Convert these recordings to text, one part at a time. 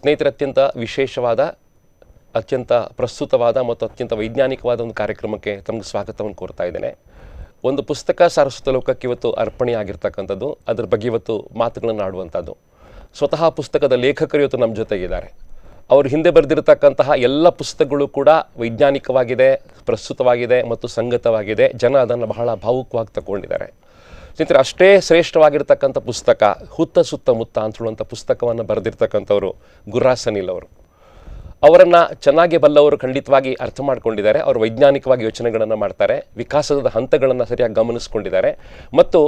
ಸ್ನೇಹಿತರ ಅತ್ಯಂತ ವಿಶೇಷವಾದ, ಅತ್ಯಂತ ಪ್ರಸ್ತುತವಾದ ಮತ್ತು ಅತ್ಯಂತ ವೈಜ್ಞಾನಿಕವಾದ ಒಂದು ಕಾರ್ಯಕ್ರಮಕ್ಕೆ ತಮಗೆ ಸ್ವಾಗತವನ್ನು ಕೋರ್ತಾ ಇದ್ದೇನೆ. ಒಂದು ಪುಸ್ತಕ ಸಾರಸ್ವತ ಲೋಕಕ್ಕೆ ಇವತ್ತು ಅರ್ಪಣೆಯಾಗಿರ್ತಕ್ಕಂಥದ್ದು, ಅದರ ಬಗ್ಗೆ ಇವತ್ತು ಮಾತುಗಳನ್ನು ಆಡುವಂಥದ್ದು. ಸ್ವತಃ ಪುಸ್ತಕದ ಲೇಖಕರು ಇವತ್ತು ನಮ್ಮ ಜೊತೆಗಿದ್ದಾರೆ. ಅವರು ಹಿಂದೆ ಬರೆದಿರತಕ್ಕಂತಹ ಎಲ್ಲ ಪುಸ್ತಕಗಳು ಕೂಡ ವೈಜ್ಞಾನಿಕವಾಗಿದೆ, ಪ್ರಸ್ತುತವಾಗಿದೆ ಮತ್ತು ಸಂಗತವಾಗಿದೆ. ಜನ ಅದನ್ನು ಬಹಳ ಭಾವುಕವಾಗಿ ತಗೊಂಡಿದ್ದಾರೆ. ಸ್ನೇಹಿತರೆ, ಅಷ್ಟೇ ಶ್ರೇಷ್ಠವಾಗಿರ್ತಕ್ಕಂಥ ಪುಸ್ತಕ ಹುತ್ತ ಸುತ್ತಮುತ್ತ ಅಂತ ಹೇಳುವಂಥ ಪುಸ್ತಕವನ್ನು ಬರೆದಿರ್ತಕ್ಕಂಥವರು ಗುರ್ರಾಸ್ ಅನಿಲ್ ಅವರು. ಅವರನ್ನು ಚೆನ್ನಾಗಿ ಬಲ್ಲವರು ಖಂಡಿತವಾಗಿ ಅರ್ಥ ಮಾಡ್ಕೊಂಡಿದ್ದಾರೆ. ಅವರು ವೈಜ್ಞಾನಿಕವಾಗಿ ಯೋಚನೆಗಳನ್ನು ಮಾಡ್ತಾರೆ, ವಿಕಾಸದ ಹಂತಗಳನ್ನು ಸರಿಯಾಗಿ ಗಮನಿಸ್ಕೊಂಡಿದ್ದಾರೆ ಮತ್ತು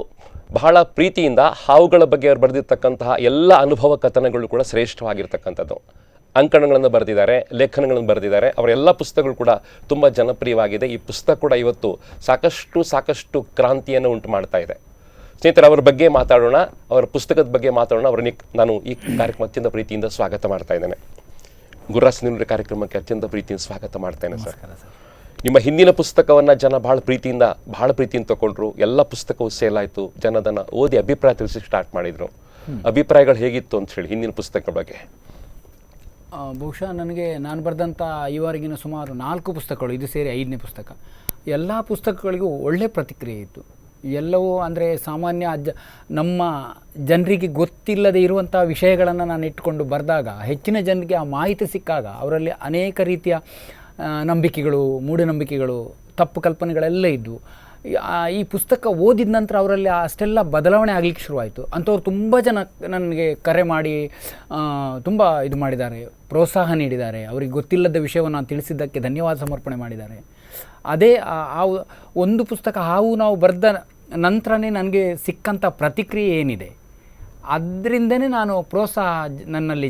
ಬಹಳ ಪ್ರೀತಿಯಿಂದ ಹಾವುಗಳ ಬಗ್ಗೆ ಅವರು ಬರೆದಿರ್ತಕ್ಕಂತಹ ಎಲ್ಲ ಅನುಭವ ಕಥನಗಳು ಕೂಡ ಶ್ರೇಷ್ಠವಾಗಿರ್ತಕ್ಕಂಥದ್ದು. ಅಂಕಣಗಳನ್ನು ಬರೆದಿದ್ದಾರೆ, ಲೇಖನಗಳನ್ನು ಬರೆದಿದ್ದಾರೆ. ಅವರೆಲ್ಲ ಪುಸ್ತಕಗಳು ಕೂಡ ತುಂಬ ಜನಪ್ರಿಯವಾಗಿದೆ. ಈ ಪುಸ್ತಕ ಕೂಡ ಇವತ್ತು ಸಾಕಷ್ಟು ಕ್ರಾಂತಿಯನ್ನು ಉಂಟು ಮಾಡ್ತಾ ಇದೆ. ಸ್ನೇಹಿತರೆ, ಅವರ ಬಗ್ಗೆ ಮಾತಾಡೋಣ, ಅವರ ಪುಸ್ತಕದ ಬಗ್ಗೆ ಮಾತಾಡೋಣ. ಅವರನ್ನು ನಾನು ಈ ಕಾರ್ಯಕ್ರಮ ಅತ್ಯಂತ ಪ್ರೀತಿಯಿಂದ ಸ್ವಾಗತ ಮಾಡ್ತಾ ಇದ್ದೇನೆ. ಗುರ್ರಾಸ್ ಅನಿಲ್ ಕಾರ್ಯಕ್ರಮಕ್ಕೆ ಅತ್ಯಂತ ಪ್ರೀತಿಯಿಂದ ಸ್ವಾಗತ ಮಾಡ್ತೇನೆ ಸರ್. ನಿಮ್ಮ ಹಿಂದಿನ ಪುಸ್ತಕವನ್ನು ಜನ ಬಹಳ ಪ್ರೀತಿಯಿಂದ ತಗೊಂಡ್ರು. ಎಲ್ಲ ಪುಸ್ತಕವು ಸೇಲ್ ಆಯಿತು. ಜನ ಅದನ್ನು ಓದಿ ಅಭಿಪ್ರಾಯ ತಿಳಿಸಿ ಸ್ಟಾರ್ಟ್ ಮಾಡಿದರು. ಅಭಿಪ್ರಾಯಗಳು ಹೇಗಿತ್ತು ಅಂತ ಹೇಳಿ ಹಿಂದಿನ ಪುಸ್ತಕದ ಬಗ್ಗೆ? ಬಹುಶಃ ನನಗೆ ನಾನು ಬರೆದಂಥ ಈವರೆಗಿನ ಸುಮಾರು 4 ಪುಸ್ತಕಗಳು, ಇದು ಸೇರಿ 5ನೇ ಪುಸ್ತಕ. ಎಲ್ಲ ಪುಸ್ತಕಗಳಿಗೂ ಒಳ್ಳೆಯ ಪ್ರತಿಕ್ರಿಯೆ ಇತ್ತು. ಎಲ್ಲವೂ ಅಂದರೆ ಸಾಮಾನ್ಯ ನಮ್ಮ ಜನರಿಗೆ ಗೊತ್ತಿಲ್ಲದೆ ಇರುವಂಥ ವಿಷಯಗಳನ್ನು ನಾನು ಇಟ್ಕೊಂಡು ಬರೆದಾಗ ಹೆಚ್ಚಿನ ಜನರಿಗೆ ಆ ಮಾಹಿತಿ ಸಿಕ್ಕಾಗ ಅವರಲ್ಲಿ ಅನೇಕ ರೀತಿಯ ನಂಬಿಕೆಗಳು, ಮೂಢನಂಬಿಕೆಗಳು, ತಪ್ಪು ಕಲ್ಪನೆಗಳೆಲ್ಲ ಇದ್ದವು. ಈ ಪುಸ್ತಕ ಓದಿದ ನಂತರ ಅವರಲ್ಲಿ ಅಷ್ಟೆಲ್ಲ ಬದಲಾವಣೆ ಆಗಲಿಕ್ಕೆ ಶುರುವಾಯಿತು. ಅಂಥವ್ರು ತುಂಬ ಜನ ನನಗೆ ಕರೆ ಮಾಡಿ ತುಂಬ ಇದು ಮಾಡಿದ್ದಾರೆ, ಪ್ರೋತ್ಸಾಹ ನೀಡಿದ್ದಾರೆ. ಅವರಿಗೆ ಗೊತ್ತಿಲ್ಲದ ವಿಷಯವನ್ನು ನಾನು ತಿಳಿಸಿದ್ದಕ್ಕೆ ಧನ್ಯವಾದ ಸಮರ್ಪಣೆ ಮಾಡಿದ್ದಾರೆ. ಅದೇ ಆ ಒಂದು ಪುಸ್ತಕ ಹಾವು ನಾವು ಬರೆದ ನಂತರನೇ ನನಗೆ ಸಿಕ್ಕಂಥ ಪ್ರತಿಕ್ರಿಯೆ ಏನಿದೆ, ಅದರಿಂದನೇ ನಾನು ನನ್ನಲ್ಲಿ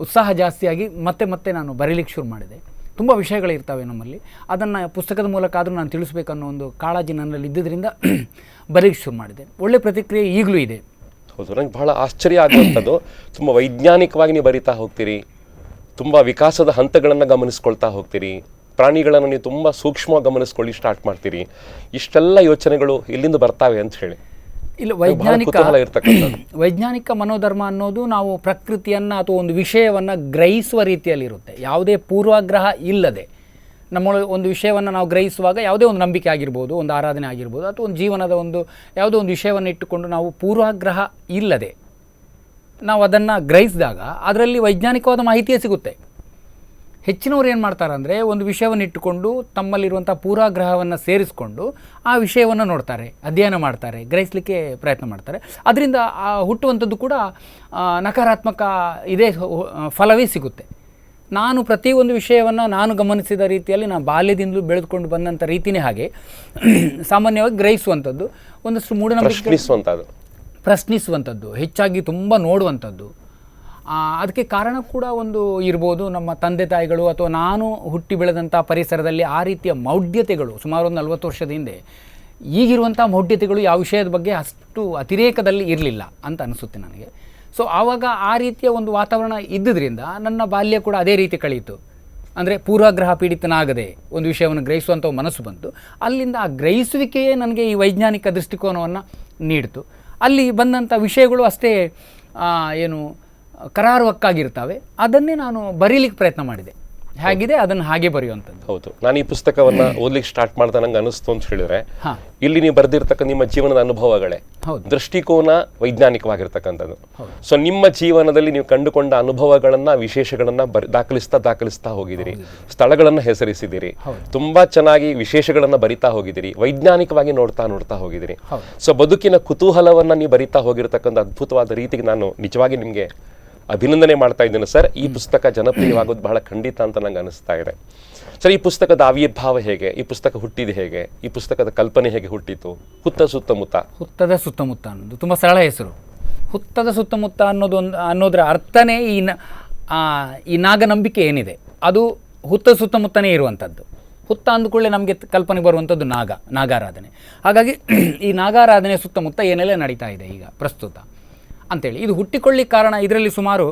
ಉತ್ಸಾಹ ಜಾಸ್ತಿಯಾಗಿ ಮತ್ತೆ ನಾನು ಬರೀಲಿಕ್ಕೆ ಶುರು ಮಾಡಿದೆ. ತುಂಬ ವಿಷಯಗಳಿರ್ತವೆ ನಮ್ಮಲ್ಲಿ, ಅದನ್ನು ಪುಸ್ತಕದ ಮೂಲಕ ಆದರೂ ನಾನು ತಿಳಿಸ್ಬೇಕನ್ನೋ ಒಂದು ಕಾಳಜಿ ನನ್ನಲ್ಲಿ ಇದ್ದಿದ್ದರಿಂದ ಬರೀಲಿಕ್ಕೆ ಶುರು ಮಾಡಿದೆ. ಒಳ್ಳೆ ಪ್ರತಿಕ್ರಿಯೆ ಈಗಲೂ ಇದೆ. ಹೌದು, ನನಗೆ ಬಹಳ ಆಶ್ಚರ್ಯ ಆಗುವಂಥದ್ದು, ತುಂಬ ವೈಜ್ಞಾನಿಕವಾಗಿ ನೀವು ಬರಿತಾ ಹೋಗ್ತೀರಿ, ತುಂಬ ವಿಕಾಸದ ಹಂತಗಳನ್ನು ಗಮನಿಸ್ಕೊಳ್ತಾ ಹೋಗ್ತೀರಿ, ಪ್ರಾಣಿಗಳನ್ನು ನೀವು ತುಂಬ ಸೂಕ್ಷ್ಮವಾಗಿ ಗಮನಿಸ್ಕೊಳ್ಳಿ ಸ್ಟಾರ್ಟ್ ಮಾಡ್ತೀರಿ. ಇಷ್ಟೆಲ್ಲ ಯೋಚನೆಗಳು ಎಲ್ಲಿಂದ ಬರ್ತಾವೆ ಅಂತ ಹೇಳಿ? ಇಲ್ಲ, ವೈಜ್ಞಾನಿಕ ಮನೋಧರ್ಮ ಅನ್ನೋದು ನಾವು ಪ್ರಕೃತಿಯನ್ನು ಅಥವಾ ಒಂದು ವಿಷಯವನ್ನು ಗ್ರಹಿಸುವ ರೀತಿಯಲ್ಲಿರುತ್ತೆ. ಯಾವುದೇ ಪೂರ್ವಾಗ್ರಹ ಇಲ್ಲದೆ ನಮ್ಮೊಳಗೆ ಒಂದು ವಿಷಯವನ್ನು ನಾವು ಗ್ರಹಿಸುವಾಗ, ಯಾವುದೇ ಒಂದು ನಂಬಿಕೆ ಆಗಿರ್ಬೋದು, ಒಂದು ಆರಾಧನೆ ಆಗಿರ್ಬೋದು, ಅಥವಾ ಒಂದು ಜೀವನದ ಯಾವುದೋ ಒಂದು ವಿಷಯವನ್ನು ಇಟ್ಟುಕೊಂಡು ನಾವು ಪೂರ್ವಾಗ್ರಹ ಇಲ್ಲದೆ ನಾವು ಅದನ್ನು ಗ್ರಹಿಸಿದಾಗ ಅದರಲ್ಲಿ ವೈಜ್ಞಾನಿಕವಾದ ಮಾಹಿತಿಯೇ ಸಿಗುತ್ತೆ. ಹೆಚ್ಚಿನವ್ರು ಏನು ಮಾಡ್ತಾರೆ ಅಂದರೆ, ಒಂದು ವಿಷಯವನ್ನು ಇಟ್ಟುಕೊಂಡು ತಮ್ಮಲ್ಲಿರುವಂಥ ಪೂರ್ವಾಗ್ರಹವನ್ನು ಸೇರಿಸಿಕೊಂಡು ಆ ವಿಷಯವನ್ನು ನೋಡ್ತಾರೆ, ಅಧ್ಯಯನ ಮಾಡ್ತಾರೆ, ಗ್ರಹಿಸಲಿಕ್ಕೆ ಪ್ರಯತ್ನ ಮಾಡ್ತಾರೆ. ಅದರಿಂದ ಹುಟ್ಟುವಂಥದ್ದು ಕೂಡ ನಕಾರಾತ್ಮಕ ಇದೇ ಫಲವೇ ಸಿಗುತ್ತೆ. ನಾನು ಪ್ರತಿಯೊಂದು ವಿಷಯವನ್ನು ನಾನು ಗಮನಿಸಿದ ರೀತಿಯಲ್ಲಿ ನಾನು ಬಾಲ್ಯದಿಂದಲೂ ಬೆಳೆದುಕೊಂಡು ಬಂದಂಥ ರೀತಿಯೇ ಹಾಗೆ ಸಾಮಾನ್ಯವಾಗಿ ಗ್ರಹಿಸುವಂಥದ್ದು, ಒಂದಷ್ಟು ಮೂಢನಂಬಿಕೆ, ಪ್ರಶ್ನಿಸುವಂಥದ್ದು, ಹೆಚ್ಚಾಗಿ ತುಂಬ ನೋಡುವಂಥದ್ದು. ಅದಕ್ಕೆ ಕಾರಣ ಕೂಡ ಒಂದು ಇರ್ಬೋದು, ನಮ್ಮ ತಂದೆ ತಾಯಿಗಳು ಅಥವಾ ನಾನು ಹುಟ್ಟಿ ಬೆಳೆದಂಥ ಪರಿಸರದಲ್ಲಿ ಆ ರೀತಿಯ ಮೌಢ್ಯತೆಗಳು ಸುಮಾರು ಒಂದು 40 ವರ್ಷದ ಹಿಂದೆ ಈಗಿರುವಂಥ ಮೌಢ್ಯತೆಗಳು ಯಾವ ವಿಷಯದ ಬಗ್ಗೆ ಅಷ್ಟು ಅತಿರೇಕದಲ್ಲಿ ಇರಲಿಲ್ಲ ಅಂತ ಅನಿಸುತ್ತೆ ನನಗೆ. ಸೊ ಆವಾಗ ಆ ರೀತಿಯ ಒಂದು ವಾತಾವರಣ ಇದ್ದುದರಿಂದ ನನ್ನ ಬಾಲ್ಯ ಕೂಡ ಅದೇ ರೀತಿ ಕಳೆಯಿತು. ಅಂದರೆ ಪೂರ್ವಾಗ್ರಹ ಪೀಡಿತನಾಗದೆ ಒಂದು ವಿಷಯವನ್ನು ಗ್ರಹಿಸುವಂಥ ಮನಸ್ಸು ಬಂತು. ಅಲ್ಲಿಂದ ಆ ಗ್ರಹಿಸುವಿಕೆಯೇ ನನಗೆ ಈ ವೈಜ್ಞಾನಿಕ ದೃಷ್ಟಿಕೋನವನ್ನು ನೀಡಿತು. ಅಲ್ಲಿ ಬಂದಂಥ ವಿಷಯಗಳು ಅಷ್ಟೇ ಕರಾರುವಕ್ಕಾಗಿರ್ತವೆ. ಅದನ್ನೇ ನಾನು ಬರೀಲಿಕ್ಕೆ ಪ್ರಯತ್ನ ಮಾಡಿದೆ. ಹೇಗಿದೆ ಅದನ್ನು ಹಾಗೆ ಬರೆಯುವಂಥದ್ದು. ಹೌದು, ನಾನು ಈ ಪುಸ್ತಕವನ್ನು ಓದ್ಲಿಕ್ಕೆ ಸ್ಟಾರ್ಟ್ ಮಾಡ್ದೆ ನಂಗೆ ಅನಿಸ್ತು ಅಂತ ಹೇಳಿದ್ರೆ, ಇಲ್ಲಿ ನೀವು ಬರೆದಿರ್ತಕ್ಕ ನಿಮ್ಮ ಜೀವನದ ಅನುಭವಗಳೇ ದೃಷ್ಟಿಕೋನ ವೈಜ್ಞಾನಿಕವಾಗಿರ್ತಕ್ಕಂಥದ್ದು. ಸೊ ನಿಮ್ಮ ಜೀವನದಲ್ಲಿ ನೀವು ಕಂಡುಕೊಂಡ ಅನುಭವಗಳನ್ನ, ವಿಶೇಷಗಳನ್ನ ದಾಖಲಿಸ್ತಾ ಹೋಗಿದ್ದೀರಿ, ಸ್ಥಳಗಳನ್ನ ಹೆಸರಿಸಿದ್ದೀರಿ, ತುಂಬಾ ಚೆನ್ನಾಗಿ ವಿಶೇಷಗಳನ್ನ ಬರಿತಾ ಹೋಗಿದ್ದೀರಿ, ವೈಜ್ಞಾನಿಕವಾಗಿ ನೋಡ್ತಾ ಹೋಗಿದ್ದೀರಿ. ಸೊ ಬದುಕಿನ ಕುತೂಹಲವನ್ನ ನೀವು ಬರಿತಾ ಹೋಗಿರ್ತಕ್ಕಂಥ ಅದ್ಭುತವಾದ ರೀತಿಗೆ ನಾನು ನಿಜವಾಗಿ ನಿಮಗೆ ಅಭಿನಂದನೆ ಮಾಡ್ತಾ ಇದ್ದೇನೆ ಸರ್. ಈ ಪುಸ್ತಕ ಜನಪ್ರಿಯವಾಗೋದು ಬಹಳ ಖಂಡಿತ ಅಂತ ನಂಗೆ ಅನಿಸ್ತಾ ಇದೆ ಸರ್. ಈ ಪುಸ್ತಕದ ಆವಿರ್ಭಾವ ಹೇಗೆ, ಈ ಪುಸ್ತಕ ಹುಟ್ಟಿದ ಹೇಗೆ, ಈ ಪುಸ್ತಕದ ಕಲ್ಪನೆ ಹೇಗೆ ಹುಟ್ಟಿತು? ಹುತ್ತದ ಸುತ್ತಮುತ್ತ ಅನ್ನೋದು ತುಂಬ ಸರಳ ಹೆಸರು. ಹುತ್ತದ ಸುತ್ತಮುತ್ತ ಅನ್ನೋದರ ಅರ್ಥನೇ ಈ ನಾಗನಂಬಿಕೆ ಏನಿದೆ ಅದು ಹುತ್ತದ ಸುತ್ತಮುತ್ತನೇ ಇರುವಂಥದ್ದು. ಹುತ್ತ ಅಂದುಕೊಳ್ಳೆ ನಮಗೆ ಕಲ್ಪನೆ ಬರುವಂಥದ್ದು ನಾಗಾರಾಧನೆ. ಹಾಗಾಗಿ ಈ ನಾಗಾರಾಧನೆ ಸುತ್ತಮುತ್ತ ಏನೆಲ್ಲ ನಡೀತಾ ಇದೆ ಈಗ ಪ್ರಸ್ತುತ ಅಂಥೇಳಿ ಇದು ಹುಟ್ಟಿಕೊಳ್ಳಿಕ್ಕೆ ಕಾರಣ. ಇದರಲ್ಲಿ ಸುಮಾರು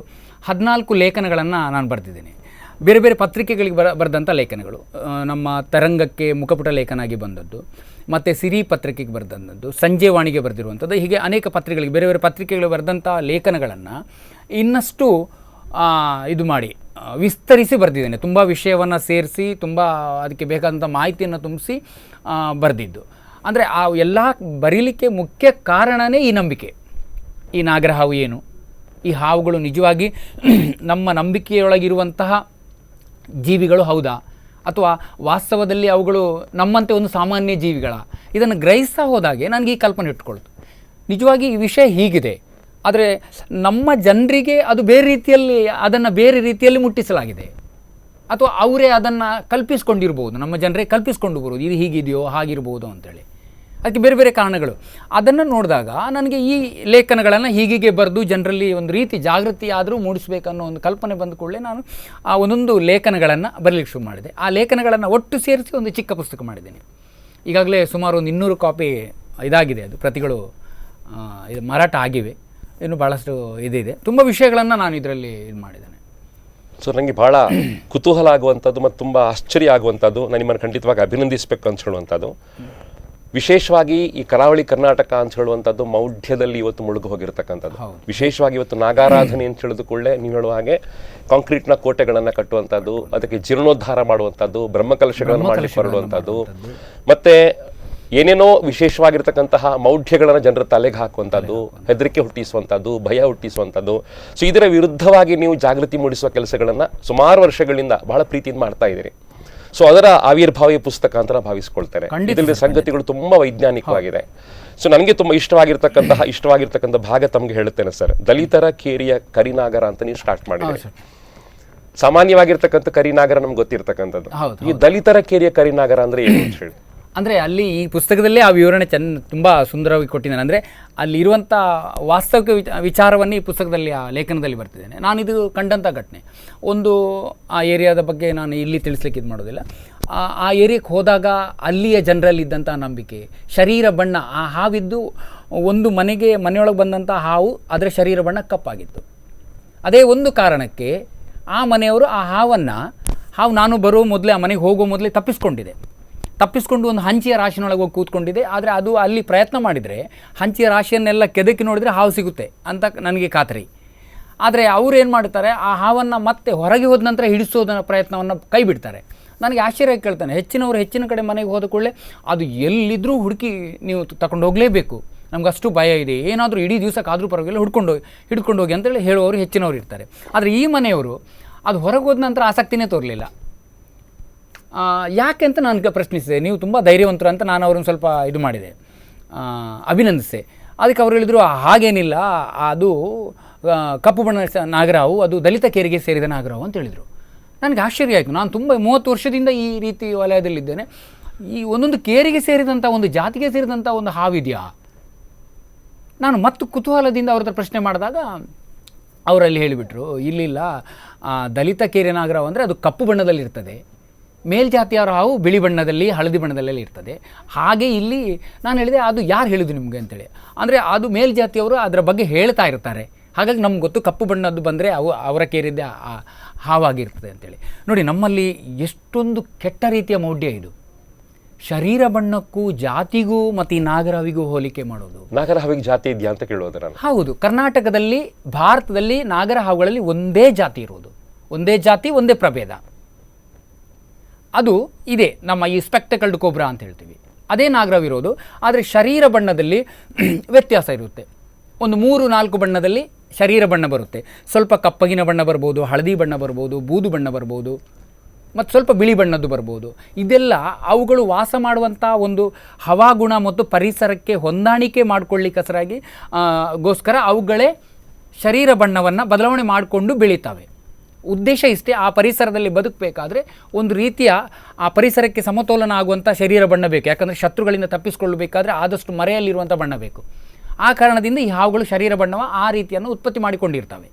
14 ಲೇಖನಗಳನ್ನು ನಾನು ಬರೆದಿದ್ದೇನೆ. ಬೇರೆ ಬೇರೆ ಪತ್ರಿಕೆಗಳಿಗೆ ಬರೆದಂಥ ಲೇಖನಗಳು. ನಮ್ಮ ತರಂಗಕ್ಕೆ ಮುಖಪುಟ ಲೇಖನ ಆಗಿ ಬಂದದ್ದು, ಮತ್ತು ಸಿರಿ ಪತ್ರಿಕೆಗೆ ಬರೆದಂಥದ್ದು, ಸಂಜೆ ವಾಣಿಗೆ ಬರೆದಿರುವಂಥದ್ದು, ಹೀಗೆ ಅನೇಕ ಪತ್ರಿಕೆಗಳಿಗೆ ಬೇರೆ ಬೇರೆ ಪತ್ರಿಕೆಗಳಿಗೆ ಬರೆದಂಥ ಲೇಖನಗಳನ್ನು ಇನ್ನಷ್ಟು ಇದು ಮಾಡಿ ವಿಸ್ತರಿಸಿ ಬರೆದಿದ್ದೇನೆ. ತುಂಬ ವಿಷಯವನ್ನು ಸೇರಿಸಿ ತುಂಬ ಅದಕ್ಕೆ ಬೇಕಾದಂಥ ಮಾಹಿತಿಯನ್ನು ತುಂಬಿಸಿ ಬರೆದಿದ್ದು. ಅಂದರೆ ಆ ಎಲ್ಲ ಬರೀಲಿಕ್ಕೆ ಮುಖ್ಯ ಕಾರಣವೇ ಈ ನಂಬಿಕೆ. ಈ ನಾಗರಹಾವು ಏನು, ಈ ಹಾವುಗಳು ನಿಜವಾಗಿ ನಮ್ಮ ನಂಬಿಕೆಯೊಳಗಿರುವಂತಹ ಜೀವಿಗಳು ಹೌದಾ, ಅಥವಾ ವಾಸ್ತವದಲ್ಲಿ ಅವುಗಳು ನಮ್ಮಂತೆ ಒಂದು ಸಾಮಾನ್ಯ ಜೀವಿಗಳ, ಇದನ್ನು ಗ್ರಹಿಸ್ತಾ ಹೋದಾಗೆ ನನಗೆ ಈ ಕಲ್ಪನೆ ಇಟ್ಕೊಳ್ತು. ನಿಜವಾಗಿ ಈ ವಿಷಯ ಹೀಗಿದೆ, ಆದರೆ ನಮ್ಮ ಜನರಿಗೆ ಅದು ಬೇರೆ ರೀತಿಯಲ್ಲಿ ಅದನ್ನು ಬೇರೆ ರೀತಿಯಲ್ಲಿ ಮುಟ್ಟಿಸಲಾಗಿದೆ, ಅಥವಾ ಅವರೇ ಅದನ್ನು ಕಲ್ಪಿಸ್ಕೊಂಡಿರ್ಬೋದು, ನಮ್ಮ ಜನರೇ ಕಲ್ಪಿಸ್ಕೊಂಡು ಬರೋದು ಇದು ಹೀಗಿದೆಯೋ ಹಾಗಿರ್ಬೋದು ಅಂತೇಳಿ. ಅದಕ್ಕೆ ಬೇರೆ ಬೇರೆ ಕಾರಣಗಳು. ಅದನ್ನು ನೋಡಿದಾಗ ನನಗೆ ಈ ಲೇಖನಗಳನ್ನು ಹೀಗೆ ಬರೆದು ಜನರಲ್ಲಿ ಒಂದು ರೀತಿ ಜಾಗೃತಿ ಆದರೂ ಮೂಡಿಸಬೇಕನ್ನೋ ಒಂದು ಕಲ್ಪನೆ ಬಂದ ಕೂಡಲೇ ನಾನು ಆ ಒಂದೊಂದು ಲೇಖನಗಳನ್ನು ಬರಲಿಕ್ಕೆ ಶುರು ಮಾಡಿದೆ. ಆ ಲೇಖನಗಳನ್ನು ಒಟ್ಟು ಸೇರಿಸಿ ಒಂದು ಚಿಕ್ಕ ಪುಸ್ತಕ ಮಾಡಿದ್ದೀನಿ. ಈಗಾಗಲೇ ಸುಮಾರು ಒಂದು 200 ಕಾಪಿ ಇದಾಗಿದೆ, ಅದು ಪ್ರತಿಗಳು ಇದು ಮಾರಾಟ ಆಗಿವೆ. ಇನ್ನು ಭಾಳಷ್ಟು ಇದಿದೆ, ತುಂಬ ವಿಷಯಗಳನ್ನು ನಾನು ಇದರಲ್ಲಿ ಇದು ಮಾಡಿದ್ದೇನೆ. ಸೊ ನನಗೆ ಭಾಳ ಕುತೂಹಲ ಆಗುವಂಥದ್ದು ಮತ್ತು ತುಂಬ ಆಶ್ಚರ್ಯ ಆಗುವಂಥದ್ದು, ನಾನು ನಿಮ್ಮನ್ನು ಖಂಡಿತವಾಗಿ ಅಭಿನಂದಿಸಬೇಕು ಅಂತ ಹೇಳುವಂಥದ್ದು, ವಿಶೇಷವಾಗಿ ಈ ಕರಾವಳಿ ಕರ್ನಾಟಕ ಅಂತ ಹೇಳುವಂಥದ್ದು ಮೌಢ್ಯದಲ್ಲಿ ಇವತ್ತು ಮುಳುಗು ಹೋಗಿರ್ತಕ್ಕಂಥದ್ದು. ವಿಶೇಷವಾಗಿ ಇವತ್ತು ನಾಗಾರಾಧನೆ ಅಂತ ಹೇಳಿದ ಕೂಡಲೇ ನೀವು ಹೇಳುವ ಹಾಗೆ ಕಾಂಕ್ರೀಟ್ನ ಕೋಟೆಗಳನ್ನು ಕಟ್ಟುವಂಥದ್ದು, ಅದಕ್ಕೆ ಜೀರ್ಣೋದ್ಧಾರ ಮಾಡುವಂಥದ್ದು, ಬ್ರಹ್ಮಕಲಶಗಳನ್ನು ಮಾಡಿ ಹೊರಡುವಂಥದ್ದು, ಮತ್ತೆ ಏನೇನೋ ವಿಶೇಷವಾಗಿರ್ತಕ್ಕಂತಹ ಮೌಢ್ಯಗಳನ್ನು ಜನರ ತಲೆಗೆ ಹಾಕುವಂಥದ್ದು, ಹೆದರಿಕೆ ಹುಟ್ಟಿಸುವಂಥದ್ದು, ಭಯ ಹುಟ್ಟಿಸುವಂಥದ್ದು. ಸೊ ಇದರ ವಿರುದ್ಧವಾಗಿ ನೀವು ಜಾಗೃತಿ ಮೂಡಿಸುವ ಕೆಲಸಗಳನ್ನು ಸುಮಾರು ವರ್ಷಗಳಿಂದ ಬಹಳ ಪ್ರೀತಿಯಿಂದ ಮಾಡ್ತಾ ಇದ್ದೀರಿ. ಸೊ ಅದರ ಆವಿರ್ಭಾವಿ ಪುಸ್ತಕ ಅಂತ ಭಾವಿಸ್ಕೊಳ್ತೇನೆ. ಇದರಲ್ಲಿ ಸಂಗತಿಗಳು ತುಂಬ ವೈಜ್ಞಾನಿಕವಾಗಿದೆ. ಸೊ ನನಗೆ ತುಂಬ ಇಷ್ಟವಾಗಿರ್ತಕ್ಕಂಥ ಭಾಗ ತಮಗೆ ಹೇಳುತ್ತೇನೆ ಸರ್. ದಲಿತರ ಕೇರಿಯ ಕರಿನಾಗರ ಅಂತ ನೀವು ಸ್ಟಾರ್ಟ್ ಮಾಡಿದ್ದೀರಿ. ಸಾಮಾನ್ಯವಾಗಿರ್ತಕ್ಕಂಥ ಕರಿನಾಗರ ನಮ್ಗೆ ಗೊತ್ತಿರ್ತಕ್ಕಂಥದ್ದು. ಈ ದಲಿತರ ಕೇರಿಯ ಕರಿನಾಗರ ಅಂದ್ರೆ ಏನು ಅಂತ ಹೇಳಿ, ಅಂದರೆ ಅಲ್ಲಿ ಈ ಪುಸ್ತಕದಲ್ಲೇ ಆ ವಿವರಣೆ ತುಂಬ ಸುಂದರವಾಗಿ ಕೊಟ್ಟಿದ್ದಾನೆ. ಅಂದರೆ ಅಲ್ಲಿರುವಂಥ ವಾಸ್ತವಿಕ ವಿಚಾರವನ್ನು ಈ ಪುಸ್ತಕದಲ್ಲಿ ಆ ಲೇಖನದಲ್ಲಿ ಬರ್ತಿದ್ದೇನೆ. ನಾನು ಇದು ಕಂಡಂಥ ಘಟನೆ, ಒಂದು ಆ ಏರಿಯಾದ ಬಗ್ಗೆ ನಾನು ಇಲ್ಲಿ ತಿಳಿಸ್ಲಿಕ್ಕೆ ಇದು ಮಾಡೋದಿಲ್ಲ. ಆ ಏರಿಯಾಕ್ಕೆ ಹೋದಾಗ ಅಲ್ಲಿಯ ಜನರಲ್ಲಿದ್ದಂಥ ನಂಬಿಕೆ, ಶರೀರ ಬಣ್ಣ, ಆ ಹಾವಿದ್ದು ಒಂದು ಮನೆಯೊಳಗೆ ಬಂದಂಥ ಹಾವು ಅದರ ಶರೀರ ಬಣ್ಣ ಕಪ್ಪಾಗಿತ್ತು. ಅದೇ ಒಂದು ಕಾರಣಕ್ಕೆ ಆ ಮನೆಯವರು ಆ ಹಾವು ನಾನು ಬರೋ ಮೊದಲೇ, ಆ ಮನೆಗೆ ಹೋಗೋ ಮೊದಲೇ ತಪ್ಪಿಸ್ಕೊಂಡು ಒಂದು ಹಂಚಿಯ ರಾಶಿನೊಳಗೆ ಹೋಗಿ ಕೂತ್ಕೊಂಡಿದೆ. ಆದರೆ ಅದು ಅಲ್ಲಿ ಪ್ರಯತ್ನ ಮಾಡಿದರೆ ಹಂಚಿಯ ರಾಶಿಯನ್ನೆಲ್ಲ ಕೆದಕಿ ನೋಡಿದರೆ ಹಾವು ಸಿಗುತ್ತೆ ಅಂತ ನನಗೆ ಖಾತ್ರಿ. ಆದರೆ ಅವರು ಏನು ಮಾಡ್ತಾರೆ, ಆ ಹಾವನ್ನು ಮತ್ತೆ ಹೊರಗೆ ಹೋದ ನಂತರ ಹಿಡಿಸೋದನ್ನ ಪ್ರಯತ್ನವನ್ನು ಕೈ ಬಿಡ್ತಾರೆ. ನನಗೆ ಆಶ್ಚರ್ಯ ಕೇಳ್ತಾನೆ, ಹೆಚ್ಚಿನ ಕಡೆ ಮನೆಗೆ ಹೋದ ಕೂಡಲೇ ಅದು ಎಲ್ಲಿದ್ದರೂ ಹುಡುಕಿ ನೀವು ತಗೊಂಡು ಹೋಗಲೇಬೇಕು, ನಮ್ಗೆ ಅಷ್ಟು ಭಯ ಇದೆ, ಏನಾದರೂ ಇಡೀ ದಿವಸಕ್ಕಾದರೂ ಪರವಾಗಿಲ್ಲ ಹಿಡ್ಕೊಂಡು ಹೋಗಿ ಅಂತೇಳಿ ಹೇಳುವವರು ಹೆಚ್ಚಿನವರು ಇರ್ತಾರೆ. ಆದರೆ ಈ ಮನೆಯವರು ಅದು ಹೊರಗೆ ಹೋದ ನಂತರ ಆಸಕ್ತಿನೇ ತೋರಲಿಲ್ಲ. ಯಾಕೆ ಅಂತ ನಾನು ಪ್ರಶ್ನಿಸಿದೆ. ನೀವು ತುಂಬ ಧೈರ್ಯವಂತರು ಅಂತ ನಾನು ಅವ್ರನ್ನ ಸ್ವಲ್ಪ ಇದು ಮಾಡಿದೆ, ಅಭಿನಂದಿಸಿದೆ. ಅದಕ್ಕೆ ಅವ್ರು ಹೇಳಿದರು, ಹಾಗೇನಿಲ್ಲ, ಅದು ಕಪ್ಪು ಬಣ್ಣ ನಾಗರಹಾವು, ಅದು ದಲಿತ ಕೇರಿಗೆ ಸೇರಿದ ನಾಗರಹಾವು ಅಂತ ಹೇಳಿದರು. ನನಗೆ ಆಶ್ಚರ್ಯ ಆಯಿತು. ನಾನು ತುಂಬ 30 ವರ್ಷದಿಂದ ಈ ರೀತಿ ವಲಯದಲ್ಲಿದ್ದೇನೆ. ಈ ಒಂದೊಂದು ಕೇರಿಗೆ ಸೇರಿದಂಥ, ಒಂದು ಜಾತಿಗೆ ಸೇರಿದಂಥ ಒಂದು ಹಾವಿದೆಯಾ? ನಾನು ಮತ್ತು ಕುತೂಹಲದಿಂದ ಅವ್ರ ಹತ್ರ ಪ್ರಶ್ನೆ ಮಾಡಿದಾಗ ಅವರಲ್ಲಿ ಹೇಳಿಬಿಟ್ರು, ಇಲ್ಲಿಲ್ಲ, ದಲಿತ ಕೇರೆ ನಾಗರಹಾವು ಅಂದರೆ ಅದು ಕಪ್ಪು ಬಣ್ಣದಲ್ಲಿರ್ತದೆ, ಮೇಲ್ಜಾತಿಯವರ ಹಾವು ಬಿಳಿ ಬಣ್ಣದಲ್ಲಿ ಹಳದಿ ಬಣ್ಣದಲ್ಲೆಲ್ಲ ಇರ್ತದೆ. ಹಾಗೆ ಇಲ್ಲಿ ನಾನು ಹೇಳಿದೆ, ಅದು ಯಾರು ಹೇಳಿದ್ದು ನಿಮಗೆ ಅಂತೇಳಿ. ಅಂದರೆ ಅದು ಮೇಲ್ಜಾತಿಯವರು ಅದರ ಬಗ್ಗೆ ಹೇಳ್ತಾ ಇರ್ತಾರೆ, ಹಾಗಾಗಿ ನಮ್ಗೆ ಗೊತ್ತು ಕಪ್ಪು ಬಣ್ಣದ್ದು ಬಂದರೆ ಅವರ ಕೇರಿದ್ದೆ ಹಾವಾಗಿರ್ತದೆ ಅಂತೇಳಿ. ನೋಡಿ, ನಮ್ಮಲ್ಲಿ ಎಷ್ಟೊಂದು ಕೆಟ್ಟ ರೀತಿಯ ಮೌಢ್ಯ ಇದು. ಶರೀರ ಬಣ್ಣಕ್ಕೂ ಜಾತಿಗೂ ಮತ್ತು ಈ ನಾಗರಹಾವಿಗೂ ಹೋಲಿಕೆ ಮಾಡೋದು. ನಾಗರಹಾವಿಗೆ ಜಾತಿ ಇದೆಯಾ ಅಂತ ಕೇಳೋದು. ಹೌದು, ಕರ್ನಾಟಕದಲ್ಲಿ, ಭಾರತದಲ್ಲಿ ನಾಗರಹಾವುಗಳಲ್ಲಿ ಒಂದೇ ಜಾತಿ ಇರೋದು, ಒಂದೇ ಜಾತಿ, ಒಂದೇ ಪ್ರಭೇದ. ಅದು ಇದೆ, ನಮ್ಮ ಈ ಸ್ಪೆಕ್ಟಕಲ್ಡ್ ಕೋಬ್ರಾ ಅಂತ ಹೇಳ್ತೀವಿ, ಅದೇ ನಾಗರಹಾವಿರೋದು. ಆದರೆ ಶರೀರ ಬಣ್ಣದಲ್ಲಿ ವ್ಯತ್ಯಾಸ ಇರುತ್ತೆ. ಒಂದು 3-4 ಬಣ್ಣದಲ್ಲಿ ಶರೀರ ಬಣ್ಣ ಬರುತ್ತೆ. ಸ್ವಲ್ಪ ಕಪ್ಪಗಿನ ಬಣ್ಣ ಬರ್ಬೋದು, ಹಳದಿ ಬಣ್ಣ ಬರ್ಬೋದು, ಬೂದು ಬಣ್ಣ ಬರ್ಬೋದು, ಮತ್ತು ಸ್ವಲ್ಪ ಬಿಳಿ ಬಣ್ಣದ್ದು ಬರ್ಬೋದು. ಇದೆಲ್ಲ ಅವುಗಳು ವಾಸ ಮಾಡುವಂಥ ಒಂದು ಹವಾಗುಣ ಮತ್ತು ಪರಿಸರಕ್ಕೆ ಹೊಂದಾಣಿಕೆ ಮಾಡಿಕೊಳ್ಳಿಕ್ಕಸರಾಗಿ ಗೋಸ್ಕರ ಅವುಗಳೇ ಶರೀರ ಬಣ್ಣವನ್ನು ಬದಲಾವಣೆ ಮಾಡಿಕೊಂಡು ಬೆಳೀತವೆ. ಉದ್ದೇಶ ಇಷ್ಟೇ, ಆ ಪರಿಸರದಲ್ಲಿ ಬದುಕಬೇಕಾದ್ರೆ ಒಂದು ರೀತಿಯ ಆ ಪರಿಸರಕ್ಕೆ ಸಮತೋಲನ ಆಗುವಂಥ ಶರೀರ ಬಣ್ಣ ಬೇಕು. ಯಾಕಂದರೆ ಶತ್ರುಗಳಿಂದ ತಪ್ಪಿಸಿಕೊಳ್ಳಬೇಕಾದ್ರೆ ಆದಷ್ಟು ಮರೆಯಲ್ಲಿರುವಂಥ ಬಣ್ಣ ಬೇಕು. ಆ ಕಾರಣದಿಂದ ಈ ಹಾವುಗಳು ಶರೀರ ಬಣ್ಣವ ಆ ರೀತಿಯನ್ನು ಉತ್ಪತ್ತಿ ಮಾಡಿಕೊಂಡಿರ್ತವೆ.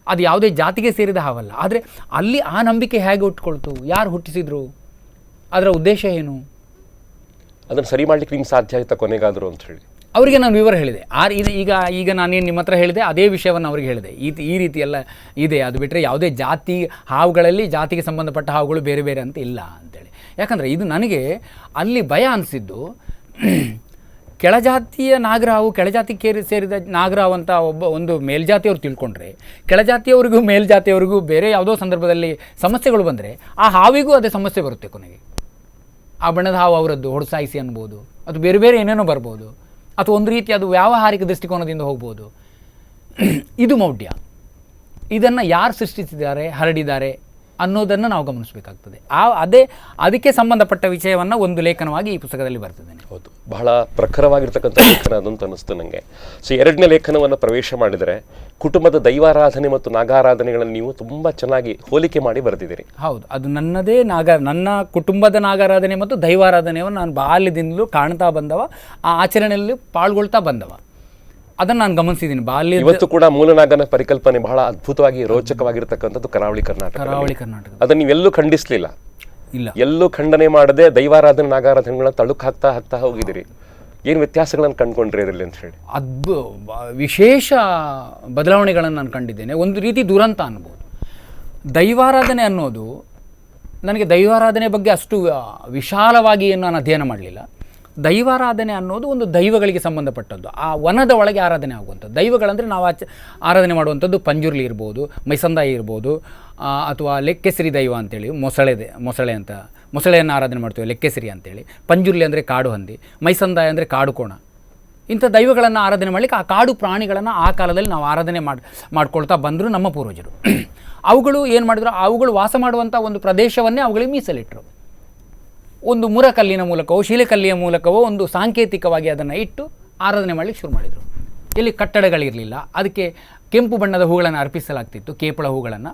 ಅದು ಯಾವುದೇ ಜಾತಿಗೆ ಸೇರಿದ ಹಾವಲ್ಲ. ಆದರೆ ಅಲ್ಲಿ ಆ ನಂಬಿಕೆ ಹೇಗೆ ಹುಟ್ಕೊಳ್ತು, ಯಾರು ಹುಟ್ಟಿಸಿದ್ರು, ಅದರ ಉದ್ದೇಶ ಏನು, ಅದನ್ನು ಸರಿ ಮಾಡಲಿಕ್ಕೆ ನಿಮ್ಗೆ ಸಾಧ್ಯ ಆಯ್ತಾ ಕೊನೆಗಾದರೂ ಅಂತ ಹೇಳಿ ಅವರಿಗೆ ನಾನು ವಿವರ ಹೇಳಿದೆ. ಈಗ ನಾನೇನು ನಿಮ್ಮ ಹತ್ರ ಹೇಳಿದೆ ಅದೇ ವಿಷಯವನ್ನು ಅವ್ರಿಗೆ ಹೇಳಿದೆ. ಈ ರೀತಿ ಎಲ್ಲ ಇದೆ, ಅದು ಬಿಟ್ಟರೆ ಯಾವುದೇ ಜಾತಿ ಹಾವುಗಳಲ್ಲಿ ಜಾತಿಗೆ ಸಂಬಂಧಪಟ್ಟ ಹಾವುಗಳು ಬೇರೆ ಬೇರೆ ಅಂತ ಇಲ್ಲ ಅಂತೇಳಿ. ಯಾಕಂದರೆ ಇದು ನನಗೆ ಅಲ್ಲಿ ಭಯ ಅನಿಸಿದ್ದು, ಕೆಳಜಾತಿಯ ನಾಗರಾವು ಕೆಳಜಾತಿಗೆ ಸೇರಿದ ನಾಗರಾವ್ ಅಂತ ಒಂದು ಮೇಲ್ಜಾತಿಯವ್ರು ತಿಳ್ಕೊಂಡ್ರೆ, ಕೆಳಜಾತಿಯವರಿಗೂ ಮೇಲ್ಜಾತಿಯವರಿಗೂ ಬೇರೆ ಯಾವುದೋ ಸಂದರ್ಭದಲ್ಲಿ ಸಮಸ್ಯೆಗಳು ಬಂದರೆ ಆ ಹಾವಿಗೂ ಅದೇ ಸಮಸ್ಯೆ ಬರುತ್ತೆ ಕೊನೆಗೆ. ಆ ಬಣ್ಣದ ಹಾವು ಅವರದ್ದು ಹೊಡೆಸಾಯಿಸಿ ಅನ್ಬೋದು, ಅದು ಬೇರೆ ಬೇರೆ ಏನೇನೋ ಬರ್ಬೋದು, ಅಥವಾ ಒಂದು ರೀತಿ ಅದು ವ್ಯಾವಹಾರಿಕ ದೃಷ್ಟಿಕೋನದಿಂದ ಹೋಗ್ಬೋದು. ಇದು ಮೌಢ್ಯ. ಇದನ್ನು ಯಾರು ಸೃಷ್ಟಿಸಿದ್ದಾರೆ, ಹರಡಿದ್ದಾರೆ ಅನ್ನೋದನ್ನು ನಾವು ಗಮನಿಸಬೇಕಾಗ್ತದೆ. ಅದಕ್ಕೆ ಸಂಬಂಧಪಟ್ಟ ವಿಷಯವನ್ನು ಒಂದು ಲೇಖನವಾಗಿ ಈ ಪುಸ್ತಕದಲ್ಲಿ ಬರ್ತದೆ. ಹೌದು, ಬಹಳ ಪ್ರಖರವಾಗಿರ್ತಕ್ಕಂಥ ಲೇಖನ ಅದಂತ ಅನ್ನಿಸ್ತು ನನಗೆ. ಸೊ 2ನೇ ಲೇಖನವನ್ನು ಪ್ರವೇಶ ಮಾಡಿದರೆ ಕುಟುಂಬದ ದೈವಾರಾಧನೆ ಮತ್ತು ನಾಗಾರಾಧನೆಗಳನ್ನು ನೀವು ತುಂಬ ಚೆನ್ನಾಗಿ ಹೋಲಿಕೆ ಮಾಡಿ ಬರೆದಿದ್ದೀರಿ. ಹೌದು, ಅದು ನನ್ನದೇ ನನ್ನ ಕುಟುಂಬದ ನಾಗಾರಾಧನೆ ಮತ್ತು ದೈವಾರಾಧನೆಯನ್ನು ನಾನು ಬಾಲ್ಯದಿಂದಲೂ ಕಾಣ್ತಾ ಬಂದವ, ಆ ಆಚರಣೆಯಲ್ಲಿ ಪಾಲ್ಗೊಳ್ತಾ ಬಂದವ. ಅದನ್ನು ನಾನು ಗಮನಿಸಿದ್ದೀನಿ ಬಾಲ್ಯ. ಇವತ್ತು ಕೂಡ ಮೂಲನಾಗನ ಪರಿಕಲ್ಪನೆ ಬಹಳ ಅದ್ಭುತವಾಗಿ ರೋಚಕವಾಗಿರ್ತಕ್ಕಂಥದ್ದು ಕರಾವಳಿ ಕರ್ನಾಟಕ. ಅದನ್ನು ನೀವೆಲ್ಲೂ ಖಂಡಿಸಲಿಲ್ಲ, ಇಲ್ಲ, ಎಲ್ಲೂ ಖಂಡನೆ ಮಾಡದೆ ದೈವಾರಾಧನೆ ನಾಗಾರಾಧನೆಗಳನ್ನ ತಳುಕು ಹಾಕ್ತಾ ಹೋಗಿದ್ದೀರಿ. ಏನು ವ್ಯತ್ಯಾಸಗಳನ್ನು ಕಂಡುಕೊಂಡ್ರಿ ಅದರಲ್ಲಿ ಅಂತ ಹೇಳಿ? ವಿಶೇಷ ಬದಲಾವಣೆಗಳನ್ನು ನಾನು ಕಂಡಿದ್ದೇನೆ. ಒಂದು ರೀತಿ ದುರಂತ ಅನ್ಬೋದು. ದೈವಾರಾಧನೆ ಅನ್ನೋದು, ನನಗೆ ದೈವಾರಾಧನೆ ಬಗ್ಗೆ ಅಷ್ಟು ವಿಶಾಲವಾಗಿ ಏನು ನಾನು ಅಧ್ಯಯನ ಮಾಡಲಿಲ್ಲ. ದೈವಾರಾಧನೆ ಅನ್ನೋದು ಒಂದು ದೈವಗಳಿಗೆ ಸಂಬಂಧಪಟ್ಟದ್ದು, ಆ ವನದ ಒಳಗೆ ಆರಾಧನೆ ಆಗುವಂಥದ್ದು. ದೈವಗಳಂದರೆ ನಾವು ಆರಾಧನೆ ಮಾಡುವಂಥದ್ದು ಪಂಜುರ್ಲಿ ಇರ್ಬೋದು, ಮೈಸಂದಾಯಿ ಇರ್ಬೋದು, ಅಥವಾ ಲೆಕ್ಕೆಸರಿ ದೈವ ಅಂತೇಳಿ ಮೊಸಳೆಯನ್ನು ಆರಾಧನೆ ಮಾಡ್ತೀವಿ ಲೆಕ್ಕೆಸರಿ ಅಂತೇಳಿ. ಪಂಜುರ್ಲಿ ಅಂದರೆ ಕಾಡು ಹಂದಿ, ಮೈಸಂದಾಯ ಅಂದರೆ ಕಾಡು ಕೋಣ. ಇಂಥ ದೈವಗಳನ್ನು ಆರಾಧನೆ ಮಾಡಲಿಕ್ಕೆ ಆ ಕಾಡು ಪ್ರಾಣಿಗಳನ್ನು ಆ ಕಾಲದಲ್ಲಿ ನಾವು ಆರಾಧನೆ ಮಾಡ್ಕೊಳ್ತಾ ಬಂದರು ನಮ್ಮ ಪೂರ್ವಜರು. ಅವುಗಳು ಏನು ಮಾಡಿದ್ರು, ಅವುಗಳು ವಾಸ ಮಾಡುವಂಥ ಒಂದು ಪ್ರದೇಶವನ್ನೇ ಅವುಗಳಿಗೆ ಮೀಸಲಿಟ್ಟರು. ಒಂದು ಮುರಕಲ್ಲಿನ ಮೂಲಕವೋ ಶಿಲೆಕಲ್ಲಿಯ ಮೂಲಕವೋ ಒಂದು ಸಾಂಕೇತಿಕವಾಗಿ ಅದನ್ನು ಇಟ್ಟು ಆರಾಧನೆ ಮಾಡಲಿಕ್ಕೆ ಶುರು ಮಾಡಿದರು. ಇಲ್ಲಿ ಕಟ್ಟಡಗಳಿರಲಿಲ್ಲ, ಅದಕ್ಕೆ ಕೆಂಪು ಬಣ್ಣದ ಹೂಗಳನ್ನು ಅರ್ಪಿಸಲಾಗ್ತಿತ್ತು, ಕೇಪಳ ಹೂಗಳನ್ನು.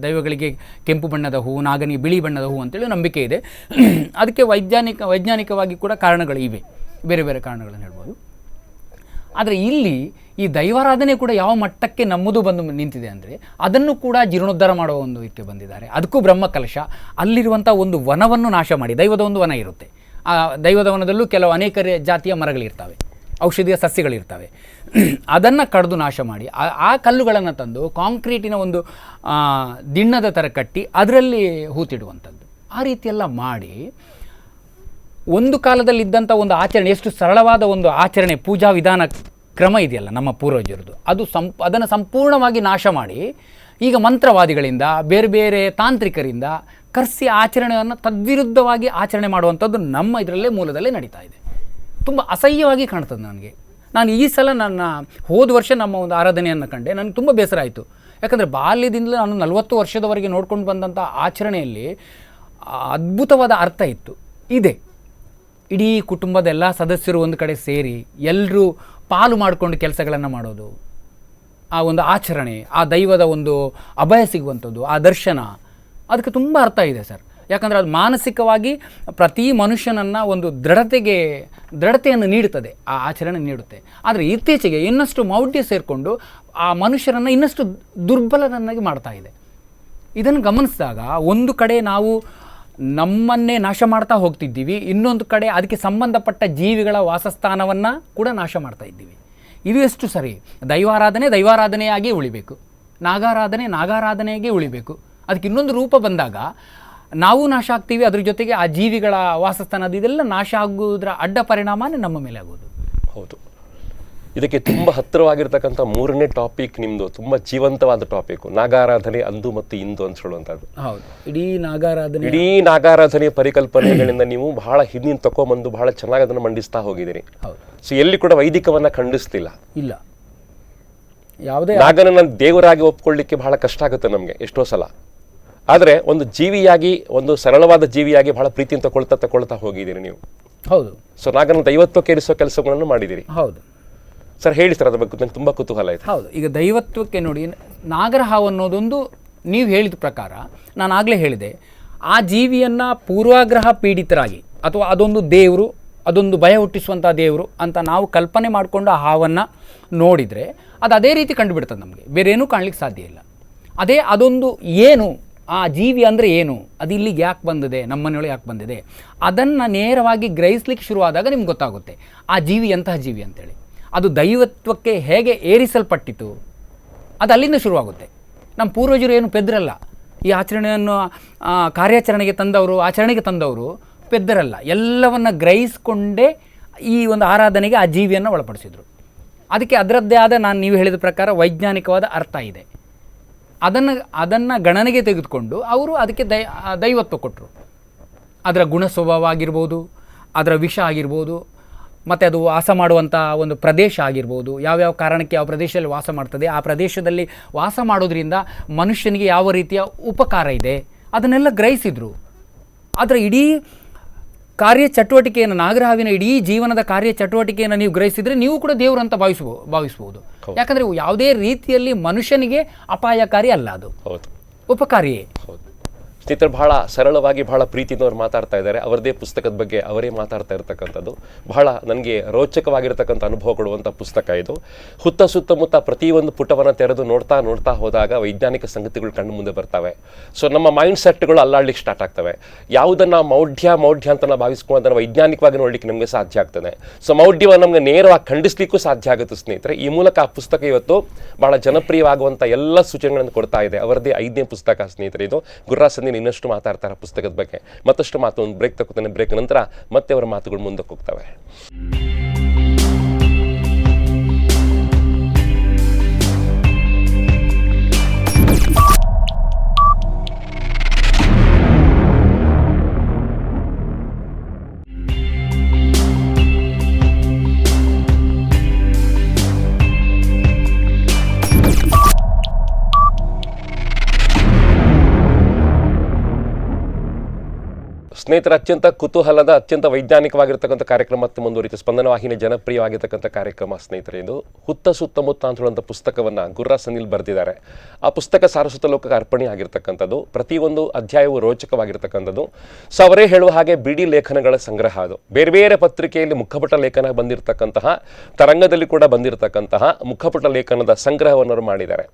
ದೈವಗಳಿಗೆ ಕೆಂಪು ಬಣ್ಣದ ಹೂವು, ನಾಗನಿ ಬಿಳಿ ಬಣ್ಣದ ಹೂವು ಅಂತೇಳಿ ನಂಬಿಕೆ ಇದೆ. ಅದಕ್ಕೆ ವೈಜ್ಞಾನಿಕವಾಗಿ ಕೂಡ ಕಾರಣಗಳು ಇವೆ, ಬೇರೆ ಬೇರೆ ಕಾರಣಗಳನ್ನು ಹೇಳ್ಬೋದು. ಆದರೆ ಇಲ್ಲಿ ಈ ದೈವಾರಾಧನೆ ಕೂಡ ಯಾವ ಮಟ್ಟಕ್ಕೆ ನಮ್ಮದು ಬಂದು ನಿಂತಿದೆ ಅಂದರೆ, ಅದನ್ನು ಕೂಡ ಜೀರ್ಣೋದ್ಧಾರ ಮಾಡುವ ಒಂದು ಇದಕ್ಕೆ ಬಂದಿದ್ದಾರೆ. ಅದಕ್ಕೂ ಬ್ರಹ್ಮಕಲಶ, ಅಲ್ಲಿರುವಂಥ ಒಂದು ವನವನ್ನು ನಾಶ ಮಾಡಿ, ದೈವದ ಒಂದು ವನ ಇರುತ್ತೆ, ಆ ದೈವದ ವನದಲ್ಲೂ ಕೆಲವು ಅನೇಕ ಜಾತಿಯ ಮರಗಳಿರ್ತವೆ, ಔಷಧೀಯ ಸಸ್ಯಗಳಿರ್ತವೆ. ಅದನ್ನು ಕಡಿದು ನಾಶ ಮಾಡಿ ಆ ಕಲ್ಲುಗಳನ್ನು ತಂದು ಕಾಂಕ್ರೀಟಿನ ಒಂದು ದಿಣ್ಣದ ಥರ ಕಟ್ಟಿ ಅದರಲ್ಲಿ ಹೂತಿಡುವಂಥದ್ದು. ಆ ರೀತಿಯೆಲ್ಲ ಮಾಡಿ ಒಂದು ಕಾಲದಲ್ಲಿದ್ದಂಥ ಒಂದು ಆಚರಣೆ, ಎಷ್ಟು ಸರಳವಾದ ಒಂದು ಆಚರಣೆ, ಪೂಜಾ ವಿಧಾನ ಕ್ರಮ ಇದೆಯಲ್ಲ ನಮ್ಮ ಪೂರ್ವಜರದು, ಅದನ್ನು ಸಂಪೂರ್ಣವಾಗಿ ನಾಶ ಮಾಡಿ ಈಗ ಮಂತ್ರವಾದಿಗಳಿಂದ ಬೇರೆ ಬೇರೆ ತಾಂತ್ರಿಕರಿಂದ ಕರೆಸಿ ಆಚರಣೆಯನ್ನು ತದ್ವಿರುದ್ಧವಾಗಿ ಆಚರಣೆ ಮಾಡುವಂಥದ್ದು ನಮ್ಮ ಇದರಲ್ಲೇ ಮೂಲದಲ್ಲೇ ನಡೀತಾ ಇದೆ. ತುಂಬ ಅಸಹ್ಯವಾಗಿ ಕಾಣ್ತದೆ ನನಗೆ. ನಾನು ಈ ಸಲ ಹೋದ ವರ್ಷ ನಮ್ಮ ಒಂದು ಆರಾಧನೆಯನ್ನು ಕಂಡೆ, ನನಗೆ ತುಂಬ ಬೇಸರ ಆಯಿತು. ಯಾಕಂದರೆ ಬಾಲ್ಯದಿಂದಲೇ ನಾನು 40 ವರ್ಷದವರೆಗೆ ನೋಡ್ಕೊಂಡು ಬಂದಂಥ ಆಚರಣೆಯಲ್ಲಿ ಅದ್ಭುತವಾದ ಅರ್ಥ ಇತ್ತು, ಇದೆ. ಇಡೀ ಕುಟುಂಬದ ಎಲ್ಲ ಸದಸ್ಯರು ಒಂದು ಕಡೆ ಸೇರಿ ಎಲ್ಲರೂ ಪಾಲು ಮಾಡಿಕೊಂಡು ಕೆಲಸಗಳನ್ನು ಮಾಡೋದು, ಆ ಒಂದು ಆಚರಣೆ, ಆ ದೈವದ ಒಂದು ಅಭಯ ಸಿಗುವಂಥದ್ದು, ಆ ದರ್ಶನ, ಅದಕ್ಕೆ ತುಂಬ ಅರ್ಥ ಇದೆ ಸರ್. ಯಾಕಂದರೆ ಅದು ಮಾನಸಿಕವಾಗಿ ಪ್ರತಿ ಮನುಷ್ಯನನ್ನು ಒಂದು ದೃಢತೆಯನ್ನು ನೀಡುತ್ತದೆ, ಆ ಆಚರಣೆ ನೀಡುತ್ತೆ. ಆದರೆ ಇತ್ತೀಚೆಗೆ ಇನ್ನಷ್ಟು ಮೌಢ್ಯ ಸೇರಿಕೊಂಡು ಆ ಮನುಷ್ಯರನ್ನು ಇನ್ನಷ್ಟು ದುರ್ಬಲರನ್ನಾಗಿ ಮಾಡ್ತಾ ಇದೆ. ಇದನ್ನು ಗಮನಿಸಿದಾಗ ಒಂದು ಕಡೆ ನಾವು ನಮ್ಮನ್ನೇ ನಾಶ ಮಾಡ್ತಾ ಹೋಗ್ತಿದ್ದೀವಿ, ಇನ್ನೊಂದು ಕಡೆ ಅದಕ್ಕೆ ಸಂಬಂಧಪಟ್ಟ ಜೀವಿಗಳ ವಾಸಸ್ಥಾನವನ್ನು ಕೂಡ ನಾಶ ಮಾಡ್ತಾ ಇದ್ದೀವಿ. ಇದು ಎಷ್ಟು ಸರಿ? ದೈವಾರಾಧನೆಯಾಗಿ ಉಳಿಬೇಕು, ನಾಗಾರಾಧನೆಯಾಗಿ ಉಳಿಬೇಕು. ಅದಕ್ಕೆ ಇನ್ನೊಂದು ರೂಪ ಬಂದಾಗ ನಾವು ನಾಶ ಆಗ್ತೀವಿ, ಅದ್ರ ಜೊತೆಗೆ ಆ ಜೀವಿಗಳ ವಾಸಸ್ಥಾನ ಇದೆಲ್ಲ ನಾಶ ಆಗುವುದರ ಅಡ್ಡ ಪರಿಣಾಮನೇ ನಮ್ಮ ಮೇಲೆ ಆಗೋದು. ಹೌದು, ಇದಕ್ಕೆ ತುಂಬ ಹತ್ತಿರವಾಗಿರ್ತಕ್ಕಂಥ 3ನೇ ಟಾಪಿಕ್ ನಿಮ್ಮದು, ತುಂಬ ಜೀವಂತವಾದ ಟಾಪಿಕ್, ನಾಗಾರಾಧನೆ ಅಂದು ಮತ್ತು ಇಂದು ಅಂತ ಹೇಳುವಂಥದ್ದು. ಹೌದು, ಇಡೀ ನಾಗಾರಾಧನೆ ಪರಿಕಲ್ಪನೆಗಳಿಂದ ನೀವು ಬಹಳ ಹಿಂದಿನ ತಗೊಂಬಂದು ಬಹಳ ಚೆನ್ನಾಗಿ ಅದನ್ನು ಮಂಡಿಸ್ತಾ ಹೋಗಿದ್ದೀರಿ. ಹೌದು. ಸೊ ಎಲ್ಲಿ ಕೂಡ ವೈದಿಕವನ್ನ ಖಂಡಿಸ್ತಿಲ್ಲ. ಇಲ್ಲ, ಯಾವುದೇ ನಾಗನನ್ನ ದೇವರಾಗಿ ಒಪ್ಕೊಳ್ಳಿಕ್ಕೆ ಬಹಳ ಕಷ್ಟ ಆಗುತ್ತೆ ನಮಗೆ ಎಷ್ಟೋ ಸಲ. ಆದರೆ ಒಂದು ಜೀವಿಯಾಗಿ, ಒಂದು ಸರಳವಾದ ಜೀವಿಯಾಗಿ ಬಹಳ ಪ್ರೀತಿಯನ್ನು ತಗೊಳ್ತಾ ಹೋಗಿದ್ದೀರಿ ನೀವು. ಹೌದು. ಸೊ ನಾಗನ ದೈವತ್ವಕ್ಕೆ ಇರಿಸೋ ಕೆಲಸಗಳನ್ನು ಮಾಡಿದ್ದೀರಿ. ಹೌದು ಸರ್, ಹೇಳಿ ಸರ್, ಅದ್ರ ಬಗ್ಗೆ ನಂಗೆ ತುಂಬ ಕುತೂಹಲ ಆಯಿತು. ಹೌದು, ಈಗ ದೈವತ್ವಕ್ಕೆ ನೋಡಿ, ನಾಗರಹಾವು ಅನ್ನೋದೊಂದು ನೀವು ಹೇಳಿದ ಪ್ರಕಾರ, ನಾನು ಆಗಲೇ ಹೇಳಿದೆ, ಆ ಜೀವಿಯನ್ನು ಪೂರ್ವಾಗ್ರಹ ಪೀಡಿತರಾಗಿ ಅಥವಾ ಅದೊಂದು ದೇವರು, ಅದೊಂದು ಭಯ ಹುಟ್ಟಿಸುವಂಥ ದೇವರು ಅಂತ ನಾವು ಕಲ್ಪನೆ ಮಾಡಿಕೊಂಡು ಆ ಹಾವನ್ನು ನೋಡಿದರೆ ಅದು ಅದೇ ರೀತಿ ಕಂಡುಬಿಡ್ತದೆ. ನಮಗೆ ಬೇರೆ ಏನೂ ಕಾಣಲಿಕ್ಕೆ ಸಾಧ್ಯ ಇಲ್ಲ. ಅದೊಂದು ಏನು, ಆ ಜೀವಿ ಅಂದರೆ ಏನು, ಅದು ಇಲ್ಲಿಗೆ ಯಾಕೆ ಬಂದಿದೆ, ನಮ್ಮನೆಯೊಳಗೆ ಯಾಕೆ ಬಂದಿದೆ, ಅದನ್ನು ನೇರವಾಗಿ ಗ್ರಹಿಸ್ಲಿಕ್ಕೆ ಶುರುವಾದಾಗ ನಿಮ್ಗೆ ಗೊತ್ತಾಗುತ್ತೆ ಆ ಜೀವಿ ಎಂತಹ ಜೀವಿ ಅಂತೇಳಿ. ಅದು ದೈವತ್ವಕ್ಕೆ ಹೇಗೆ ಏರಿಸಲ್ಪಟ್ಟಿತು, ಅದು ಅಲ್ಲಿಂದ ಶುರುವಾಗುತ್ತೆ. ನಮ್ಮ ಪೂರ್ವಜರು ಏನು ಪೆದ್ರಲ್ಲ, ಈ ಆಚರಣೆಯನ್ನು ಆಚರಣೆಗೆ ತಂದವರು ಪೆದ್ದರಲ್ಲ. ಎಲ್ಲವನ್ನು ಗ್ರಹಿಸ್ಕೊಂಡೇ ಈ ಒಂದು ಆರಾಧನೆಗೆ ಆ ಜೀವಿಯನ್ನು ಒಳಪಡಿಸಿದರು. ಅದಕ್ಕೆ ಅದರದ್ದೇ ಆದ ನೀವು ಹೇಳಿದ ಪ್ರಕಾರ ವೈಜ್ಞಾನಿಕವಾದ ಅರ್ಥ ಇದೆ. ಅದನ್ನು ಗಣನೆಗೆ ತೆಗೆದುಕೊಂಡು ಅವರು ಅದಕ್ಕೆ ದೈವತ್ವ ಕೊಟ್ಟರು. ಅದರ ಗುಣ ಸ್ವಭಾವ ಆಗಿರ್ಬೋದು, ಅದರ ವಿಷ ಆಗಿರ್ಬೋದು, ಮತ್ತು ಅದು ವಾಸ ಮಾಡುವಂಥ ಒಂದು ಪ್ರದೇಶ ಆಗಿರ್ಬೋದು, ಯಾವ್ಯಾವ ಕಾರಣಕ್ಕೆ ಯಾವ ಪ್ರದೇಶದಲ್ಲಿ ವಾಸ ಮಾಡ್ತದೆ, ಆ ಪ್ರದೇಶದಲ್ಲಿ ವಾಸ ಮಾಡೋದ್ರಿಂದ ಮನುಷ್ಯನಿಗೆ ಯಾವ ರೀತಿಯ ಉಪಕಾರ ಇದೆ, ಅದನ್ನೆಲ್ಲ ಗ್ರಹಿಸಿದರು. ಅದರ ಇಡೀ ಕಾರ್ಯಚಟುವಟಿಕೆಯನ್ನು, ನಾಗರಹಾವಿನ ಇಡೀ ಜೀವನದ ಕಾರ್ಯಚಟುವಟಿಕೆಯನ್ನು ನೀವು ಗ್ರಹಿಸಿದರೆ ನೀವು ಕೂಡ ದೇವರು ಅಂತ ಭಾವಿಸ್ಬೋದು. ಯಾಕಂದರೆ ಯಾವುದೇ ರೀತಿಯಲ್ಲಿ ಮನುಷ್ಯನಿಗೆ ಅಪಾಯಕಾರಿ ಅಲ್ಲ, ಅದು ಉಪಕಾರಿಯೇ. ಸ್ನೇಹಿತರು, ಬಹಳ ಸರಳವಾಗಿ ಬಹಳ ಪ್ರೀತಿಯಿಂದ ಅವ್ರು ಮಾತಾಡ್ತಾ ಇದ್ದಾರೆ. ಅವರದೇ ಪುಸ್ತಕದ ಬಗ್ಗೆ ಅವರೇ ಮಾತಾಡ್ತಾ ಇರ್ತಕ್ಕಂಥದ್ದು ಬಹಳ ನನಗೆ ರೋಚಕವಾಗಿರ್ತಕ್ಕಂಥ ಅನುಭವ ಕೊಡುವಂಥ ಪುಸ್ತಕ ಇದು. ಸುತ್ತಮುತ್ತ ಪ್ರತಿಯೊಂದು ಪುಟವನ್ನು ತೆರೆದು ನೋಡ್ತಾ ಹೋದಾಗ ವೈಜ್ಞಾನಿಕ ಸಂಗತಿಗಳು ಕಣ್ಣು ಮುಂದೆ ಬರ್ತವೆ. ಸೊ ನಮ್ಮ ಮೈಂಡ್ ಸೆಟ್ಗಳು ಅಲ್ಲಾಡ್ಲಿಕ್ಕೆ ಸ್ಟಾರ್ಟ್ ಆಗ್ತವೆ. ಯಾವುದನ್ನು ಮೌಢ್ಯ ಅಂತ ನಾವು ಭಾವಿಸ್ಕೊಂಡು ಅದನ್ನು ವೈಜ್ಞಾನಿಕವಾಗಿ ನೋಡ್ಲಿಕ್ಕೆ ನಮಗೆ ಸಾಧ್ಯ ಆಗ್ತದೆ. ಸೊ ಮೌಢ್ಯವನ್ನು ನಮಗೆ ನೇರವಾಗಿ ಖಂಡಿಸ್ಲಿಕ್ಕೂ ಸಾಧ್ಯ ಆಗುತ್ತೆ ಸ್ನೇಹಿತರೆ. ಈ ಮೂಲಕ ಆ ಪುಸ್ತಕ ಇವತ್ತು ಬಹಳ ಜನಪ್ರಿಯವಾಗುವಂಥ ಎಲ್ಲ ಸೂಚನೆಗಳನ್ನು ಕೊಡ್ತಾ ಇದೆ. ಅವರದೇ 5ನೇ ಪುಸ್ತಕ ಸ್ನೇಹಿತರೆ ಇದು. ಗುರುರಾಜ್ ಸಂಧ್ಯಾ ಇನ್ನಷ್ಟು ಮಾತಾಡ್ತಾರೆ ಪುಸ್ತಕದ ಬಗ್ಗೆ. ಮತ್ತಷ್ಟು ಮಾತು ಒಂದು ಬ್ರೇಕ್ ತಗೋತಾನೆ. ಬ್ರೇಕ್ ನಂತರ ಮತ್ತೆ ಅವರ ಮಾತುಗಳು ಮುಂದಕ್ಕೆ ಹೋಗ್ತವೆ. ಸ್ನೇಹಿತರ, ಅತ್ಯಂತ ಕುತೂಹಲದ, ಅತ್ಯಂತ ವೈಜ್ಞಾನಿಕವಾಗಿರ್ತಕ್ಕಂಥ ಕಾರ್ಯಕ್ರಮ ಮತ್ತು ಮುಂದುವರಿತ ಸ್ಪಂದನ ವಾಹಿನಿ ಜನಪ್ರಿಯವಾಗಿರ್ತಕ್ಕಂಥ ಕಾರ್ಯಕ್ರಮ ಸ್ನೇಹಿತರೆ ಇದು. ಸುತ್ತಮುತ್ತ ಅಂತ ಹೇಳುವಂಥ ಪುಸ್ತಕವನ್ನು ಗುರುರಾಜ್ ಸನಿಲ್ ಬರೆದಿದ್ದಾರೆ. ಆ ಪುಸ್ತಕ ಸಾರಸ್ವತ ಲೋಕಕ್ಕೆ ಅರ್ಪಣೆ ಆಗಿರ್ತಕ್ಕಂಥದ್ದು. ಪ್ರತಿಯೊಂದು ಅಧ್ಯಾಯವು ರೋಚಕವಾಗಿರ್ತಕ್ಕಂಥದ್ದು. ಸೊ ಅವರೇ ಹೇಳುವ ಹಾಗೆ ಬಿಡಿ ಲೇಖನಗಳ ಸಂಗ್ರಹ ಅದು. ಬೇರೆ ಬೇರೆ ಪತ್ರಿಕೆಯಲ್ಲಿ ಮುಖಪುಟ ಲೇಖನ ಬಂದಿರತಕ್ಕಂತಹ, ತರಂಗದಲ್ಲಿ ಕೂಡ ಬಂದಿರತಕ್ಕಂತಹ ಮುಖಪುಟ ಲೇಖನದ ಸಂಗ್ರಹವನ್ನು ಅವರು ಮಾಡಿದ್ದಾರೆ.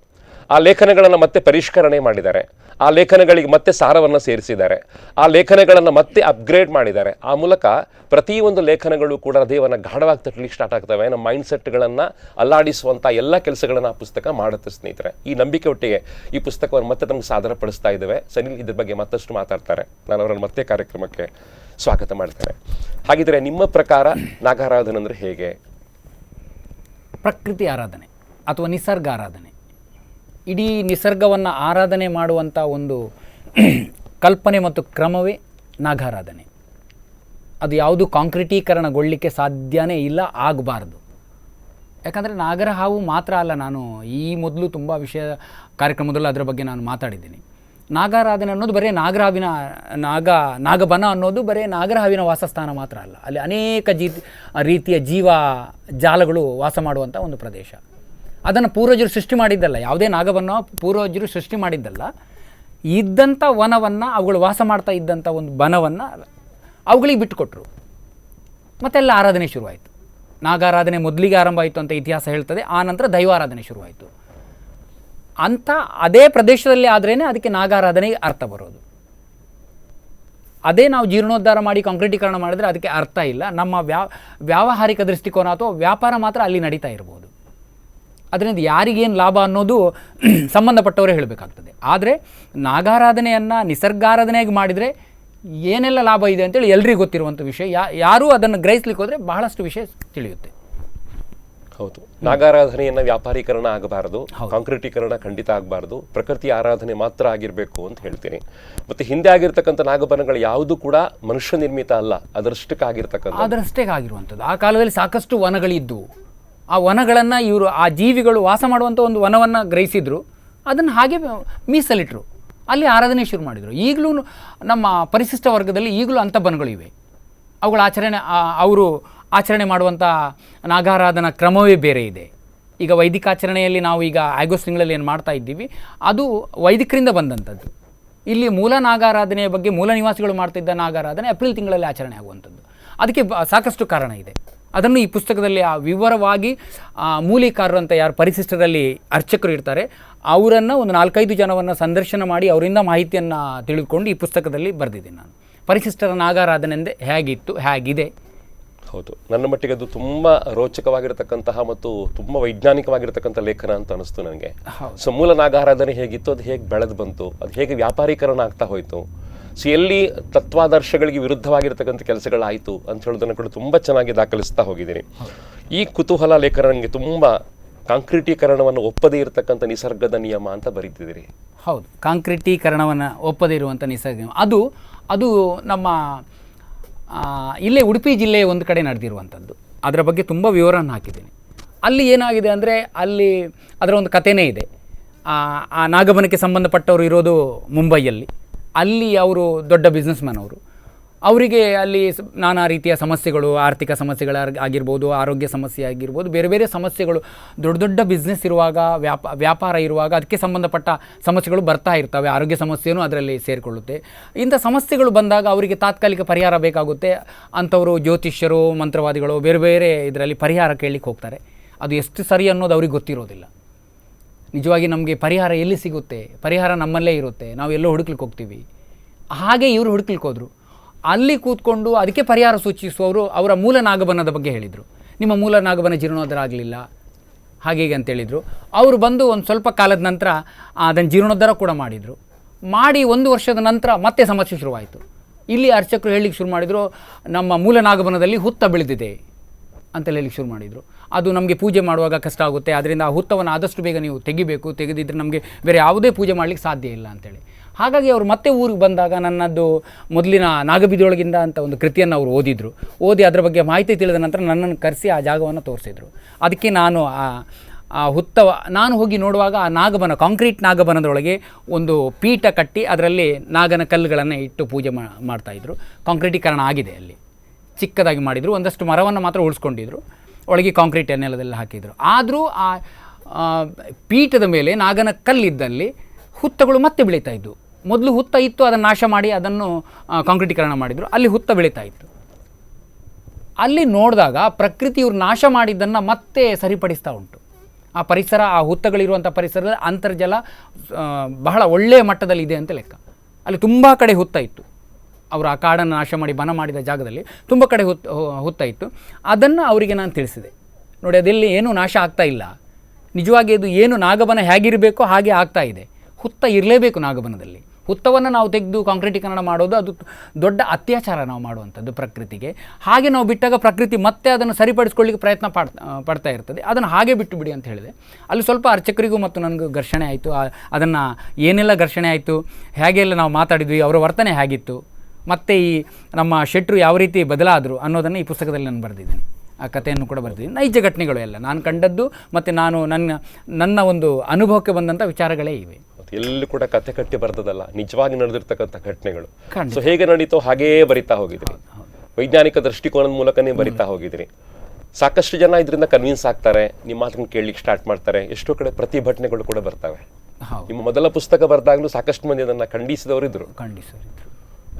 ಆ ಲೇಖನಗಳನ್ನು ಮತ್ತೆ ಪರಿಷ್ಕರಣೆ ಮಾಡಿದ್ದಾರೆ. ಆ ಲೇಖನಗಳಿಗೆ ಮತ್ತೆ ಸಾರವನ್ನು ಸೇರಿಸಿದ್ದಾರೆ. ಆ ಲೇಖನಗಳನ್ನು ಮತ್ತೆ ಅಪ್ಗ್ರೇಡ್ ಮಾಡಿದ್ದಾರೆ. ಆ ಮೂಲಕ ಪ್ರತಿಯೊಂದು ಲೇಖನಗಳು ಕೂಡ ಹೃದಯವನ್ನು ಗಾಢವಾಗಿ ತಟ್ಟಲಿಕ್ಕೆ ಸ್ಟಾರ್ಟ್ ಆಗ್ತವೆ. ನಮ್ಮ ಮೈಂಡ್ ಸೆಟ್ಗಳನ್ನು ಅಲ್ಲಾಡಿಸುವಂಥ ಎಲ್ಲ ಕೆಲಸಗಳನ್ನು ಆ ಪುಸ್ತಕ ಮಾಡುತ್ತೆ ಸ್ನೇಹಿತರೆ. ಈ ನಂಬಿಕೆ ಒಟ್ಟಿಗೆ ಈ ಪುಸ್ತಕವನ್ನು ಮತ್ತೆ ನಮಗೆ ಸಾದರಪಡಿಸ್ತಾ ಇದ್ದೇವೆ. ಸನಿಲ್ ಇದ್ರ ಬಗ್ಗೆ ಮತ್ತಷ್ಟು ಮಾತಾಡ್ತಾರೆ. ನಾನು ಅವರನ್ನು ಮತ್ತೆ ಕಾರ್ಯಕ್ರಮಕ್ಕೆ ಸ್ವಾಗತ ಮಾಡ್ತೇನೆ. ಹಾಗಿದ್ರೆ ನಿಮ್ಮ ಪ್ರಕಾರ ನಾಗಾರಾಧನೆ ಅಂದರೆ ಹೇಗೆ? ಪ್ರಕೃತಿ ಆರಾಧನೆ ಅಥವಾ ನಿಸರ್ಗ ಆರಾಧನೆ. ಇಡೀ ನಿಸರ್ಗವನ್ನು ಆರಾಧನೆ ಮಾಡುವಂಥ ಒಂದು ಕಲ್ಪನೆ ಮತ್ತು ಕ್ರಮವೇ ನಾಗಾರಾಧನೆ. ಅದು ಯಾವುದು ಕಾಂಕ್ರೀಟೀಕರಣಗೊಳ್ಳಲಿಕ್ಕೆ ಸಾಧ್ಯನೇ ಇಲ್ಲ, ಆಗಬಾರ್ದು. ಯಾಕಂದರೆ ನಾಗರ ಹಾವು ಮಾತ್ರ ಅಲ್ಲ, ನಾನು ಈ ಮೊದಲು ತುಂಬ ಕಾರ್ಯಕ್ರಮದಲ್ಲೂ ಅದರ ಬಗ್ಗೆ ನಾನು ಮಾತಾಡಿದ್ದೀನಿ. ನಾಗಾರಾಧನೆ ಅನ್ನೋದು ಬರೀ ನಾಗಬನ ಅನ್ನೋದು ಬರೀ ನಾಗರಹಾವಿನ ವಾಸಸ್ಥಾನ ಮಾತ್ರ ಅಲ್ಲ. ಅಲ್ಲಿ ಅನೇಕ ರೀತಿಯ ಜೀವ ಜಾಲಗಳು ವಾಸ ಮಾಡುವಂಥ ಒಂದು ಪ್ರದೇಶ. ಅದನ್ನು ಪೂರ್ವಜರು ಸೃಷ್ಟಿ ಮಾಡಿದ್ದಲ್ಲ, ಯಾವುದೇ ನಾಗಬನ ಪೂರ್ವಜರು ಸೃಷ್ಟಿ ಮಾಡಿದ್ದಲ್ಲ. ಇದ್ದಂಥ ವನವನ್ನು, ಅವುಗಳು ವಾಸ ಮಾಡ್ತಾ ಇದ್ದಂಥ ಒಂದು ಬನವನ್ನು ಅವುಗಳಿಗೆ ಬಿಟ್ಟುಕೊಟ್ರು. ಮತ್ತೆಲ್ಲ ಆರಾಧನೆ ಶುರುವಾಯಿತು. ನಾಗಾರಾಧನೆ ಮೊದಲಿಗೆ ಆರಂಭ ಆಯಿತು ಅಂತ ಇತಿಹಾಸ ಹೇಳ್ತದೆ. ಆ ನಂತರ ದೈವಾರಾಧನೆ ಶುರುವಾಯಿತು. ಅಂಥ ಅದೇ ಪ್ರದೇಶದಲ್ಲಿ ಆದ್ರೇ ಅದಕ್ಕೆ ನಾಗಾರಾಧನೆಗೆ ಅರ್ಥ ಬರೋದು. ಅದೇ ನಾವು ಜೀರ್ಣೋದ್ಧಾರ ಮಾಡಿ ಕಾಂಕ್ರೀಟೀಕರಣ ಮಾಡಿದ್ರೆ ಅದಕ್ಕೆ ಅರ್ಥ ಇಲ್ಲ. ನಮ್ಮ ವ್ಯಾವಹಾರಿಕ ದೃಷ್ಟಿಕೋನ ಅಥವಾ ವ್ಯಾಪಾರ ಮಾತ್ರ ಅಲ್ಲಿ ನಡೀತಾ ಇರ್ಬೋದು. ಅದರಿಂದ ಯಾರಿಗೇನು ಲಾಭ ಅನ್ನೋದು ಸಂಬಂಧಪಟ್ಟವರೇ ಹೇಳಬೇಕಾಗ್ತದೆ. ಆದರೆ ನಾಗಾರಾಧನೆಯನ್ನು ನಿಸರ್ಗಾರಾಧನೆಯಾಗಿ ಮಾಡಿದರೆ ಏನೆಲ್ಲ ಲಾಭ ಇದೆ ಅಂತೇಳಿ ಎಲ್ರಿಗೂ ಗೊತ್ತಿರುವಂಥ ವಿಷಯ. ಯಾರೂ ಅದನ್ನು ಗ್ರಹಿಸ್ಲಿಕ್ಕೆ ಹೋದರೆ ಬಹಳಷ್ಟು ವಿಷಯ ತಿಳಿಯುತ್ತೆ. ಹೌದು, ನಾಗಾರಾಧನೆಯನ್ನು ವ್ಯಾಪಾರೀಕರಣ ಆಗಬಾರದು, ಕಾಂಕ್ರೀಟೀಕರಣ ಖಂಡಿತ ಆಗಬಾರ್ದು, ಪ್ರಕೃತಿ ಆರಾಧನೆ ಮಾತ್ರ ಆಗಿರಬೇಕು ಅಂತ ಹೇಳ್ತೀನಿ. ಮತ್ತು ಹಿಂದೆ ಆಗಿರ್ತಕ್ಕಂಥ ನಾಗಬನಗಳು ಯಾವುದು ಕೂಡ ಮನುಷ್ಯ ನಿರ್ಮಿತ ಅಲ್ಲ, ಅದರಷ್ಟಕ್ಕೆ ಆಗಿರುವಂಥದ್ದು. ಆ ಕಾಲದಲ್ಲಿ ಸಾಕಷ್ಟು ವನಗಳಿದ್ದವು. ಆ ವನಗಳನ್ನು ಆ ಜೀವಿಗಳು ವಾಸ ಮಾಡುವಂಥ ಒಂದು ವನವನ್ನು ಗ್ರಹಿಸಿದ್ರು. ಅದನ್ನು ಹಾಗೆ ಮೀಸಲಿಟ್ಟರು. ಅಲ್ಲಿ ಆರಾಧನೆ ಶುರು ಮಾಡಿದರು. ಈಗಲೂ ನಮ್ಮ ಪರಿಶಿಷ್ಟ ವರ್ಗದಲ್ಲಿ ಈಗಲೂ ಅಂಥ ಬನಗಳಿವೆ. ಅವುಗಳ ಅವರು ಆಚರಣೆ ಮಾಡುವಂಥ ನಾಗಾರಾಧನಾ ಕ್ರಮವೇ ಬೇರೆ ಇದೆ. ಈಗ ವೈದಿಕಾಚರಣೆಯಲ್ಲಿ ನಾವು ಈಗ ಆಗಸ್ಟ್ ತಿಂಗಳಲ್ಲಿ ಏನು ಮಾಡ್ತಾ ಇದ್ದೀವಿ, ಅದು ವೈದಿಕರಿಂದ ಬಂದಂಥದ್ದು. ಇಲ್ಲಿ ಮೂಲ ನಾಗಾರಾಧನೆಯ ಬಗ್ಗೆ ಮೂಲ ನಿವಾಸಿಗಳು ಮಾಡ್ತಿದ್ದ ನಾಗಾರಾಧನೆ ಏಪ್ರಿಲ್ ತಿಂಗಳಲ್ಲಿ ಆಚರಣೆ ಆಗುವಂಥದ್ದು. ಅದಕ್ಕೆ ಸಾಕಷ್ಟು ಕಾರಣ ಇದೆ. ಅದನ್ನು ಈ ಪುಸ್ತಕದಲ್ಲಿ ವಿವರವಾಗಿ ಮೂಲಿಕಾರರು ಅಂತ ಯಾರು ಪರಿಶಿಷ್ಟರಲ್ಲಿ ಅರ್ಚಕರು ಇರ್ತಾರೆ ಅವರನ್ನು ಒಂದು 4-5 ಜನವನ್ನು ಸಂದರ್ಶನ ಮಾಡಿ ಅವರಿಂದ ಮಾಹಿತಿಯನ್ನು ತಿಳಿದುಕೊಂಡು ಈ ಪುಸ್ತಕದಲ್ಲಿ ಬರೆದಿದ್ದೀನಿ ನಾನು. ಪರಿಶಿಷ್ಟರ ನಾಗಾರಾಧನೆ ಅಂದರೆ ಹೇಗಿತ್ತು, ಹೇಗಿದೆ. ಹೌದು, ನನ್ನ ಮಟ್ಟಿಗೆ ಅದು ತುಂಬ ರೋಚಕವಾಗಿರತಕ್ಕಂತಹ ಮತ್ತು ತುಂಬ ವೈಜ್ಞಾನಿಕವಾಗಿರ್ತಕ್ಕಂಥ ಲೇಖನ ಅಂತ ಅನಿಸ್ತು ನನಗೆ. ಸೊ ಮೂಲ ನಾಗಾರಾಧನೆ ಹೇಗಿತ್ತು, ಅದು ಹೇಗೆ ಬೆಳೆದು ಬಂತು, ಅದು ಹೇಗೆ ವ್ಯಾಪಾರೀಕರಣ ಆಗ್ತಾ ಹೋಯಿತು. ಸೊ ಎಲ್ಲಿ ತತ್ವಾದರ್ಶಗಳಿಗೆ ವಿರುದ್ಧವಾಗಿರ್ತಕ್ಕಂಥ ಕೆಲಸಗಳಾಯಿತು ಅಂತ ಹೇಳೋದನ್ನು ಕೂಡ ತುಂಬ ಚೆನ್ನಾಗಿ ದಾಖಲಿಸ್ತಾ ಹೋಗಿದ್ದೀನಿ. ಈ ಕುತೂಹಲ ಲೇಖನ ನನಗೆ ತುಂಬ ಕಾಂಕ್ರೀಟೀಕರಣವನ್ನು ಒಪ್ಪದೇ ಇರತಕ್ಕಂಥ ನಿಸರ್ಗದ ನಿಯಮ ಅಂತ ಬರೀತಿದ್ದೀರಿ. ಹೌದು, ಕಾಂಕ್ರೀಟೀಕರಣವನ್ನು ಒಪ್ಪದೇ ಇರುವಂಥ ನಿಸರ್ಗ ನಿಯಮ ಅದು ನಮ್ಮ ಇಲ್ಲೇ ಉಡುಪಿ ಜಿಲ್ಲೆಯ ಒಂದು ಕಡೆ ನಡೆದಿರುವಂಥದ್ದು. ಅದರ ಬಗ್ಗೆ ತುಂಬ ವಿವರವನ್ನು ಹಾಕಿದ್ದೀನಿ. ಅಲ್ಲಿ ಏನಾಗಿದೆ ಅಂದರೆ ಅಲ್ಲಿ ಅದರ ಒಂದು ಕಥೆನೇ ಇದೆ. ಆ ನಾಗಬನಕ್ಕೆ ಸಂಬಂಧಪಟ್ಟವರು ಇರೋದು ಮುಂಬೈಯಲ್ಲಿ. ಅಲ್ಲಿ ಅವರು ದೊಡ್ಡ ಬಿಸ್ನೆಸ್ ಮ್ಯಾನ್ ಅವರು. ಅವರಿಗೆ ಅಲ್ಲಿ ನಾನಾ ರೀತಿಯ ಸಮಸ್ಯೆಗಳು, ಆರ್ಥಿಕ ಸಮಸ್ಯೆಗಳಾಗಿರ್ಬೋದು, ಆರೋಗ್ಯ ಸಮಸ್ಯೆ ಆಗಿರ್ಬೋದು, ಬೇರೆ ಬೇರೆ ಸಮಸ್ಯೆಗಳು, ದೊಡ್ಡ ದೊಡ್ಡ ಬಿಸ್ನೆಸ್ ಇರುವಾಗ, ವ್ಯಾಪಾರ ಇರುವಾಗ ಅದಕ್ಕೆ ಸಂಬಂಧಪಟ್ಟ ಸಮಸ್ಯೆಗಳು ಬರ್ತಾ ಇರ್ತವೆ. ಆರೋಗ್ಯ ಸಮಸ್ಯೆಯೂ ಅದರಲ್ಲಿ ಸೇರಿಕೊಳ್ಳುತ್ತೆ. ಇಂಥ ಸಮಸ್ಯೆಗಳು ಬಂದಾಗ ಅವರಿಗೆ ತಾತ್ಕಾಲಿಕ ಪರಿಹಾರ ಬೇಕಾಗುತ್ತೆ. ಅಂಥವರು ಜ್ಯೋತಿಷ್ಯರು, ಮಂತ್ರವಾದಿಗಳು ಬೇರೆ ಬೇರೆ ಇದರಲ್ಲಿ ಪರಿಹಾರ ಕೇಳಲಿಕ್ಕೆ ಹೋಗ್ತಾರೆ. ಅದು ಎಷ್ಟು ಸರಿ ಅನ್ನೋದು ಅವ್ರಿಗೆ ಗೊತ್ತಿರೋದಿಲ್ಲ. ನಿಜವಾಗಿ ನಮಗೆ ಪರಿಹಾರ ಎಲ್ಲಿ ಸಿಗುತ್ತೆ? ಪರಿಹಾರ ನಮ್ಮಲ್ಲೇ ಇರುತ್ತೆ, ನಾವು ಎಲ್ಲೋ ಹುಡುಕ್ಲಿಕ್ಕೆ ಹೋಗ್ತೀವಿ. ಹಾಗೆ ಇವರು ಹುಡುಕ್ಲಿಕ್ಕೆ ಹೋದರು. ಅಲ್ಲಿ ಕೂತ್ಕೊಂಡು ಅದಕ್ಕೆ ಪರಿಹಾರ ಸೂಚಿಸುವವರು ಅವರ ಮೂಲ ನಾಗಬನದ ಬಗ್ಗೆ ಹೇಳಿದರು. ನಿಮ್ಮ ಮೂಲ ನಾಗಬನ ಜೀರ್ಣೋದ್ಧಾರ ಆಗಲಿಲ್ಲ ಹಾಗೆ ಅಂತೇಳಿದರು. ಅವರು ಬಂದು ಒಂದು ಸ್ವಲ್ಪ ಕಾಲದ ನಂತರ ಅದನ್ನು ಜೀರ್ಣೋದ್ಧಾರ ಕೂಡ ಮಾಡಿದರು. ಮಾಡಿ 1 ವರ್ಷದ ನಂತರ ಮತ್ತೆ ಸಮಸ್ಯೆ ಶುರುವಾಯಿತು. ಇಲ್ಲಿ ಅರ್ಚಕರು ಹೇಳಲಿಕ್ಕೆ ಶುರು ಮಾಡಿದರು, ನಮ್ಮ ಮೂಲ ನಾಗಬನದಲ್ಲಿ ಹುತ್ತ ಬೆಳೆದಿದೆ ಅಂತೆಲ್ಲ ಹೇಳಲಿಕ್ಕೆ ಶುರು ಮಾಡಿದರು. ಅದು ನಮಗೆ ಪೂಜೆ ಮಾಡುವಾಗ ಕಷ್ಟ ಆಗುತ್ತೆ, ಅದರಿಂದ ಆ ಹುತ್ತವನ್ನು ಆದಷ್ಟು ಬೇಗ ನೀವು ತೆಗಿಬೇಕು, ತೆಗೆದಿದ್ದರೆ ನಮಗೆ ಬೇರೆ ಯಾವುದೇ ಪೂಜೆ ಮಾಡಲಿಕ್ಕೆ ಸಾಧ್ಯ ಇಲ್ಲ ಅಂತೇಳಿ. ಹಾಗಾಗಿ ಅವರು ಮತ್ತೆ ಊರಿಗೆ ಬಂದಾಗ ನನ್ನದು ಮೊದಲಿನ ನಾಗಬೀದಿಯೊಳಗಿಂದ ಅಂತ ಒಂದು ಕೃತಿಯನ್ನು ಅವರು ಓದಿ ಅದರ ಬಗ್ಗೆ ಮಾಹಿತಿ ತಿಳಿದ ನಂತರ ನನ್ನನ್ನು ಕರೆಸಿ ಆ ಜಾಗವನ್ನು ತೋರಿಸಿದರು. ಅದಕ್ಕೆ ನಾನು ನಾನು ಹೋಗಿ ನೋಡುವಾಗ ಆ ನಾಗಬನ, ಕಾಂಕ್ರೀಟ್ ನಾಗಬನದೊಳಗೆ ಒಂದು ಪೀಠ ಕಟ್ಟಿ ಅದರಲ್ಲಿ ನಾಗನ ಕಲ್ಲುಗಳನ್ನು ಇಟ್ಟು ಪೂಜೆ ಮಾಡ್ತಾಯಿದ್ರು. ಕಾಂಕ್ರೀಟೀಕರಣ ಆಗಿದೆ, ಅಲ್ಲಿ ಚಿಕ್ಕದಾಗಿ ಮಾಡಿದರು. ಒಂದಷ್ಟು ಮರವನ್ನು ಮಾತ್ರ ಉಳಿಸ್ಕೊಂಡಿದ್ರು, ಒಳಗೆ ಕಾಂಕ್ರೀಟ್ ನೆಲದಲ್ಲಿ ಹಾಕಿದರು. ಆದರೂ ಆ ಪೀಠದ ಮೇಲೆ ನಾಗನ ಕಲ್ಲಿದ್ದಲ್ಲಿ ಹುತ್ತಗಳು ಮತ್ತೆ ಬೆಳೀತಾ ಇದ್ದವು. ಮೊದಲು ಹುತ್ತ ಇತ್ತು, ಅದನ್ನು ನಾಶ ಮಾಡಿ ಅದನ್ನು ಕಾಂಕ್ರೀಟೀಕರಣ ಮಾಡಿದರು. ಅಲ್ಲಿ ಹುತ್ತ ಬೆಳೀತಾ ಇತ್ತು. ಅಲ್ಲಿ ನೋಡಿದಾಗ ಪ್ರಕೃತಿ ಇವರು ನಾಶ ಮಾಡಿದ್ದನ್ನು ಮತ್ತೆ ಸರಿಪಡಿಸ್ತಾ ಉಂಟು. ಆ ಪರಿಸರ, ಆ ಹುತ್ತಗಳಿರುವಂಥ ಪರಿಸರದಲ್ಲಿ ಅಂತರ್ಜಲ ಬಹಳ ಒಳ್ಳೆಯ ಮಟ್ಟದಲ್ಲಿ ಇದೆ ಅಂತ ಲೆಕ್ಕ. ಅಲ್ಲಿ ತುಂಬ ಕಡೆ ಹುತ್ತ ಇತ್ತು. ಅವರು ಆ ಕಾಡನ್ನು ನಾಶ ಮಾಡಿ ಬನ ಮಾಡಿದ ಜಾಗದಲ್ಲಿ ತುಂಬ ಕಡೆ ಹುತ್ತ ಇತ್ತು. ಅದನ್ನು ಅವರಿಗೆ ನಾನು ತಿಳಿಸಿದೆ. ನೋಡಿ, ಅದೆಲ್ಲಿ ಏನೂ ನಾಶ ಆಗ್ತಾ ಇಲ್ಲ. ನಿಜವಾಗಿ ಅದು ಏನು ನಾಗಬನ ಹೇಗಿರಬೇಕೋ ಹಾಗೆ ಆಗ್ತಾ ಇದೆ. ಹುತ್ತ ಇರಲೇಬೇಕು ನಾಗಬನದಲ್ಲಿ. ಹುತ್ತವನ್ನು ನಾವು ತೆಗೆದು ಕಾಂಕ್ರೀಟೀಕರಣ ಮಾಡೋದು ಅದು ದೊಡ್ಡ ಅತ್ಯಾಚಾರ ನಾವು ಮಾಡುವಂಥದ್ದು ಪ್ರಕೃತಿಗೆ. ಹಾಗೆ ನಾವು ಬಿಟ್ಟಾಗ ಪ್ರಕೃತಿ ಮತ್ತೆ ಅದನ್ನು ಸರಿಪಡಿಸ್ಕೊಳ್ಳಿಕ್ಕೆ ಪ್ರಯತ್ನ ಪಡ್ತಾ ಇರ್ತದೆ. ಅದನ್ನು ಹಾಗೆ ಬಿಟ್ಟು ಬಿಡಿ ಅಂತ ಹೇಳಿದೆ. ಅಲ್ಲಿ ಸ್ವಲ್ಪ ಅರ್ಚಕರಿಗೂ ಮತ್ತು ನನಗೂ ಘರ್ಷಣೆ ಆಯಿತು. ಅದನ್ನು ಏನೆಲ್ಲ ಘರ್ಷಣೆ ಆಯಿತು, ಹೇಗೆಲ್ಲ ನಾವು ಮಾತಾಡಿದ್ವಿ, ಅವರ ವರ್ತನೆ ಹೇಗಿತ್ತು, ಮತ್ತು ಈ ನಮ್ಮ ಶೆಟ್ರು ಯಾವ ರೀತಿ ಬದಲಾದರು ಅನ್ನೋದನ್ನು ಈ ಪುಸ್ತಕದಲ್ಲಿ ನಾನು ಬರೆದಿದ್ದೀನಿ. ಆ ಕಥೆಯನ್ನು ಕೂಡ ಬರೆದಿದ್ದೀನಿ. ನೈಜ ಘಟನೆಗಳು ಎಲ್ಲ ನಾನು ಕಂಡದ್ದು ಮತ್ತು ನಾನು ನನ್ನ ಒಂದು ಅನುಭವಕ್ಕೆ ಬಂದಂಥ ವಿಚಾರಗಳೇ ಇವೆ. ಎಲ್ಲೂ ಕೂಡ ಕಥೆ ಕಟ್ಟಿ ಬರ್ತದಲ್ಲ, ನಿಜವಾಗಿ ನಡೆದಿರ್ತಕ್ಕಂಥ ಘಟನೆಗಳು. ಸೊ ಹೇಗೆ ನಡೀತೋ ಹಾಗೇ ಬರಿತಾ ಹೋಗಿದ್ರಿ, ವೈಜ್ಞಾನಿಕ ದೃಷ್ಟಿಕೋನದ ಮೂಲಕನೇ ಬರಿತಾ ಹೋಗಿದ್ರಿ. ಸಾಕಷ್ಟು ಜನ ಇದರಿಂದ ಕನ್ವಿನ್ಸ್ ಆಗ್ತಾರೆ, ನಿಮ್ಮ ಮಾತನ್ನು ಕೇಳಲಿಕ್ಕೆ ಸ್ಟಾರ್ಟ್ ಮಾಡ್ತಾರೆ. ಎಷ್ಟೋ ಕಡೆ ಪ್ರತಿಭಟನೆಗಳು ಕೂಡ ಬರ್ತವೆ. ನಿಮ್ಮ ಮೊದಲ ಪುಸ್ತಕ ಬರೆದಾಗಲೂ ಸಾಕಷ್ಟು ಮಂದಿ ಅದನ್ನು ಖಂಡಿಸಿದವರಿದ್ರು.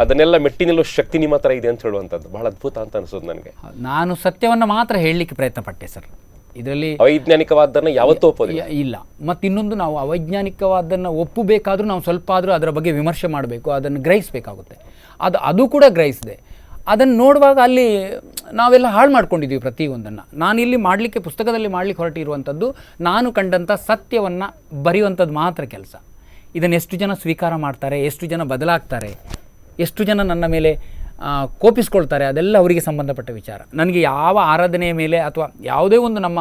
ಅದನ್ನೆಲ್ಲ ಮೆಟ್ಟಿ ನಿಲ್ಲೋ ಶಕ್ತಿ ನಿಮ್ಮ ಹತ್ರ ಇದೆ ಅಂತ ಹೇಳುವಂಥದ್ದು ಬಹಳ ಅದ್ಭುತ ಅಂತ ಅನಿಸೋದು ನನಗೆ. ನಾನು ಸತ್ಯವನ್ನು ಮಾತ್ರ ಹೇಳಲಿಕ್ಕೆ ಪ್ರಯತ್ನ ಪಟ್ಟೆ ಸರ್. ಇದರಲ್ಲಿ ಅವೈಜ್ಞಾನಿಕವಾದನ್ನು ಯಾವತ್ತೂ ಒಪ್ಪೋದಿಲ್ಲ ಇಲ್ಲ. ಮತ್ತು ಇನ್ನೊಂದು, ನಾವು ಅವೈಜ್ಞಾನಿಕವಾದನ್ನು ಒಪ್ಪಬೇಕಾದ್ರೂ ನಾವು ಸ್ವಲ್ಪ ಆದರೂ ಅದರ ಬಗ್ಗೆ ವಿಮರ್ಶೆ ಮಾಡಬೇಕು, ಅದನ್ನು ಗ್ರಹಿಸಬೇಕಾಗುತ್ತೆ. ಅದು ಕೂಡ ಗ್ರಹಿಸಿದೆ. ಅದನ್ನು ನೋಡುವಾಗ ಅಲ್ಲಿ ನಾವೆಲ್ಲ ಹಾಳು ಮಾಡ್ಕೊಂಡಿದ್ದೀವಿ ಪ್ರತಿಯೊಂದನ್ನು. ನಾನಿಲ್ಲಿ ಮಾಡಲಿಕ್ಕೆ, ಪುಸ್ತಕದಲ್ಲಿ ಮಾಡಲಿಕ್ಕೆ ಹೊರಟಿರುವಂಥದ್ದು ನಾನು ಕಂಡಂಥ ಸತ್ಯವನ್ನು ಬರೆಯುವಂಥದ್ದು ಮಾತ್ರ ಕೆಲಸ. ಇದನ್ನು ಎಷ್ಟು ಜನ ಸ್ವೀಕಾರ ಮಾಡ್ತಾರೆ, ಎಷ್ಟು ಜನ ಬದಲಾಗ್ತಾರೆ, ಎಷ್ಟು ಜನ ನನ್ನ ಮೇಲೆ ಕೋಪಿಸ್ಕೊಳ್ತಾರೆ, ಅದೆಲ್ಲ ಅವರಿಗೆ ಸಂಬಂಧಪಟ್ಟ ವಿಚಾರ. ನನಗೆ ಯಾವ ಆರಾಧನೆಯ ಮೇಲೆ ಅಥವಾ ಯಾವುದೇ ಒಂದು ನಮ್ಮ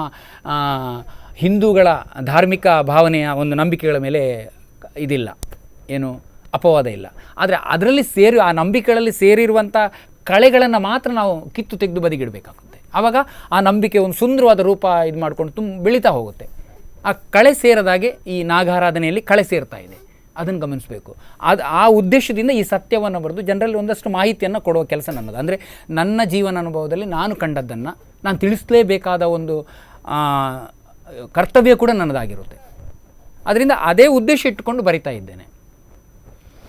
ಹಿಂದೂಗಳ ಧಾರ್ಮಿಕ ಭಾವನೆಯ ಒಂದು ನಂಬಿಕೆಗಳ ಮೇಲೆ ಇದಿಲ್ಲ, ಏನು ಅಪವಾದ ಇಲ್ಲ. ಆದರೆ ಅದರಲ್ಲಿ ಆ ನಂಬಿಕೆಗಳಲ್ಲಿ ಸೇರಿರುವಂಥ ಕಳೆಗಳನ್ನು ಮಾತ್ರ ನಾವು ಕಿತ್ತು ತೆಗೆದು ಬದಿಗಿಡಬೇಕಾಗುತ್ತೆ. ಆವಾಗ ಆ ನಂಬಿಕೆ ಒಂದು ಸುಂದರವಾದ ರೂಪ ಇದು ಮಾಡಿಕೊಂಡು ಬೆಳೀತಾ ಹೋಗುತ್ತೆ. ಆ ಕಳೆ ಸೇರದಾಗೆ ಈ ನಾಗಾರಾಧನೆಯಲ್ಲಿ ಕಳೆ ಸೇರ್ತಾ ಇದೆ, ಅದನ್ನು ಗಮನಿಸಬೇಕು. ಆ ಉದ್ದೇಶದಿಂದ ಈ ಸತ್ಯವನ್ನು ಬರೆದು ಜನರಲ್ಲಿ ಒಂದಷ್ಟು ಮಾಹಿತಿಯನ್ನು ಕೊಡುವ ಕೆಲಸ ನನ್ನದು. ಅಂದರೆ ನನ್ನ ಜೀವನ ಅನುಭವದಲ್ಲಿ ನಾನು ಕಂಡದ್ದನ್ನು ನಾನು ತಿಳಿಸಲೇಬೇಕಾದ ಒಂದು ಕರ್ತವ್ಯ ಕೂಡ ನನ್ನದಾಗಿರುತ್ತೆ. ಅದರಿಂದ ಅದೇ ಉದ್ದೇಶ ಇಟ್ಟುಕೊಂಡು ಬರಿತಾ ಇದ್ದೇನೆ.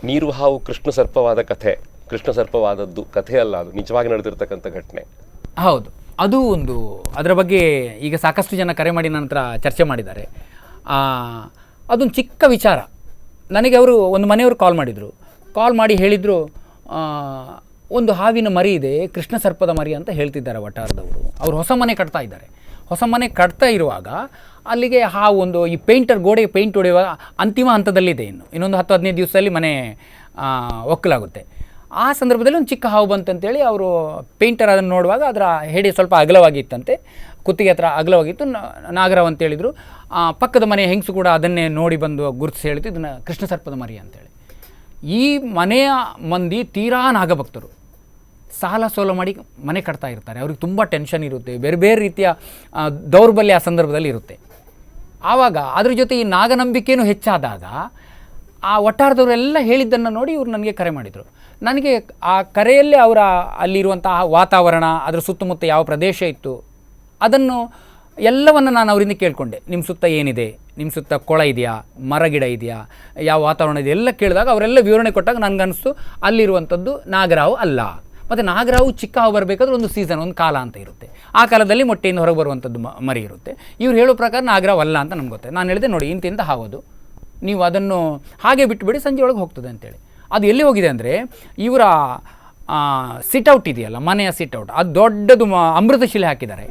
ನೀರು ಹಾವು ಕೃಷ್ಣ ಸರ್ಪವಾದ ಕಥೆ, ಕೃಷ್ಣ ಸರ್ಪವಾದದ್ದು ಕಥೆ ಅಲ್ಲ, ಅದು ನಿಜವಾಗಿ ನಡೆದಿರ್ತಕ್ಕಂಥ ಘಟನೆ. ಹೌದು, ಅದು ಒಂದು ಅದರ ಬಗ್ಗೆ ಈಗ ಸಾಕಷ್ಟು ಜನ ಕರೆ ಮಾಡಿ ನನ್ನ ಹತ್ರ ಚರ್ಚೆ ಮಾಡಿದ್ದಾರೆ. ಅದೊಂದು ಚಿಕ್ಕ ವಿಚಾರ. ನನಗೆ ಒಂದು ಮನೆಯವರು ಕಾಲ್ ಮಾಡಿ ಹೇಳಿದರು, ಒಂದು ಹಾವಿನ ಮರಿ ಇದೆ, ಕೃಷ್ಣ ಸರ್ಪದ ಮರಿ ಅಂತ ಹೇಳ್ತಿದ್ದಾರೆ ವಟಾರದವರು. ಅವರು ಹೊಸ ಮನೆ ಕಟ್ತಾ ಇದ್ದಾರೆ. ಹೊಸ ಮನೆ ಕಟ್ತಾ ಇರುವಾಗ ಅಲ್ಲಿಗೆ ಹಾವು ಈ ಗೋಡೆಗೆ ಪೇಂಟ್ ಹೊಡೆಯುವಾಗ ಅಂತಿಮ ಹಂತದಲ್ಲಿದೆ. ಇನ್ನೊಂದು 10-15 ದಿವಸದಲ್ಲಿ ಮನೆ ಒಕ್ಕಲಾಗುತ್ತೆ. ಆ ಸಂದರ್ಭದಲ್ಲಿ ಒಂದು ಚಿಕ್ಕ ಹಾವು ಬಂತಂತೇಳಿ ಅವರು ಪೇಂಟರ್ ಅದನ್ನು ನೋಡುವಾಗ ಅದರ ಹೆಡೆ ಸ್ವಲ್ಪ ಅಗಲವಾಗಿತ್ತಂತೆ, ಕುತ್ತಿಗೆ ಹತ್ರ ಅಗಲವಾಗಿತ್ತು. ನಾಗರಾವ್ ಅಂತೇಳಿದರು. ಪಕ್ಕದ ಮನೆ ಹೆಂಗಸು ಕೂಡ ಅದನ್ನೇ ನೋಡಿ ಬಂದು ಗುರುತಿಸಿ ಹೇಳಿತು, ಇದನ್ನು ಕೃಷ್ಣ ಸರ್ಪದ ಮರಿ ಅಂತೇಳಿ. ಈ ಮನೆಯ ಮಂದಿ ತೀರಾ ನಾಗಭಕ್ತರು, ಸಾಲ ಸೋಲ ಮಾಡಿ ಮನೆ ಕಟ್ತಾ ಇರ್ತಾರೆ. ಅವ್ರಿಗೆ ತುಂಬ ಟೆನ್ಷನ್ ಇರುತ್ತೆ, ಬೇರೆ ಬೇರೆ ರೀತಿಯ ದೌರ್ಬಲ್ಯ ಆ ಸಂದರ್ಭದಲ್ಲಿ ಇರುತ್ತೆ. ಆವಾಗ ಅದ್ರ ಜೊತೆ ಈ ನಾಗನಂಬಿಕೆಯೂ ಹೆಚ್ಚಾದಾಗ ಆ ಒಟ್ಟಾರದವರೆಲ್ಲ ಹೇಳಿದ್ದನ್ನು ನೋಡಿ ಇವರು ನನಗೆ ಕರೆ ಮಾಡಿದರು. ನನಗೆ ಆ ಕರೆಯಲ್ಲೇ ಅವರ ಅಲ್ಲಿರುವಂತಹ ವಾತಾವರಣ, ಅದರ ಸುತ್ತಮುತ್ತ ಯಾವ ಪ್ರದೇಶ ಇತ್ತು ಅದನ್ನು ಎಲ್ಲವನ್ನು ನಾನು ಅವರಿಂದ ಕೇಳಿಕೊಂಡೆ. ನಿಮ್ಮ ಸುತ್ತ ಏನಿದೆ, ನಿಮ್ಮ ಸುತ್ತ ಕೊಳ ಇದೆಯಾ, ಮರಗಿಡ ಇದೆಯಾ, ಯಾವ ವಾತಾವರಣ ಇದೆ ಎಲ್ಲ ಕೇಳಿದಾಗ ಅವರೆಲ್ಲ ವಿವರಣೆ ಕೊಟ್ಟಾಗ ನನಗನ್ನಿಸ್ತು ಅಲ್ಲಿರುವಂಥದ್ದು ನಾಗರಾವು ಅಲ್ಲ. ಮತ್ತು ನಾಗರಾವು ಚಿಕ್ಕ ಹಾವು ಬರಬೇಕಾದ್ರೆ ಒಂದು ಸೀಸನ್, ಒಂದು ಕಾಲ ಅಂತ ಇರುತ್ತೆ. ಆ ಕಾಲದಲ್ಲಿ ಮೊಟ್ಟೆಯಿಂದ ಹೊರಗೆ ಬರುವಂಥದ್ದು ಮರಿ ಇರುತ್ತೆ. ಇವ್ರು ಹೇಳೋ ಪ್ರಕಾರ ನಾಗರಾವು ಅಲ್ಲ ಅಂತ ನಮ್ಗೆ ಗೊತ್ತೆ. ನಾನು ಹೇಳಿದೆ ನೋಡಿ ಇಂತಿಂತ ಹಾವದು, ನೀವು ಅದನ್ನು ಹಾಗೆ ಬಿಟ್ಟುಬಿಡಿ, ಸಂಜೆ ಒಳಗೆ ಹೋಗ್ತದೆ ಅಂತೇಳಿ. ಅದು ಎಲ್ಲಿ ಹೋಗಿದೆ ಅಂದರೆ ಇವರ ಸಿಟ್ಔಟ್ ಇದೆಯಲ್ಲ, ಮನೆಯ ಸಿಟ್ಔಟ್, ಅದು ದೊಡ್ಡದು ಅಮೃತಶಿಲೆ ಹಾಕಿದ್ದಾರೆ,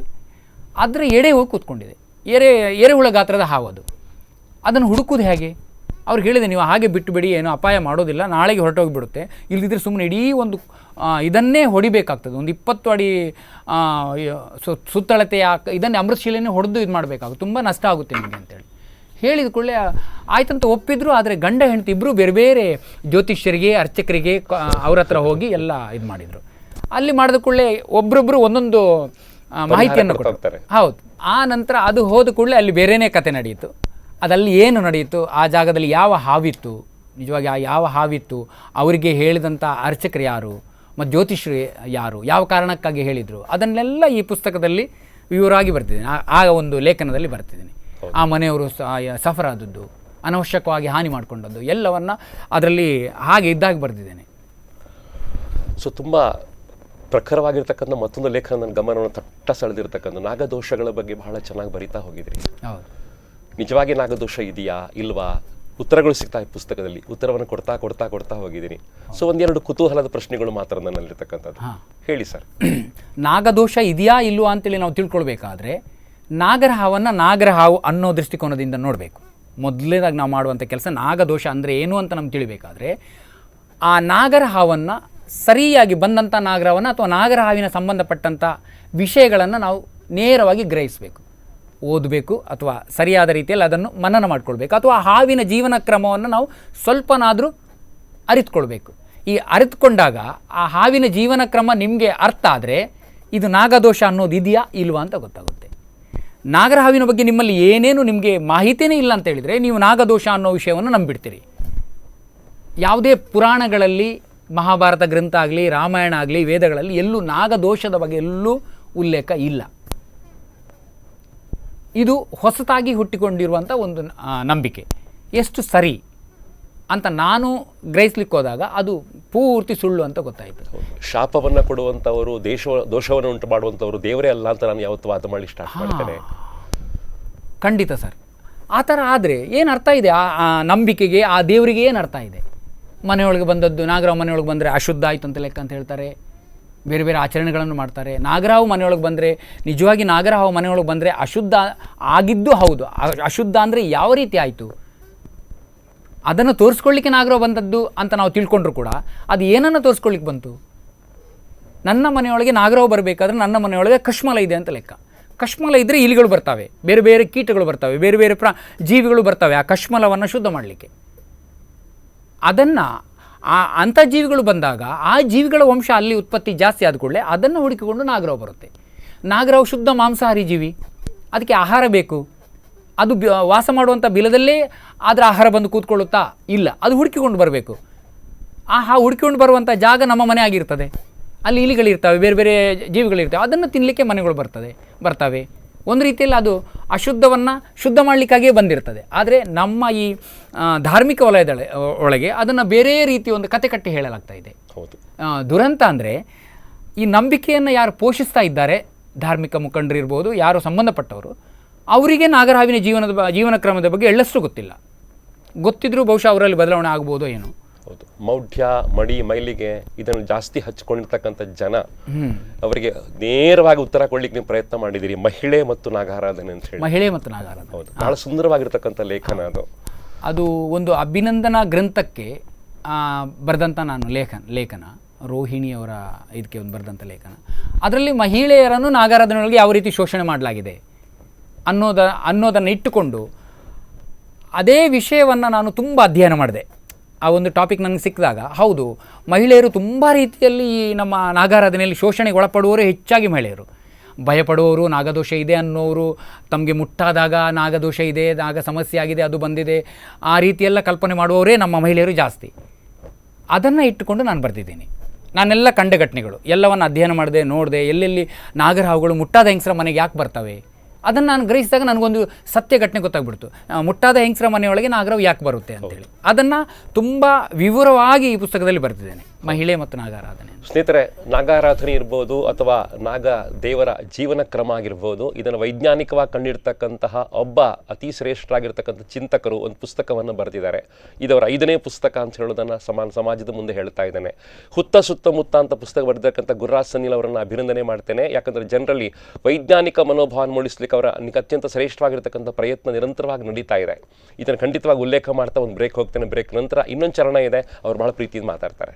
ಅದರ ಎಡೆ ಹೋಗಿ ಕೂತ್ಕೊಂಡಿದೆ. ಎರೆಹುಳ ಗಾತ್ರದ ಹಾವದು. ಅದನ್ನು ಹುಡುಕೋದು ಹೇಗೆ? ಅವ್ರು ಹೇಳಿದೆ ನೀವು ಹಾಗೆ ಬಿಟ್ಟುಬಿಡಿ, ಏನೋ ಅಪಾಯ ಮಾಡೋದಿಲ್ಲ, ನಾಳೆಗೆ ಹೊರಟೋಗಿಬಿಡುತ್ತೆ, ಇಲ್ಲದಿದ್ದರೆ ಸುಮ್ಮನೆ ಇಡೀ ಒಂದು ಇದನ್ನೇ ಹೊಡಿಬೇಕಾಗ್ತದೆ, ಒಂದು 20 ಅಡಿ ಸುತ್ತಳತೆಯ ಇದನ್ನೇ ಅಮೃತಶಿಲೆನೇ ಹೊಡೆದು ಇದು ಮಾಡಬೇಕಾಗುತ್ತೆ, ತುಂಬ ನಷ್ಟ ಆಗುತ್ತೆ ನಿಮಗೆ ಅಂತೇಳಿ ಹೇಳಿದ ಕೂಡಲೇ ಆಯ್ತಂತ ಒಪ್ಪಿದ್ರು. ಆದರೆ ಗಂಡ ಹೆಂಡತಿ ಇಬ್ಬರು ಬೇರೆ ಬೇರೆ ಜ್ಯೋತಿಷ್ಯರಿಗೆ, ಅರ್ಚಕರಿಗೆ ಅವ್ರ ಹತ್ರ ಹೋಗಿ ಎಲ್ಲ ಇದು ಮಾಡಿದರು. ಅಲ್ಲಿ ಮಾಡಿದ ಕೂಡಲೇ ಒಬ್ಬರೊಬ್ಬರು ಒಂದೊಂದು ಮಾಹಿತಿಯನ್ನು ಕೊಡ್ತಾರೆ. ಹೌದು. ಆ ನಂತರ ಅದು ಹೋದ ಕೂಡಲೇ ಅಲ್ಲಿ ಬೇರೆಯೇ ಕತೆ ನಡೆಯಿತು. ಅದಲ್ಲಿ ಏನು ನಡೆಯಿತು, ಆ ಜಾಗದಲ್ಲಿ ಯಾವ ಹಾವಿತ್ತು, ನಿಜವಾಗಿ ಆ ಯಾವ ಹಾವಿತ್ತು, ಅವರಿಗೆ ಹೇಳಿದಂಥ ಅರ್ಚಕರು ಯಾರು ಮತ್ತು ಜ್ಯೋತಿಷ್ಯರು ಯಾರು, ಯಾವ ಕಾರಣಕ್ಕಾಗಿ ಹೇಳಿದರು, ಅದನ್ನೆಲ್ಲ ಈ ಪುಸ್ತಕದಲ್ಲಿ ವಿವರವಾಗಿ ಬರ್ತಿದ್ದೀನಿ. ಆ ಒಂದು ಲೇಖನದಲ್ಲಿ ಬರ್ತಿದ್ದೀನಿ. ಆ ಮನೆಯವರು ಸಫರ್ ಆದದ್ದು, ಅನವಶ್ಯಕವಾಗಿ ಹಾನಿ ಮಾಡಿಕೊಂಡದ್ದು ಎಲ್ಲವನ್ನು ಅದರಲ್ಲಿ ಹಾಗೆ ಇದ್ದಾಗ ಬರೆದಿದ್ದೇನೆ. ಸೊ ತುಂಬ ಪ್ರಖರವಾಗಿರ್ತಕ್ಕಂಥ ಮತ್ತೊಂದು ಲೇಖನ ನನ್ನ ಗಮನವನ್ನು ತಟ್ಟ ಸೆಳೆದಿರ್ತಕ್ಕಂಥ ನಾಗದೋಷಗಳ ಬಗ್ಗೆ ಬಹಳ ಚೆನ್ನಾಗಿ ಬರಿತಾ ಹೋಗಿದ್ರಿ. ಹೌದು. ನಿಜವಾಗಿ ನಾಗದೋಷ ಇದೆಯಾ ಇಲ್ವಾ, ಉತ್ತರಗಳು ಸಿಗ್ತಾ ಈ ಪುಸ್ತಕದಲ್ಲಿ, ಉತ್ತರವನ್ನು ಕೊಡ್ತಾ ಕೊಡ್ತಾ ಕೊಡ್ತಾ ಹೋಗಿದ್ದೀನಿ. ಸೊ ಒಂದೆರಡು ಕುತೂಹಲದ ಪ್ರಶ್ನೆಗಳು ಮಾತ್ರ ನನ್ನಲ್ಲಿರ್ತಕ್ಕಂಥದ್ದು. ಹೇಳಿ ಸರ್. ನಾಗದೋಷ ಇದೆಯಾ ಇಲ್ವಾ ಅಂತೇಳಿ ನಾವು ತಿಳ್ಕೊಳ್ಬೇಕಾದ್ರೆ ನಾಗರ ಹಾವನ್ನು ನಾಗರ ಹಾವು ಅನ್ನೋ ದೃಷ್ಟಿಕೋನದಿಂದ ನೋಡಬೇಕು. ಮೊದಲನೇದಾಗಿ ನಾವು ಮಾಡುವಂಥ ಕೆಲಸ ನಾಗದೋಷ ಅಂದರೆ ಏನು ಅಂತ ನಮ್ಗೆ ತಿಳಿಬೇಕಾದ್ರೆ ಆ ನಾಗರ ಹಾವನ್ನು ಸರಿಯಾಗಿ ಬಂದಂಥ ನಾಗರವನ್ನು ಅಥವಾ ನಾಗರ ಹಾವಿನ ಸಂಬಂಧಪಟ್ಟಂಥ ವಿಷಯಗಳನ್ನು ನಾವು ನೇರವಾಗಿ ಗ್ರಹಿಸಬೇಕು, ಓದಬೇಕು, ಅಥವಾ ಸರಿಯಾದ ರೀತಿಯಲ್ಲಿ ಅದನ್ನು ಮನನ ಮಾಡ್ಕೊಳ್ಬೇಕು, ಅಥವಾ ಆ ಹಾವಿನ ಜೀವನ ಕ್ರಮವನ್ನು ನಾವು ಸ್ವಲ್ಪನಾದರೂ ಅರಿತುಕೊಳ್ಬೇಕು. ಈ ಅರಿತುಕೊಂಡಾಗ ಆ ಹಾವಿನ ಜೀವನ ಕ್ರಮ ನಿಮಗೆ ಅರ್ಥ ಆದರೆ ಇದು ನಾಗದೋಷ ಅನ್ನೋದು ಇದೆಯಾ ಇಲ್ವಾ ಅಂತ ಗೊತ್ತಾಗುತ್ತೆ. ನಾಗರ ಹಾವಿನ ಬಗ್ಗೆ ನಿಮ್ಮಲ್ಲಿ ಏನೇನು ನಿಮಗೆ ಮಾಹಿತಿಯೇ ಇಲ್ಲ ಅಂತ ಹೇಳಿದರೆ ನೀವು ನಾಗದೋಷ ಅನ್ನೋ ವಿಷಯವನ್ನು ನಂಬಿಡ್ತೀರಿ. ಯಾವುದೇ ಪುರಾಣಗಳಲ್ಲಿ, ಮಹಾಭಾರತ ಗ್ರಂಥ ಆಗಲಿ, ರಾಮಾಯಣ ಆಗಲಿ, ವೇದಗಳಲ್ಲಿ ಎಲ್ಲೂ ನಾಗದೋಷದ ಬಗ್ಗೆ ಎಲ್ಲೂ ಉಲ್ಲೇಖ ಇಲ್ಲ. ಇದು ಹೊಸತಾಗಿ ಹುಟ್ಟಿಕೊಂಡಿರುವಂಥ ಒಂದು ನಂಬಿಕೆ. ಎಷ್ಟು ಸರಿ ಅಂತ ನಾನು ಗ್ರಹಿಸ್ಲಿಕ್ಕೆ ಹೋದಾಗ ಅದು ಪೂರ್ತಿ ಸುಳ್ಳು ಅಂತ ಗೊತ್ತಾಯಿತು. ಶಾಪವನ್ನು ಕೊಡುವಂಥವರು, ದೋಷವನ್ನು ಉಂಟು ಮಾಡುವಂಥವರು ದೇವರೇ ಅಲ್ಲ ಅಂತ ನಾನು ಯಾವತ್ತು ವಾದ ಮಾಡಿ ಸ್ಟಾರ್ಟ್ ಮಾಡ್ತೇನೆ. ಖಂಡಿತ ಸರ್. ಆ ಥರ ಆದರೆ ಏನು ಅರ್ಥ ಇದೆ ಆ ನಂಬಿಕೆಗೆ, ಆ ದೇವರಿಗೆ ಏನು ಅರ್ಥ ಇದೆ? ಮನೆಯೊಳಗೆ ಬಂದದ್ದು, ನಾಗರಾವ್ ಮನೆಯೊಳಗೆ ಬಂದರೆ ಅಶುದ್ಧ ಆಯಿತು ಅಂತ ಲೆಕ್ಕ ಅಂತ ಹೇಳ್ತಾರೆ, ಬೇರೆ ಬೇರೆ ಆಚರಣೆಗಳನ್ನು ಮಾಡ್ತಾರೆ. ನಾಗರಾವು ಮನೆಯೊಳಗೆ ಬಂದರೆ, ನಿಜವಾಗಿ ನಾಗರಾವು ಮನೆಯೊಳಗೆ ಬಂದರೆ ಅಶುದ್ಧ ಆಗಿದ್ದು ಹೌದು. ಅಶುದ್ಧ ಅಂದರೆ ಯಾವ ರೀತಿ ಆಯಿತು ಅದನ್ನು ತೋರಿಸ್ಕೊಳ್ಳಿಕ್ಕೆ ನಾಗರಾವ್ ಬಂದದ್ದು ಅಂತ ನಾವು ತಿಳ್ಕೊಂಡ್ರು ಕೂಡ ಅದು ಏನನ್ನು ತೋರಿಸ್ಕೊಳ್ಳಿಕ್ಕೆ ಬಂತು? ನನ್ನ ಮನೆಯೊಳಗೆ ನಾಗರಾವ್ ಬರಬೇಕಾದ್ರೆ ನನ್ನ ಮನೆಯೊಳಗೆ ಕಶ್ಮಲ ಇದೆ ಅಂತ ಲೆಕ್ಕ. ಕಶ್ಮಲ ಇದ್ದರೆ ಇಲಿಗಳು ಬರ್ತವೆ, ಬೇರೆ ಬೇರೆ ಕೀಟಗಳು ಬರ್ತವೆ, ಬೇರೆ ಬೇರೆ ಜೀವಿಗಳು ಬರ್ತವೆ ಆ ಕಶ್ಮಲವನ್ನು ಶುದ್ಧ ಮಾಡಲಿಕ್ಕೆ. ಅದನ್ನು ಅಂಥ ಜೀವಿಗಳು ಬಂದಾಗ ಆ ಜೀವಿಗಳ ವಂಶ ಅಲ್ಲಿ ಉತ್ಪತ್ತಿ ಜಾಸ್ತಿ ಆದ ಕೂಡಲೇ ಅದನ್ನು ಹುಡುಕಿಕೊಂಡು ನಾಗರಾವ್ ಬರುತ್ತೆ. ನಾಗರಾವ್ ಶುದ್ಧ ಮಾಂಸಾಹಾರಿ ಜೀವಿ, ಅದಕ್ಕೆ ಆಹಾರ ಬೇಕು. ಅದು ವಾಸ ಮಾಡುವಂಥ ಬಿಲದಲ್ಲೇ ಅದರ ಆಹಾರ ಬಂದು ಕೂತ್ಕೊಳ್ಳುತ್ತಾ? ಇಲ್ಲ, ಅದು ಹುಡುಕಿಕೊಂಡು ಬರಬೇಕು. ಹುಡುಕಿಕೊಂಡು ಬರುವಂಥ ಜಾಗ ನಮ್ಮ ಮನೆ ಆಗಿರ್ತದೆ, ಅಲ್ಲಿ ಇಲಿಗಳಿರ್ತವೆ, ಬೇರೆ ಬೇರೆ ಜೀವಿಗಳಿರ್ತವೆ, ಅದನ್ನು ತಿನ್ನಲಿಕ್ಕೆ ಮನೆಗಳು ಬರ್ತವೆ. ಒಂದು ರೀತಿಯಲ್ಲಿ ಅದು ಅಶುದ್ಧವನ್ನು ಶುದ್ಧ ಮಾಡಲಿಕ್ಕಾಗಿಯೇ ಬಂದಿರ್ತದೆ. ಆದರೆ ನಮ್ಮ ಈ ಧಾರ್ಮಿಕ ವಲಯದ ಒಳಗೆ ಅದನ್ನು ಬೇರೆ ರೀತಿ ಒಂದು ಕತೆ ಕಟ್ಟಿ ಹೇಳಲಾಗ್ತಾ ಇದೆ. ದುರಂತ ಅಂದರೆ ಈ ನಂಬಿಕೆಯನ್ನು ಯಾರು ಪೋಷಿಸ್ತಾ ಇದ್ದಾರೆ, ಧಾರ್ಮಿಕ ಮುಖಂಡರಿರ್ಬೋದು, ಯಾರು ಸಂಬಂಧಪಟ್ಟವರು, ಅವರಿಗೆ ನಾಗರಹಾವಿನ ಜೀವನ ಕ್ರಮದ ಬಗ್ಗೆ ಎಳ್ಳಷ್ಟು ಗೊತ್ತಿಲ್ಲ. ಗೊತ್ತಿದ್ರೂ ಬಹುಶಃ ಅವರಲ್ಲಿ ಬದಲಾವಣೆ ಆಗ್ಬೋದೋ ಏನೋ. ಹೌದು. ಮೌಢ್ಯ, ಮಡಿ, ಮೈಲಿಗೆ ಇದನ್ನು ಜಾಸ್ತಿ ಹಚ್ಕೊಂಡಿರ್ತಕ್ಕಂಥ ಜನ, ಅವರಿಗೆ ನೇರವಾಗಿ ಉತ್ತರ ಕೊಡ್ಲಿಕ್ಕೆ ನೀವು ಪ್ರಯತ್ನ ಮಾಡಿದಿರಿ. ಮಹಿಳೆ ಮತ್ತು ನಾಗಾರಾಧನೆ ಅಂತ ಹೇಳಿ. ಮಹಿಳೆ ಮತ್ತು ನಾಗಾರಾಧನೆ, ಹೌದು, ಬಹಳ ಸುಂದರವಾಗಿರ್ತಕ್ಕಂಥ ಲೇಖನ ಅದು. ಅದು ಒಂದು ಅಭಿನಂದನಾ ಗ್ರಂಥಕ್ಕೆ ಬರೆದಂಥ ನಾನು ಲೇಖನ. ರೋಹಿಣಿಯವರ ಇದಕ್ಕೆ ಒಂದು ಬರೆದಂಥ ಲೇಖನ. ಅದರಲ್ಲಿ ಮಹಿಳೆಯರನ್ನು ನಾಗಾರಾಧನೆಯೊಳಗೆ ಯಾವ ರೀತಿ ಶೋಷಣೆ ಮಾಡಲಾಗಿದೆ ಅನ್ನೋದನ್ನು ಇಟ್ಟುಕೊಂಡು ಅದೇ ವಿಷಯವನ್ನು ನಾನು ತುಂಬ ಅಧ್ಯಯನ ಮಾಡಿದೆ. ಆ ಒಂದು ಟಾಪಿಕ್ ನನಗೆ ಸಿಕ್ಕಿದಾಗ ಹೌದು, ಮಹಿಳೆಯರು ತುಂಬ ರೀತಿಯಲ್ಲಿ ಈ ನಮ್ಮ ನಾಗಾರಾಧನೆಯಲ್ಲಿ ಶೋಷಣೆಗೆ ಒಳಪಡುವವರು ಹೆಚ್ಚಾಗಿ ಮಹಿಳೆಯರು. ಭಯಪಡುವವರು, ನಾಗದೋಷ ಇದೆ ಅನ್ನೋರು, ತಮಗೆ ಮುಟ್ಟಾದಾಗ ನಾಗದೋಷ ಇದೆ, ನಾಗ ಸಮಸ್ಯೆ ಆಗಿದೆ, ಅದು ಬಂದಿದೆ, ಆ ರೀತಿಯೆಲ್ಲ ಕಲ್ಪನೆ ಮಾಡುವವರೇ ನಮ್ಮ ಮಹಿಳೆಯರು ಜಾಸ್ತಿ. ಅದನ್ನು ಇಟ್ಟುಕೊಂಡು ನಾನು ಬರೆದಿದ್ದೀನಿ. ನಾನೆಲ್ಲ ಕಂಡ ಘಟನೆಗಳು ಎಲ್ಲವನ್ನು ಅಧ್ಯಯನ ಮಾಡಿದೆ, ನೋಡಿದೆ. ಎಲ್ಲೆಲ್ಲಿ ನಾಗರಹಾವುಗಳು ಮುಟ್ಟಾದ ಹೆಂಗಸರ ಮನೆಗೆ ಯಾಕೆ ಬರ್ತವೆ ಅದನ್ನು ನಾನು ಗ್ರಹಿಸಿದಾಗ ನನಗೊಂದು ಸತ್ಯ ಘಟನೆ ಗೊತ್ತಾಗ್ಬಿಡ್ತು. ಮುಟ್ಟಾದ ಹೆಂಗಸರ ಮನೆಯೊಳಗೆ ನಾಗರಹಾವು ಯಾಕೆ ಬರುತ್ತೆ ಅಂತೇಳಿ ಅದನ್ನು ತುಂಬ ವಿವರವಾಗಿ ಈ ಪುಸ್ತಕದಲ್ಲಿ ಬರೆದಿದ್ದೇನೆ, ಮಹಿಳೆ ಮತ್ತು ನಾಗಾರಾಧನೆ. ಸ್ನೇಹಿತರೆ, ನಾಗಾರಾಧನೆ ಇರ್ಬೋದು ಅಥವಾ ನಾಗ ದೇವರ ಜೀವನ ಕ್ರಮ ಆಗಿರ್ಬೋದು, ಇದನ್ನು ವೈಜ್ಞಾನಿಕವಾಗಿ ಕಂಡಿರ್ತಕ್ಕಂತಹ ಒಬ್ಬ ಅತಿ ಶ್ರೇಷ್ಠರಾಗಿರ್ತಕ್ಕಂಥ ಚಿಂತಕರು ಒಂದು ಪುಸ್ತಕವನ್ನು ಬರೆದಿದ್ದಾರೆ. ಇದವರ 5ನೇ ಪುಸ್ತಕ ಅಂತ ಹೇಳೋದನ್ನು ಸಮಾಜದ ಮುಂದೆ ಹೇಳ್ತಾ ಇದ್ದೇನೆ. ಹುತ್ತ ಸುತ್ತಮುತ್ತ ಅಂತ ಪುಸ್ತಕ ಬರೆದಿರ್ತಕ್ಕಂಥ ಗುರುರಾಜ್ ಸನಿಲ್ ಅವರನ್ನು ಅಭಿನಂದನೆ ಮಾಡ್ತೇನೆ. ಯಾಕಂದರೆ ಜನರಲ್ಲಿ ವೈಜ್ಞಾನಿಕ ಮನೋಭಾವನ ಮೂಡಿಸ್ಲಿಕ್ಕೆ ಅವರ ಅತ್ಯಂತ ಶ್ರೇಷ್ಠವಾಗಿರ್ತಕ್ಕಂಥ ಪ್ರಯತ್ನ ನಿರಂತರವಾಗಿ ನಡೀತಾ ಇದೆ. ಇದನ್ನು ಖಂಡಿತವಾಗಿ ಉಲ್ಲೇಖ ಮಾಡ್ತಾ ಒಂದು ಬ್ರೇಕ್ ಹೋಗ್ತೇನೆ. ಬ್ರೇಕ್ ನಂತರ ಇನ್ನೊಂದು ಚರಣ ಇದೆ, ಅವ್ರು ಬಹಳ ಪ್ರೀತಿಯಿಂದ ಮಾತಾಡ್ತಾರೆ.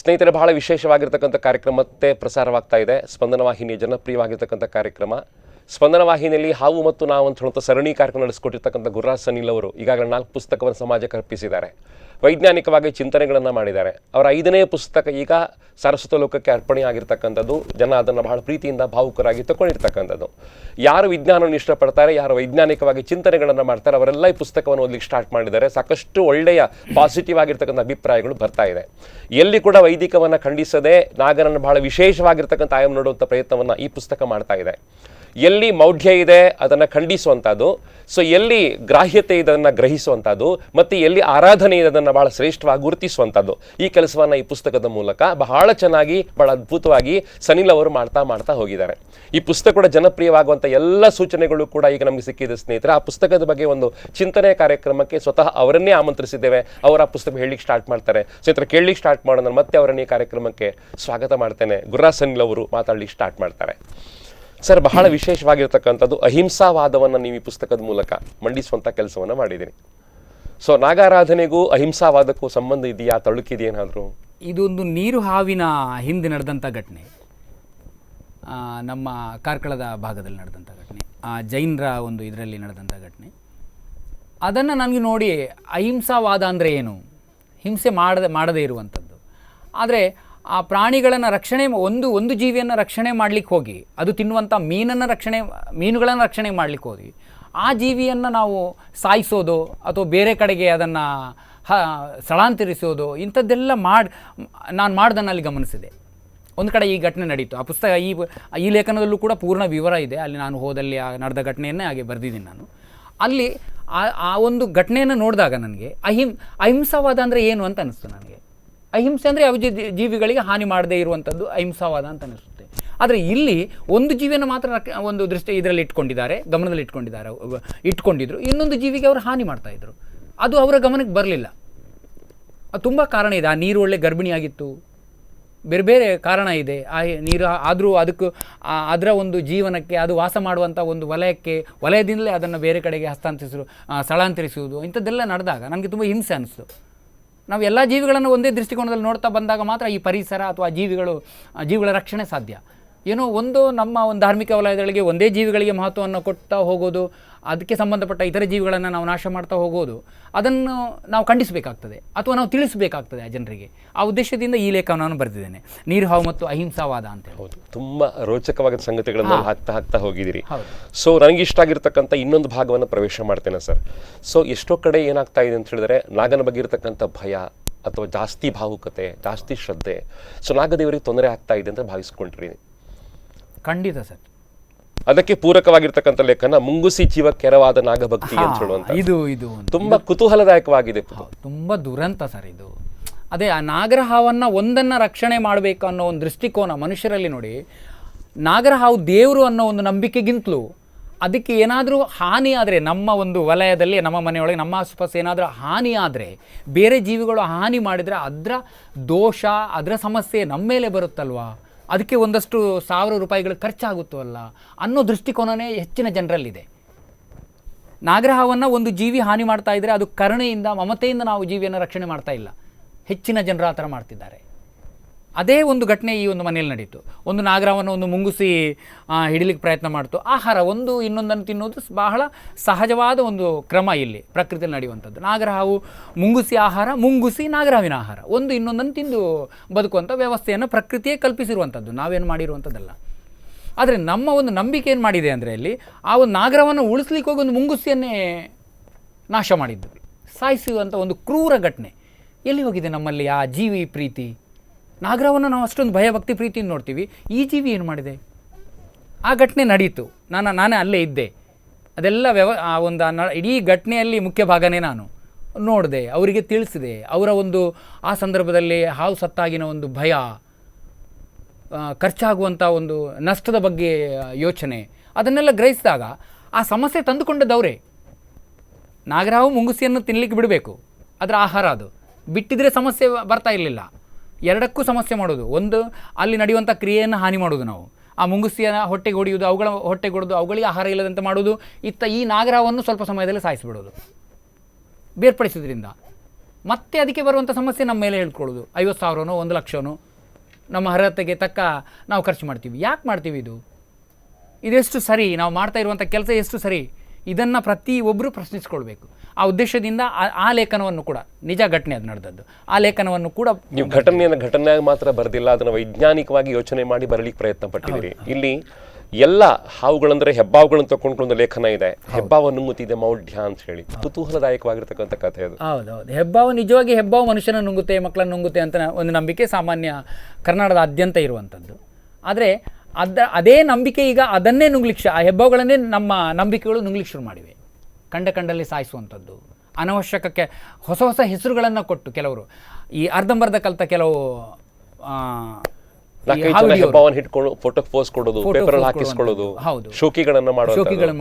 ಸ್ನೇಹಿತರೆ, ಬಹಳ ವಿಶೇಷವಾಗಿರ್ತಕ್ಕಂಥ ಕಾರ್ಯಕ್ರಮ ಮತ್ತೆ ಪ್ರಸಾರವಾಗ್ತಾ ಇದೆ. ಸ್ಪಂದನ ವಾಹಿನಿಯ ಜನಪ್ರಿಯವಾಗಿರ್ತಕ್ಕಂಥ ಕಾರ್ಯಕ್ರಮ. ಸ್ಪಂದನ ವಾಹಿನಿಯಲ್ಲಿ ಹಾವು ಮತ್ತು ನಾವು ಅಂತ ಹೇಳುವಂಥ ಸರಣಿ ಕಾರ್ಯಕ್ರಮ ನಡೆಸಿಕೊಟ್ಟಿರ್ತಕ್ಕಂಥ ಗುರುರಾಜ್ ಸನಿಲ್ ಅವರು ಈಗಾಗಲೇ 4 ಪುಸ್ತಕವನ್ನು ಸಮಾಜಕ್ಕೆ ಅರ್ಪಿಸಿದ್ದಾರೆ. ವೈಜ್ಞಾನಿಕವಾಗಿ ಚಿಂತನೆಗಳನ್ನು ಮಾಡಿದ್ದಾರೆ. ಅವರ 5ನೇ ಪುಸ್ತಕ ಈಗ ಸಾರಸ್ವತ ಲೋಕಕ್ಕೆ ಅರ್ಪಣೆಯಾಗಿರ್ತಕ್ಕಂಥದ್ದು. ಜನ ಅದನ್ನು ಬಹಳ ಪ್ರೀತಿಯಿಂದ ಭಾವುಕರಾಗಿ ತಗೊಂಡಿರ್ತಕ್ಕಂಥದ್ದು. ಯಾರು ವಿಜ್ಞಾನವನ್ನು ಇಷ್ಟಪಡ್ತಾರೆ, ಯಾರು ವೈಜ್ಞಾನಿಕವಾಗಿ ಚಿಂತನೆಗಳನ್ನು ಮಾಡ್ತಾರೆ, ಅವರೆಲ್ಲ ಈ ಪುಸ್ತಕವನ್ನು ಓದಲಿಕ್ಕೆ ಸ್ಟಾರ್ಟ್ ಮಾಡಿದ್ದಾರೆ. ಸಾಕಷ್ಟು ಒಳ್ಳೆಯ ಪಾಸಿಟಿವ್ ಆಗಿರ್ತಕ್ಕಂಥ ಅಭಿಪ್ರಾಯಗಳು ಬರ್ತಾ ಇದೆ. ಎಲ್ಲಿ ಕೂಡ ವೈದಿಕವನ್ನು ಖಂಡಿಸದೆ ನಾಗರನ್ನು ಬಹಳ ವಿಶೇಷವಾಗಿರ್ತಕ್ಕಂಥ ಆಯಾಮ ನೋಡುವಂಥ ಪ್ರಯತ್ನವನ್ನು ಈ ಪುಸ್ತಕ ಮಾಡ್ತಾ ಇದೆ. ಎಲ್ಲಿ ಮೌಢ್ಯ ಇದೆ ಅದನ್ನು ಖಂಡಿಸುವಂಥದ್ದು, ಸೊ ಎಲ್ಲಿ ಗ್ರಾಹ್ಯತೆ ಇದನ್ನು ಗ್ರಹಿಸುವಂಥದ್ದು, ಮತ್ತು ಎಲ್ಲಿ ಆರಾಧನೆ ಇದೆ ಅದನ್ನು ಬಹಳ ಶ್ರೇಷ್ಠವಾಗಿ ಗುರುತಿಸುವಂಥದ್ದು, ಈ ಕೆಲಸವನ್ನು ಈ ಪುಸ್ತಕದ ಮೂಲಕ ಬಹಳ ಚೆನ್ನಾಗಿ, ಬಹಳ ಅದ್ಭುತವಾಗಿ ಸನಿಲ್ ಅವರು ಮಾಡ್ತಾ ಹೋಗಿದ್ದಾರೆ. ಈ ಪುಸ್ತಕ ಕೂಡ ಜನಪ್ರಿಯವಾಗುವಂಥ ಎಲ್ಲ ಸೂಚನೆಗಳು ಕೂಡ ಈಗ ನಮಗೆ ಸಿಕ್ಕಿದೆ. ಸ್ನೇಹಿತರೆ, ಆ ಪುಸ್ತಕದ ಬಗ್ಗೆ ಒಂದು ಚಿಂತನೆ ಕಾರ್ಯಕ್ರಮಕ್ಕೆ ಸ್ವತಃ ಅವರನ್ನೇ ಆಮಂತ್ರಿಸಿದ್ದೇವೆ. ಅವರ ಆ ಪುಸ್ತಕ ಹೇಳಲಿಕ್ಕೆ ಸ್ಟಾರ್ಟ್ ಮಾಡ್ತಾರೆ. ಸ್ನೇಹಿತರೆ, ಕೇಳಲಿಕ್ಕೆ ಸ್ಟಾರ್ಟ್ ಮಾಡೋಣ. ಮತ್ತೆ ಅವರನ್ನ ಈ ಕಾರ್ಯಕ್ರಮಕ್ಕೆ ಸ್ವಾಗತ ಮಾಡ್ತೇನೆ. ಗುರುರಾಜ್ ಸನಿಲ್ ಅವರು ಮಾತಾಡಲಿಕ್ಕೆ ಸ್ಟಾರ್ಟ್ ಮಾಡ್ತಾರೆ. ಸರ್, ಬಹಳ ವಿಶೇಷವಾಗಿರ್ತಕ್ಕಂಥದ್ದು ಅಹಿಂಸಾವಾದವನ್ನು ನೀವು ಈ ಪುಸ್ತಕದ ಮೂಲಕ ಮಂಡಿಸುವಂಥ ಕೆಲಸವನ್ನು ಮಾಡಿದ್ದೀರಿ. ಸೊ ನಾಗಾರಾಧನೆಗೂ ಅಹಿಂಸಾವಾದಕ್ಕೂ ಸಂಬಂಧ ಇದೆಯಾ, ತಳುಕಿದೆಯೇನಾದರೂ? ಇದೊಂದು ನೀರು ಹಾವಿನ ಹಿಂದೆ ನಡೆದಂಥ ಘಟನೆ, ನಮ್ಮ ಕಾರ್ಕಳದ ಭಾಗದಲ್ಲಿ ನಡೆದಂಥ ಘಟನೆ, ಜೈನರ ಒಂದು ಇದರಲ್ಲಿ ನಡೆದಂಥ ಘಟನೆ. ಅದನ್ನು ನನಗೆ ನೋಡಿ ಅಹಿಂಸಾವಾದ ಅಂದರೆ ಏನು, ಹಿಂಸೆ ಮಾಡದೇ ಇರುವಂಥದ್ದು. ಆದರೆ ಆ ಪ್ರಾಣಿಗಳನ್ನು ರಕ್ಷಣೆ, ಒಂದು ಜೀವಿಯನ್ನು ರಕ್ಷಣೆ ಮಾಡಲಿಕ್ಕೆ ಹೋಗಿ, ಅದು ತಿನ್ನುವಂಥ ಮೀನುಗಳನ್ನು ರಕ್ಷಣೆ ಮಾಡಲಿಕ್ಕೆ ಹೋಗಿ ಆ ಜೀವಿಯನ್ನು ನಾವು ಸಾಯಿಸೋದು ಅಥವಾ ಬೇರೆ ಕಡೆಗೆ ಅದನ್ನು ಸ್ಥಳಾಂತರಿಸೋದು, ಇಂಥದ್ದೆಲ್ಲ ನಾನು ಮಾಡ್ದನ್ನು ಅಲ್ಲಿ ಗಮನಿಸಿದೆ. ಒಂದು ಕಡೆ ಈ ಘಟನೆ ನಡೀತು. ಆ ಪುಸ್ತಕ ಈ ಲೇಖನದಲ್ಲೂ ಕೂಡ ಪೂರ್ಣ ವಿವರ ಇದೆ. ಅಲ್ಲಿ ನಾನು ಹೋದಲ್ಲಿ ನಡೆದ ಘಟನೆಯನ್ನೇ ಹಾಗೆ ಬರೆದಿದ್ದೀನಿ ನಾನು. ಅಲ್ಲಿ ಆ ಒಂದು ಘಟನೆಯನ್ನು ನೋಡಿದಾಗ ನನಗೆ ಅಹಿಂಸಾವಾದ ಅಂದರೆ ಏನು ಅಂತ ಅನ್ನಿಸ್ತು ನನಗೆ. ಅಹಿಂಸೆ ಅಂದರೆ ಯಾವ ಜೀವಿಗಳಿಗೆ ಹಾನಿ ಮಾಡದೇ ಇರುವಂಥದ್ದು ಅಹಿಂಸಾವಾದ ಅಂತ ಅನಿಸುತ್ತೆ. ಆದರೆ ಇಲ್ಲಿ ಒಂದು ಜೀವಿಯನ್ನು ಮಾತ್ರ ಒಂದು ದೃಷ್ಟಿ ಇದರಲ್ಲಿ ಗಮನದಲ್ಲಿ ಇಟ್ಕೊಂಡಿದ್ರು. ಇನ್ನೊಂದು ಜೀವಿಗೆ ಅವರು ಹಾನಿ ಮಾಡ್ತಾಯಿದ್ರು. ಅದು ಅವರ ಗಮನಕ್ಕೆ ಬರಲಿಲ್ಲ. ಅದು ತುಂಬ ಕಾರಣ ಇದೆ. ಆ ನೀರು ಒಳ್ಳೆ ಗರ್ಭಿಣಿಯಾಗಿತ್ತು, ಬೇರೆ ಕಾರಣ ಇದೆ. ಆ ನೀರು ಆದರೂ ಅದಕ್ಕೂ ಅದರ ಒಂದು ಜೀವನಕ್ಕೆ, ಅದು ವಾಸ ಮಾಡುವಂಥ ಒಂದು ವಲಯದಿಂದಲೇ ಅದನ್ನು ಬೇರೆ ಕಡೆಗೆ ಸ್ಥಳಾಂತರಿಸುವುದು, ಇಂಥದ್ದೆಲ್ಲ ನಡೆದಾಗ ನನಗೆ ತುಂಬ ಹಿಂಸೆ ಅನ್ನಿಸ್ತು. ನಾವು ಎಲ್ಲ ಜೀವಿಗಳನ್ನು ಒಂದೇ ದೃಷ್ಟಿಕೋನದಲ್ಲಿ ನೋಡ್ತಾ ಬಂದಾಗ ಮಾತ್ರ ಈ ಪರಿಸರ ಅಥವಾ ಜೀವಿಗಳ ರಕ್ಷಣೆ ಸಾಧ್ಯ. ಏನೋ ನಮ್ಮ ಒಂದು ಧಾರ್ಮಿಕ ವಲಯಗಳಿಗೆ ಒಂದೇ ಜೀವಿಗಳಿಗೆ ಮಹತ್ವವನ್ನು ಕೊಡ್ತಾ ಹೋಗೋದು, ಅದಕ್ಕೆ ಸಂಬಂಧಪಟ್ಟ ಇತರೆ ಜೀವಿಗಳನ್ನು ನಾವು ನಾಶ ಮಾಡ್ತಾ ಹೋಗೋದು, ಅದನ್ನು ನಾವು ಖಂಡಿಸಬೇಕಾಗ್ತದೆ ಅಥವಾ ನಾವು ತಿಳಿಸಬೇಕಾಗ್ತದೆ ಆ ಜನರಿಗೆ. ಆ ಉದ್ದೇಶದಿಂದ ಈ ಲೇಖನವನ್ನು ಬರೆದಿದ್ದೇನೆ, ನೀರು ಹಾವು ಮತ್ತು ಅಹಿಂಸಾವಾದ ಅಂತ. ಹೌದು, ತುಂಬ ರೋಚಕವಾದ ಸಂಗತಿಗಳನ್ನು ಹಾಕ್ತಾ ಹೋಗಿದ್ದೀರಿ. ಸೊ ನನಗಿಷ್ಟ ಆಗಿರ್ತಕ್ಕಂಥ ಇನ್ನೊಂದು ಭಾಗವನ್ನು ಪ್ರವೇಶ ಮಾಡ್ತೇನೆ ಸರ್. ಸೊ ಎಷ್ಟೋ ಕಡೆ ಏನಾಗ್ತಾ ಇದೆ ಅಂತ ಹೇಳಿದ್ರೆ, ನಾಗನ ಬಗ್ಗೆ ಇರತಕ್ಕಂಥ ಭಯ ಅಥವಾ ಜಾಸ್ತಿ ಭಾವುಕತೆ, ಜಾಸ್ತಿ ಶ್ರದ್ಧೆ, ಸೊ ನಾಗದೇವರಿಗೆ ತೊಂದರೆ ಆಗ್ತಾ ಇದೆ ಅಂತ ಭಾವಿಸ್ಕೊಂಡ್ರಿ? ಖಂಡಿತ ಸರ್. ಅದಕ್ಕೆ ಪೂರಕವಾಗಿರ್ತಕ್ಕಂಥ ಲೇಖನ ಮುಂಗುಸಿ ಜೀವ ಕೆರವಾದ ನಾಗಭಕ್ತಿ ಅಂತ ಹೇಳುವಂತ. ಇದು ತುಂಬಾ ಕುತೂಹಲದಾಯಕವಾಗಿದೆ. ತುಂಬಾ ದುರಂತ ಸರ್ ಇದು. ಅದೇ ಆ ನಾಗರಹಾವನ್ನು ಒಂದನ್ನು ರಕ್ಷಣೆ ಮಾಡಬೇಕು ಅನ್ನೋ ಒಂದು ದೃಷ್ಟಿಕೋನ ಮನುಷ್ಯರಲ್ಲಿ ನೋಡಿ. ನಾಗರ ಹಾವು ದೇವರು ಅನ್ನೋ ಒಂದು ನಂಬಿಕೆಗಿಂತಲೂ ಅದಕ್ಕೆ ಏನಾದರೂ ಹಾನಿ ಆದರೆ, ನಮ್ಮ ಒಂದು ವಲಯದಲ್ಲಿ, ನಮ್ಮ ಮನೆಯೊಳಗೆ, ನಮ್ಮ ಆಸುಪಾಸು ಏನಾದರೂ ಹಾನಿ ಆದರೆ, ಬೇರೆ ಜೀವಿಗಳು ಹಾನಿ ಮಾಡಿದರೆ ಅದರ ದೋಷ, ಅದರ ಸಮಸ್ಯೆ ನಮ್ಮ ಮೇಲೆ ಬರುತ್ತಲ್ವಾ, ಅದಕ್ಕೆ ಒಂದಷ್ಟು ಸಾವಿರ ರೂಪಾಯಿಗಳು ಖರ್ಚಾಗುತ್ತವಲ್ಲ ಅನ್ನೋ ದೃಷ್ಟಿಕೋನನೇ ಹೆಚ್ಚಿನ ಜನರಲ್ಲಿದೆ. ನಾಗರ ಹಾವನ್ನು ಒಂದು ಜೀವಿ ಹಾನಿ ಮಾಡ್ತಾ ಇದ್ದರೆ ಅದು ಕರುಣೆಯಿಂದ, ಮಮತೆಯಿಂದ ನಾವು ಜೀವಿಯನ್ನು ರಕ್ಷಣೆ ಮಾಡ್ತಾ ಇಲ್ಲ. ಹೆಚ್ಚಿನ ಜನರು ಆ ಥರ ಮಾಡ್ತಿದ್ದಾರೆ. ಅದೇ ಒಂದು ಘಟನೆ ಈ ಒಂದು ಮನೆಯಲ್ಲಿ ನಡೀತು. ಒಂದು ನಾಗರವನ್ನು ಒಂದು ಮುಂಗುಸಿ ಹಿಡಿಲಿಕ್ಕೆ ಪ್ರಯತ್ನ ಮಾಡ್ತು. ಆಹಾರ ಒಂದು ಇನ್ನೊಂದನ್ನು ತಿನ್ನೋದು ಬಹಳ ಸಹಜವಾದ ಒಂದು ಕ್ರಮ ಇಲ್ಲಿ ಪ್ರಕೃತಿಯಲ್ಲಿ ನಡೆಯುವಂಥದ್ದು. ನಾಗರ ಹಾವು ಮುಂಗುಸಿ ಆಹಾರ, ಮುಂಗುಸಿ ನಾಗರಹಾವಿನ ಆಹಾರ, ಒಂದು ಇನ್ನೊಂದನ್ನು ತಿಂದು ಬದುಕುವಂಥ ವ್ಯವಸ್ಥೆಯನ್ನು ಪ್ರಕೃತಿಯೇ ಕಲ್ಪಿಸಿರುವಂಥದ್ದು, ನಾವೇನು ಮಾಡಿರುವಂಥದ್ದಲ್ಲ. ಆದರೆ ನಮ್ಮ ಒಂದು ನಂಬಿಕೆ ಏನು ಮಾಡಿದೆ ಅಂದರೆ, ಅಲ್ಲಿ ಆ ಒಂದು ನಾಗರವನ್ನು ಉಳಿಸ್ಲಿಕ್ಕೆ ಹೋಗಿ ಒಂದು ಮುಂಗುಸಿಯನ್ನೇ ನಾಶ ಮಾಡಿದ್ದು, ಸಾಯಿಸುವಂಥ ಒಂದು ಕ್ರೂರ ಘಟನೆ. ಎಲ್ಲಿ ಹೋಗಿದೆ ನಮ್ಮಲ್ಲಿ ಆ ಜೀವಿ ಪ್ರೀತಿ? ನಾಗರವನ್ನು ನಾವು ಅಷ್ಟೊಂದು ಭಯಭಕ್ತಿ ಪ್ರೀತಿಯಿಂದ ನೋಡ್ತೀವಿ, ಈ ಜೀವಿ ಏನು ಮಾಡಿದೆ? ಆ ಘಟನೆ ನಡೀತು, ನಾನೇ ಅಲ್ಲೇ ಇದ್ದೆ. ಅದೆಲ್ಲ ಆ ಒಂದು ಇಡೀ ಘಟನೆಯಲ್ಲಿ ಮುಖ್ಯ ಭಾಗನೇ ನಾನು ನೋಡಿದೆ, ಅವರಿಗೆ ತಿಳಿಸಿದೆ. ಅವರ ಒಂದು ಆ ಸಂದರ್ಭದಲ್ಲಿ ಹಾವು ಸತ್ತಾಗಿನ ಒಂದು ಭಯ, ಖರ್ಚಾಗುವಂಥ ಒಂದು ನಷ್ಟದ ಬಗ್ಗೆ ಯೋಚನೆ, ಅದನ್ನೆಲ್ಲ ಗ್ರಹಿಸಿದಾಗ ಆ ಸಮಸ್ಯೆ ತಂದುಕೊಂಡದ್ದವರೇ. ನಾಗರಹಾವು ಮುಂಗುಸಿಯನ್ನು ತಿನ್ನಲಿಕ್ಕೆ ಬಿಡಬೇಕು, ಅದರ ಆಹಾರ ಅದು. ಬಿಟ್ಟಿದ್ರೆ ಸಮಸ್ಯೆ ಬರ್ತಾ ಇರಲಿಲ್ಲ. ಎರಡಕ್ಕೂ ಸಮಸ್ಯೆ ಮಾಡೋದು, ಒಂದು ಅಲ್ಲಿ ನಡೆಯುವಂಥ ಕ್ರಿಯೆಯನ್ನು ಹಾನಿ ಮಾಡೋದು, ನಾವು ಆ ಮುಂಗುಸಿಯನ್ನು ಹೊಟ್ಟೆಗೆ ಹೊಡೆಯುವುದು, ಅವುಗಳ ಹೊಟ್ಟೆಗೆ ಹೊಡೆದು ಅವುಗಳಿಗೆ ಆಹಾರ ಇಲ್ಲದಂತೆ ಮಾಡೋದು, ಇತ್ತ ಈ ನಾಗರಹಾವನ್ನು ಸ್ವಲ್ಪ ಸಮಯದಲ್ಲಿ ಸಾಯಿಸಿಬಿಡೋದು ಬೇರ್ಪಡಿಸೋದ್ರಿಂದ. ಮತ್ತೆ ಅದಕ್ಕೆ ಬರುವಂಥ ಸಮಸ್ಯೆ ನಮ್ಮ ಮೇಲೆ ಹೇಳ್ಕೊಳ್ಳೋದು. 50,000ನೋ 1,00,000ನೋ ನಮ್ಮ ಅರ್ಹತೆಗೆ ತಕ್ಕ ನಾವು ಖರ್ಚು ಮಾಡ್ತೀವಿ. ಯಾಕೆ ಮಾಡ್ತೀವಿ? ಇದೆಷ್ಟು ಸರಿ? ನಾವು ಮಾಡ್ತಾ ಇರುವಂಥ ಕೆಲಸ ಎಷ್ಟು ಸರಿ? ಇದನ್ನು ಪ್ರತಿಯೊಬ್ಬರು ಪ್ರಶ್ನಿಸ್ಕೊಳ್ಬೇಕು. ಆ ಉದ್ದೇಶದಿಂದ ಆ ಲೇಖನವನ್ನು ಕೂಡ, ನಿಜ ಘಟನೆ ಅದು ನಡೆದದ್ದು, ಆ ಲೇಖನವನ್ನು ಕೂಡ ನೀವು ಘಟನೆಯಾಗಿ ಮಾತ್ರ ಬರೆದಿಲ್ಲ, ಅದನ್ನು ವೈಜ್ಞಾನಿಕವಾಗಿ ಯೋಚನೆ ಮಾಡಿ ಬರಲಿಕ್ಕೆ ಪ್ರಯತ್ನ ಪಟ್ಟಿದ್ದೀರಿ. ಇಲ್ಲಿ ಎಲ್ಲ ಹಾವುಗಳಂದ್ರೆ ಹೆಬ್ಬಾವುಗಳನ್ನು ತಗೊಂಡ್ಕೊಂಡು ಲೇಖನ ಇದೆ. ಹೆಬ್ಬಾವು ನುಂಗುತ್ತಿದೆ ಮೌಢ್ಯ ಅಂತ ಹೇಳಿ ಕುತೂಹಲದಾಯಕವಾಗಿರ್ತಕ್ಕಂಥ ಕಥೆ ಅದು. ಹೌದೌದು, ಹೆಬ್ಬಾವು ನಿಜವಾಗಿ ಹೆಬ್ಬಾವು ಮನುಷ್ಯನ ನುಂಗುತ್ತೆ, ಮಕ್ಕಳನ್ನು ನುಂಗುತ್ತೆ ಅಂತ ಒಂದು ನಂಬಿಕೆ ಸಾಮಾನ್ಯ ಕರ್ನಾಟಕದಾದ್ಯಂತ ಇರುವಂಥದ್ದು. ಆದರೆ ಅದೇ ನಂಬಿಕೆ ಈಗ ಅದನ್ನೇ ನುಂಗ್ಲಿಕ್ಕೆ, ಆ ಹೆಬ್ಬಾವುಗಳನ್ನೇ ನಮ್ಮ ನಂಬಿಕೆಗಳು ನುಂಗ್ಲಿಕ್ಕೆ ಶುರು ಮಾಡಿವೆ. ಕಂಡಲ್ಲಿ ಸಾಯಿಸುವಂಥದ್ದು, ಅನವಶ್ಯಕಕ್ಕೆ ಹೊಸ ಹೊಸ ಹೆಸರುಗಳನ್ನು ಕೊಟ್ಟು ಕೆಲವರು, ಈ ಅರ್ಧಂಬರ್ಧ ಕಲಿತ ಕೆಲವು ಹಿಡ್ಕೊಂಡು ಫೋಟೋ ಪೋಸ್ ಕೊಡೋದು, ಪೇಪರ್ ಹಾಕಿಸ್ಕೊಳ್ಳೋದು, ಹೌದು, ಶೋಕಿಗಳನ್ನು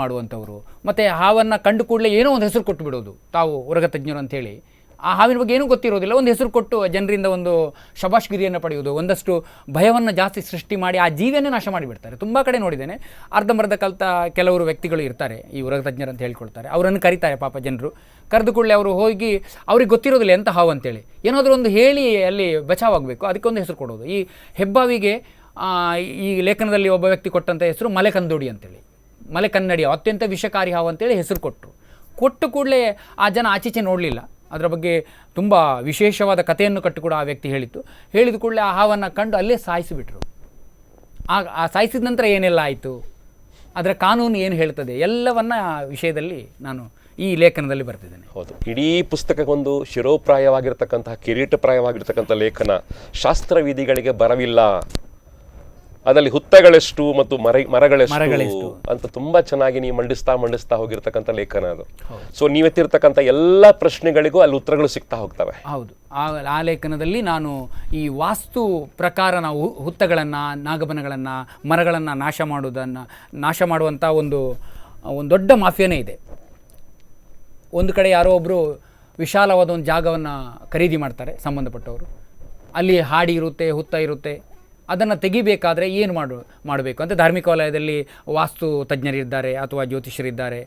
ಮಾಡುವಂಥವ್ರು. ಮತ್ತೆ ಹಾವನ್ನು ಕಂಡು ಕೂಡಲೇ ಏನೋ ಒಂದು ಹೆಸರು ಕೊಟ್ಟು ಬಿಡೋದು, ತಾವು ಉರಗ ತಜ್ಞರು ಅಂತ ಹೇಳಿ. ಆ ಹಾವಿನ ಬಗ್ಗೆ ಏನೂ ಗೊತ್ತಿರೋದಿಲ್ಲ, ಒಂದು ಹೆಸರು ಕೊಟ್ಟು ಜನರಿಂದ ಒಂದು ಶಬಾಷ್ಗಿರಿಯನ್ನು ಪಡೆಯುವುದು, ಒಂದಷ್ಟು ಭಯವನ್ನು ಜಾಸ್ತಿ ಸೃಷ್ಟಿ ಮಾಡಿ ಆ ಜೀವಿಯನ್ನೇ ನಾಶ ಮಾಡಿಬಿಡ್ತಾರೆ. ತುಂಬ ಕಡೆ ನೋಡಿದ್ದೇನೆ, ಅರ್ಧಂಬರ್ಧ ಕಲಿತ ಕೆಲವರು ವ್ಯಕ್ತಿಗಳು ಇರ್ತಾರೆ, ಈ ಉರಗ ತಜ್ಞರು ಅಂತ ಹೇಳ್ಕೊಳ್ತಾರೆ. ಅವರನ್ನು ಕರೀತಾರೆ ಪಾಪ ಜನರು. ಕರೆದು ಕೂಡಲೇ ಅವರು ಹೋಗಿ, ಅವ್ರಿಗೆ ಗೊತ್ತಿರೋದಿಲ್ಲ ಎಂಥ ಹಾವು ಅಂತೇಳಿ, ಏನಾದರೂ ಒಂದು ಹೇಳಿ ಅಲ್ಲಿ ಬಚಾವಾಗಬೇಕು, ಅದಕ್ಕೆ ಒಂದು ಹೆಸರು ಕೊಡೋದು. ಈ ಹೆಬ್ಬಾವಿಗೆ ಈ ಲೇಖನದಲ್ಲಿ ಒಬ್ಬ ವ್ಯಕ್ತಿ ಕೊಟ್ಟಂಥ ಹೆಸರು ಮಲೆಕಂದೋಡಿ ಅಂತೇಳಿ, ಮಲೆಕನ್ನಡಿ, ಅತ್ಯಂತ ವಿಷಕಾರಿ ಹಾವು ಅಂತೇಳಿ ಹೆಸರು ಕೊಟ್ಟು ಕೂಡಲೇ ಆ ಜನ ಆಚೀಚೆ ನೋಡಲಿಲ್ಲ. ಅದರ ಬಗ್ಗೆ ತುಂಬ ವಿಶೇಷವಾದ ಕಥೆಯನ್ನು ಕಟ್ಟು ಕೂಡ ಆ ವ್ಯಕ್ತಿ ಹೇಳಿದ ಕೂಡಲೇ ಆ ಹಾವನ್ನು ಕಂಡು ಅಲ್ಲೇ ಸಾಯಿಸಿಬಿಟ್ರು. ಆ ಸಾಯಿಸಿದ ನಂತರ ಏನೆಲ್ಲ ಆಯಿತು, ಅದರ ಕಾನೂನು ಏನು ಹೇಳ್ತದೆ, ಎಲ್ಲವನ್ನ ವಿಷಯದಲ್ಲಿ ನಾನು ಈ ಲೇಖನದಲ್ಲಿ ಬರ್ತಿದ್ದೇನೆ. ಹೌದು, ಇಡೀ ಪುಸ್ತಕಕ್ಕೊಂದು ಶಿರೋಪ್ರಾಯವಾಗಿರ್ತಕ್ಕಂತಹ, ಕಿರೀಟಪ್ರಾಯವಾಗಿರ್ತಕ್ಕಂಥ ಲೇಖನ. ಶಾಸ್ತ್ರ ವಿಧಿಗಳಿಗೆ ಬರವಿಲ್ಲ, ಅದರಲ್ಲಿ ಹುತ್ತಗಳೆಷ್ಟು ಮತ್ತು ಮರಗಳೆಷ್ಟು ಅಂತ ತುಂಬಾ ಚೆನ್ನಾಗಿ ನೀವು ಮಂಡಿಸ್ತಾ ಹೋಗಿರ್ತಕ್ಕಂಥ ಲೇಖನ ಅದು. ಸೊ ನೀವೆತ್ತಿರ್ತಕ್ಕಂಥ ಎಲ್ಲ ಪ್ರಶ್ನೆಗಳಿಗೂ ಅಲ್ಲಿ ಉತ್ತರಗಳು ಸಿಗ್ತಾ ಹೋಗ್ತವೆ. ಹೌದು, ಆ ಲೇಖನದಲ್ಲಿ ನಾನು ಈ ವಾಸ್ತು ಪ್ರಕಾರ ನಾವು ಹುತ್ತಗಳನ್ನು, ನಾಗಬನಗಳನ್ನು, ಮರಗಳನ್ನು ನಾಶ ಮಾಡುವಂಥ ಒಂದು ದೊಡ್ಡ ಮಾಫಿಯಾನೇ ಇದೆ. ಒಂದು ಕಡೆ ಯಾರೋ ಒಬ್ಬರು ವಿಶಾಲವಾದ ಒಂದು ಜಾಗವನ್ನು ಖರೀದಿ ಮಾಡ್ತಾರೆ ಸಂಬಂಧಪಟ್ಟವರು, ಅಲ್ಲಿ ಹಾಡಿ ಇರುತ್ತೆ, ಹುತ್ತ ಇರುತ್ತೆ. ಅದನ್ನು ತೆಗಿಬೇಕಾದ್ರೆ ಏನು ಮಾಡಬೇಕು ಅಂತ ಧಾರ್ಮಿಕ ವಲಯದಲ್ಲಿ ವಾಸ್ತು ತಜ್ಞರಿದ್ದಾರೆ ಅಥವಾ ಜ್ಯೋತಿಷರಿದ್ದಾರೆ.